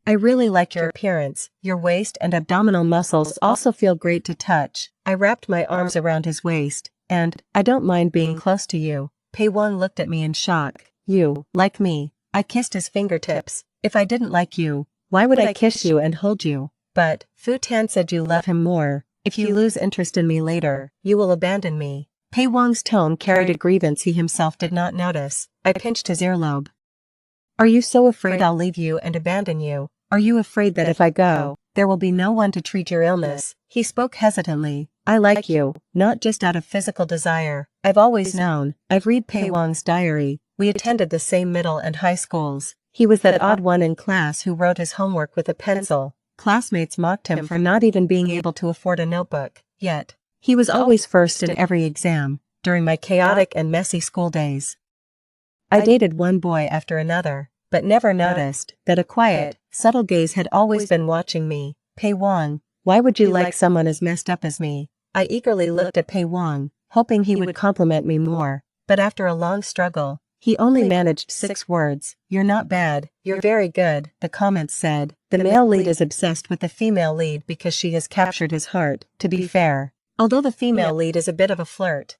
I really like your appearance. Your waist and abdominal muscles also feel great to touch. I wrapped my arms around his waist, and I don't mind being close to you. Pei Wang looked at me in shock. You, like me. I kissed his fingertips. If I didn't like you, why would I kiss you and hold you? But, Fu Tan said you love him more. If you lose interest in me later, you will abandon me. Pei Wang's tone carried a grievance he himself did not notice. I pinched his earlobe. Are you so afraid I'll leave you and abandon you? Are you afraid that if I go, there will be no one to treat your illness? He spoke hesitantly. I like you, not just out of physical desire. I've always known. I've read Pei Wang's diary. We attended the same middle and high schools. He was that odd one in class who wrote his homework with a pencil. Classmates mocked him for not even being able to afford a notebook. Yet, he was always first in every exam, during my chaotic and messy school days. I dated one boy after another, but never noticed that a quiet, subtle gaze had always been watching me. Pei Wang, why would you like someone as messed up as me? I eagerly looked at Pei Wang, hoping he would compliment me more. But after a long struggle, he only managed 6 words. "You're not bad, you're very good," the comments said. The male lead is obsessed with the female lead because she has captured his heart. To be fair, although the female lead is a bit of a flirt,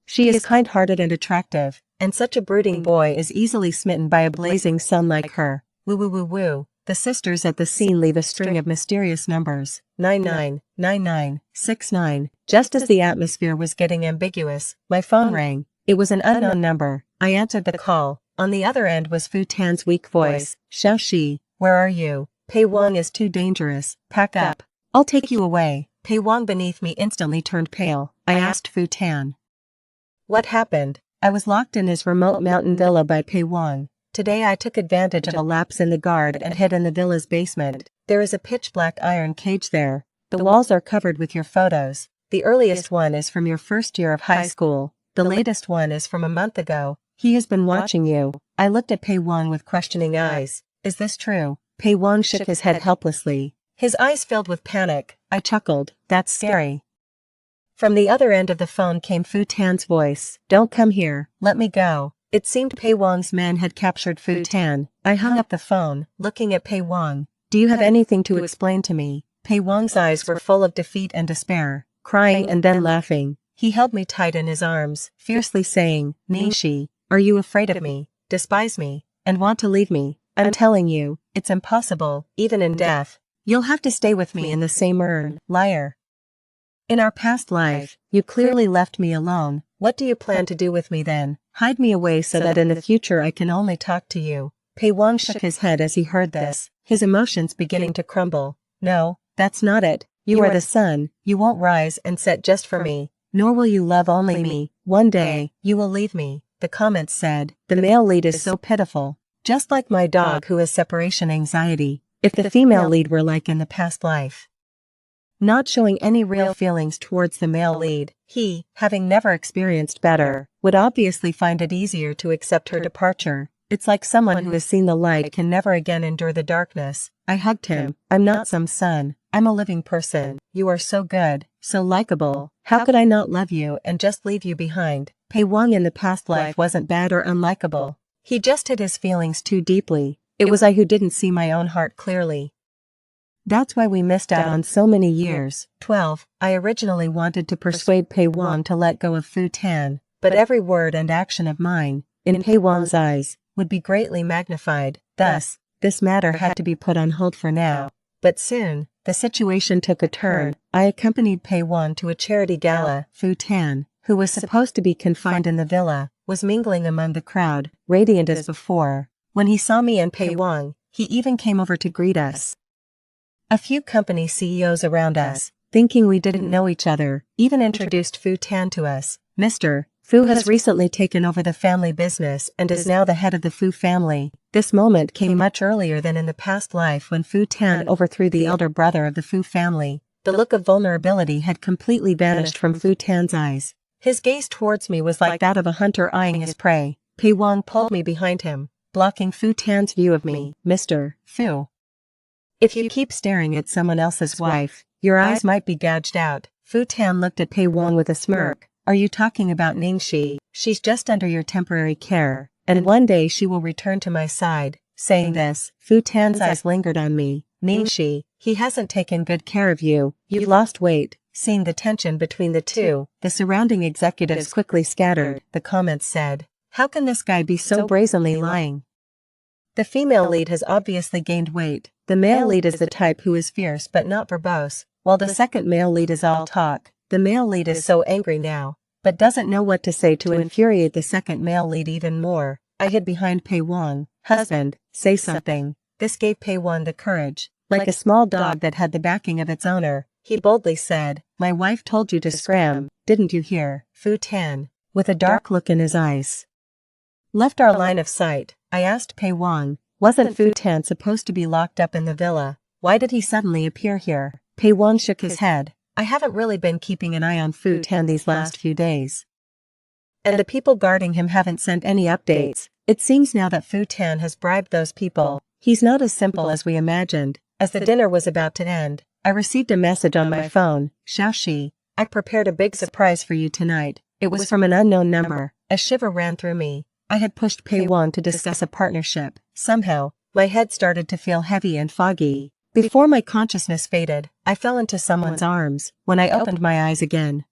she is kind-hearted and attractive, and such a brooding boy is easily smitten by a blazing sun like her. Woo woo woo woo. The sisters at the scene leave a string of mysterious numbers. 999969. Just as the atmosphere was getting ambiguous, my phone rang. It was an unknown number. I answered the call. On the other end was Fu Tan's weak voice. "Xiaoxi, where are you? Pei Wang is too dangerous. Pack up. I'll take you away." Pei Wang beneath me instantly turned pale. I asked Fu Tan, "What happened?" I was locked in his remote mountain villa by Pei Wang. Today I took advantage of a lapse in the guard and hid in the villa's basement. There is a pitch-black iron cage there. The walls are covered with your photos. The earliest one is from your first year of high school. The latest one is from a month ago. He has been watching you. I looked at Pei Wang with questioning eyes. "Is this true?" Pei Wang shook his head helplessly. His eyes filled with panic. I chuckled. "That's scary." From the other end of the phone came Fu Tan's voice. "Don't come here. Let me go." It seemed Pei Wang's men had captured Fu Tan. I hung up the phone, looking at Pei Wang. "Do you have anything to explain to me?" Pei Wang's eyes were full of defeat and despair, crying and then laughing. He held me tight in his arms, fiercely saying, "Ningxi, are you afraid of me, despise me, and want to leave me? I'm telling you, it's impossible, even in death. You'll have to stay with me in the same urn, liar. In our past life, you clearly left me alone. What do you plan to do with me then? Hide me away so that in the future I can only talk to you." Pei Wang shook his head as he heard this, his emotions beginning to crumble. "No, that's not it. You are the sun, you won't rise and set just for me, nor will you love only me. One day, you will leave me," the comments said. The male lead is so pitiful. Just like my dog who has separation anxiety. If the female lead were like in the past life, not showing any real feelings towards the male lead, he, having never experienced better, would obviously find it easier to accept her departure. It's like someone who has seen the light can never again endure the darkness. I hugged him. "I'm not some sun. I'm a living person. You are so good, so likable. How could I not love you and just leave you behind?" Pei Wang in the past life wasn't bad or unlikable. He just hid his feelings too deeply. It was I who didn't see my own heart clearly. That's why we missed out on so many years. 12. I originally wanted to persuade Pei Wang to let go of Fu Tan, but every word and action of mine, in Pei Wang's eyes, would be greatly magnified. Thus, this matter had to be put on hold for now. But soon, the situation took a turn. I accompanied Pei Wang to a charity gala. Fu Tan, who was supposed to be confined in the villa, was mingling among the crowd, radiant as before. When he saw me and Pei Wang, he even came over to greet us. A few company CEOs around us, thinking we didn't know each other, even introduced Fu Tan to us. "Mr. Fu has recently taken over the family business and is now the head of the Fu family." This moment came much earlier than in the past life when Fu Tan overthrew the elder brother of the Fu family. The look of vulnerability had completely vanished from Fu Tan's eyes. His gaze towards me was like that of a hunter eyeing his prey. Pei Wang pulled me behind him, blocking Fu Tan's view of me. "Mr. Fu, if you keep staring at someone else's wife, your eyes might be gouged out." Fu Tan looked at Pei Wang with a smirk. "Are you talking about Ningxi? She's just under your temporary care, and one day she will return to my side." Saying this, Fu Tan's eyes lingered on me. "Ningxi, he hasn't taken good care of you. You've lost weight." Seeing the tension between the two, the surrounding executives quickly scattered. The comments said, "How can this guy be so brazenly lying? The female lead has obviously gained weight. The male lead is the type who is fierce but not verbose, while the second male lead is all talk. The male lead is so angry now, but doesn't know what to say to infuriate the second male lead even more." I hid behind Pei Wang. "Husband, say something." This gave Pei Wang the courage. Like a small dog that had the backing of its owner, he boldly said, "My wife told you to scram, didn't you hear?" Fu Tan, with a dark look in his eyes, left our line of sight. I asked Pei Wang, "Wasn't Fu Tan supposed to be locked up in the villa? Why did he suddenly appear here?" Pei Wang shook his head. "I haven't really been keeping an eye on Fu Tan these last few days, and the people guarding him haven't sent any updates. It seems now that Fu Tan has bribed those people. He's not as simple as we imagined." As the dinner was about to end, I received a message on my phone. "Xiaoxi, I prepared a big surprise for you tonight. It was from an unknown number. A shiver ran through me. I had pushed Pei-Won to discuss a partnership. Somehow, my head started to feel heavy and foggy. Before my consciousness faded, I fell into someone's arms. When I opened my eyes again,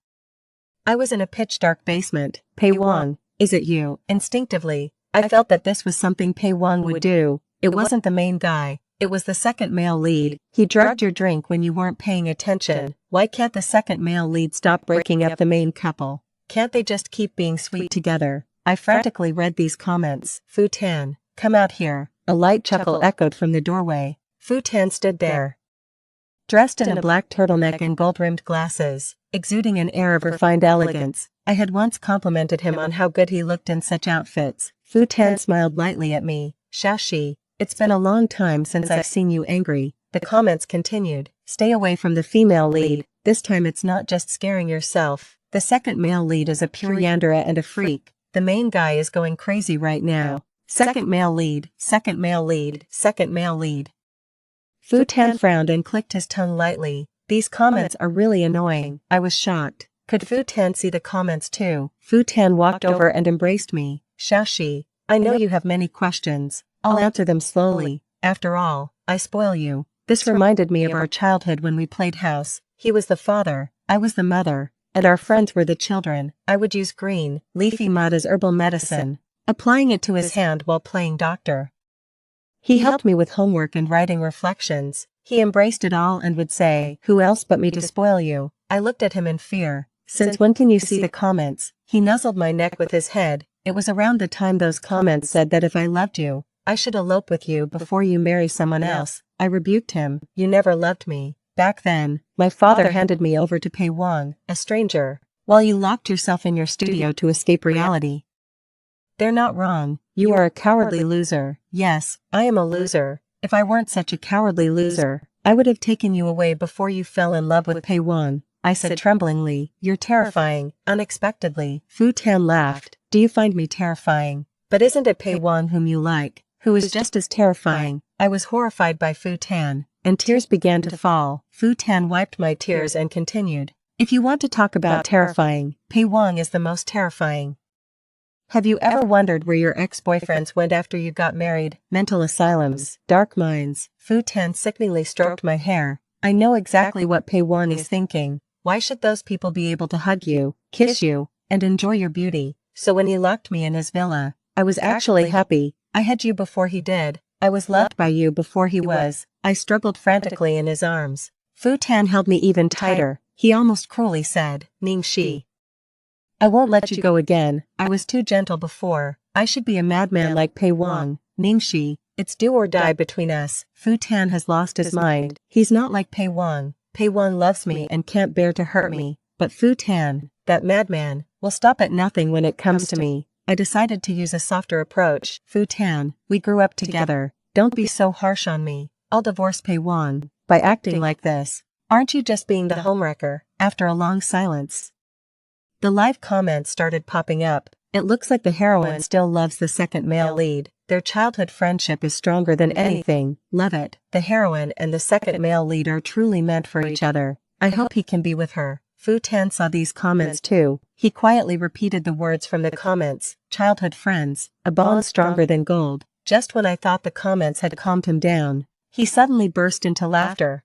I was in a pitch-dark basement. Pei-Won, is it you? Instinctively, I felt that this was something Pei-Won would do. It wasn't the main guy. It was the second male lead. He drugged your drink when you weren't paying attention. Why can't the second male lead stop breaking up the main couple? Can't they just keep being sweet together? I frantically read these comments. Fu Tan, come out here. A light chuckle echoed from the doorway. Fu Tan stood there, dressed in a black turtleneck and gold-rimmed glasses, exuding an air of refined elegance. I had once complimented him on how good he looked in such outfits. Fu Tan smiled lightly at me. Shashi, it's been a long time since I've seen you angry. The comments continued. Stay away from the female lead. This time it's not just scaring yourself. The second male lead is a pure yandere and a freak. The main guy is going crazy right now. Second male lead, second male lead, second male lead. Fu Tan frowned and clicked his tongue lightly. These comments are really annoying. I was shocked. Could Fu Tan see the comments too? Fu Tan walked over and embraced me. Shashi, I know you have many questions. I'll answer them slowly. After all, I spoil you. This reminded me of our childhood when we played house. He was the father, I was the mother, and our friends were the children. I would use green, leafy mud as herbal medicine, applying it to his hand while playing doctor. He helped me with homework and writing reflections. He embraced it all and would say, who else but me to spoil you? I looked at him in fear. Since when can you see the comments? He nuzzled my neck with his head. It was around the time those comments said that if I loved you, I should elope with you before you marry someone else. I rebuked him. You never loved me. Back then, my father handed me over to Pei-Won, a stranger, while you locked yourself in your studio to escape reality. They're not wrong. You are a cowardly loser. Yes, I am a loser. If I weren't such a cowardly loser, I would have taken you away before you fell in love with Pei-Won. I said tremblingly. You're terrifying. Unexpectedly, Fu Tan laughed. Do you find me terrifying? But isn't it Pei-Won whom you like, who is just as terrifying? I was horrified by Fu Tan, and tears began to fall. Fu Tan wiped my tears and continued. If you want to talk about terrifying, Pei-Won is the most terrifying. Have you ever wondered where your ex-boyfriends went after you got married? Mental asylums, dark minds. Fu Tan sickeningly stroked my hair. I know exactly what Pei-Won is thinking. Why should those people be able to hug you, kiss you, and enjoy your beauty? So when he locked me in his villa, I was actually happy. I had you before he did. I was loved by you before he was. I struggled frantically in his arms. Fu Tan held me even tighter. He almost cruelly said, Ningxi, I won't let you go again. I was too gentle before. I should be a madman like Pei-Won. Ningxi, it's do or die between us. Fu Tan has lost his mind. He's not like Pei-Won. Pei-Won loves me and can't bear to hurt me. But Fu Tan, that madman, will stop at nothing when it comes to me. I decided to use a softer approach. Fu Tan, we grew up together. Don't be so harsh on me. I'll divorce Pei-Won. By acting like this, aren't you just being the homewrecker? After a long silence, the live comments started popping up. It looks like the heroine still loves the second male lead. Their childhood friendship is stronger than anything. Love it. The heroine and the second male lead are truly meant for each other. I hope he can be with her. Fu Tan saw these comments too. He quietly repeated the words from the comments. Childhood friends, a bond stronger than gold. Just when I thought the comments had calmed him down, he suddenly burst into laughter,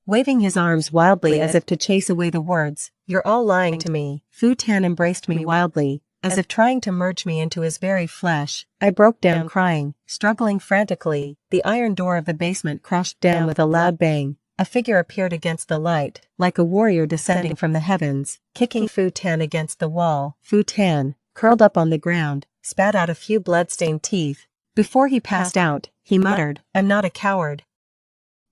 waving his arms wildly as if to chase away the words. You're all lying to me. Fu Tan embraced me wildly, as if trying to merge me into his very flesh. I broke down crying, struggling frantically. The iron door of the basement crashed down with a loud bang. A figure appeared against the light, like a warrior descending from the heavens, kicking Fu Tan against the wall. Fu Tan, curled up on the ground, spat out a few blood-stained teeth. Before he passed out, he muttered, I'm not a coward.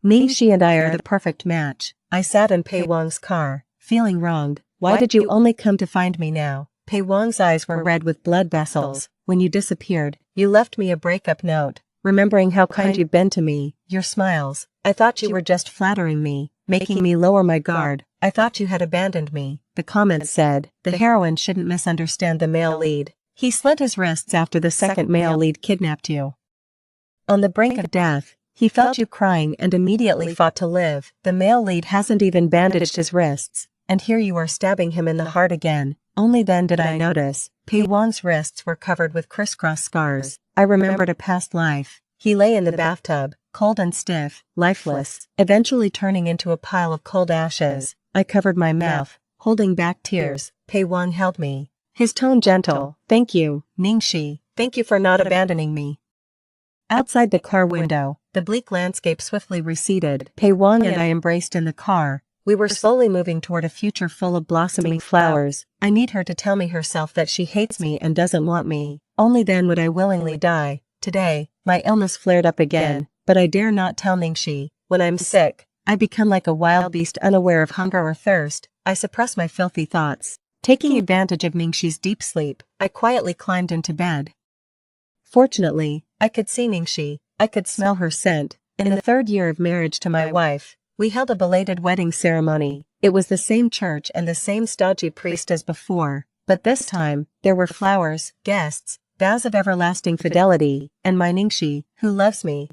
Ningxi and I are the perfect match. I sat in Pei-Won's car, feeling wronged. Why did you only come to find me now? Pei-Won's eyes were red with blood vessels. When you disappeared, you left me a breakup note, remembering how kind you've been to me. Your smiles. I thought you were just flattering me, making me lower my guard. I thought you had abandoned me. The comments said, the heroine shouldn't misunderstand the male lead. He slit his wrists after the second male lead kidnapped you. On the brink of death, he felt you crying and immediately fought to live. The male lead hasn't even bandaged his wrists. and here you are stabbing him in the heart again. Only then did I notice. Pei Wang's wrists were covered with crisscross scars. I remembered a past life. He lay in the bathtub, cold and stiff, lifeless, eventually turning into a pile of cold ashes. I covered my mouth, holding back tears. Pei Wang held me. His tone gentle. Thank you, Ningxi. Thank you for not abandoning me. Outside the car window, the bleak landscape swiftly receded. Pei Wang and I embraced in the car. We were slowly moving toward a future full of blossoming flowers. I need her to tell me herself that she hates me and doesn't want me. Only then would I willingly die. Today, my illness flared up again, but I dare not tell Ningxi. When I'm sick, I become like a wild beast unaware of hunger or thirst. I suppress my filthy thoughts. Taking advantage of Ningxi's deep sleep, I quietly climbed into bed. Fortunately, I could see Ningxi. I could smell her scent. In the 3rd year of marriage to my wife, we held a belated wedding ceremony. It was the same church and the same stodgy priest as before, but this time, there were flowers, guests, vows of everlasting fidelity, and my Ningxi, who loves me.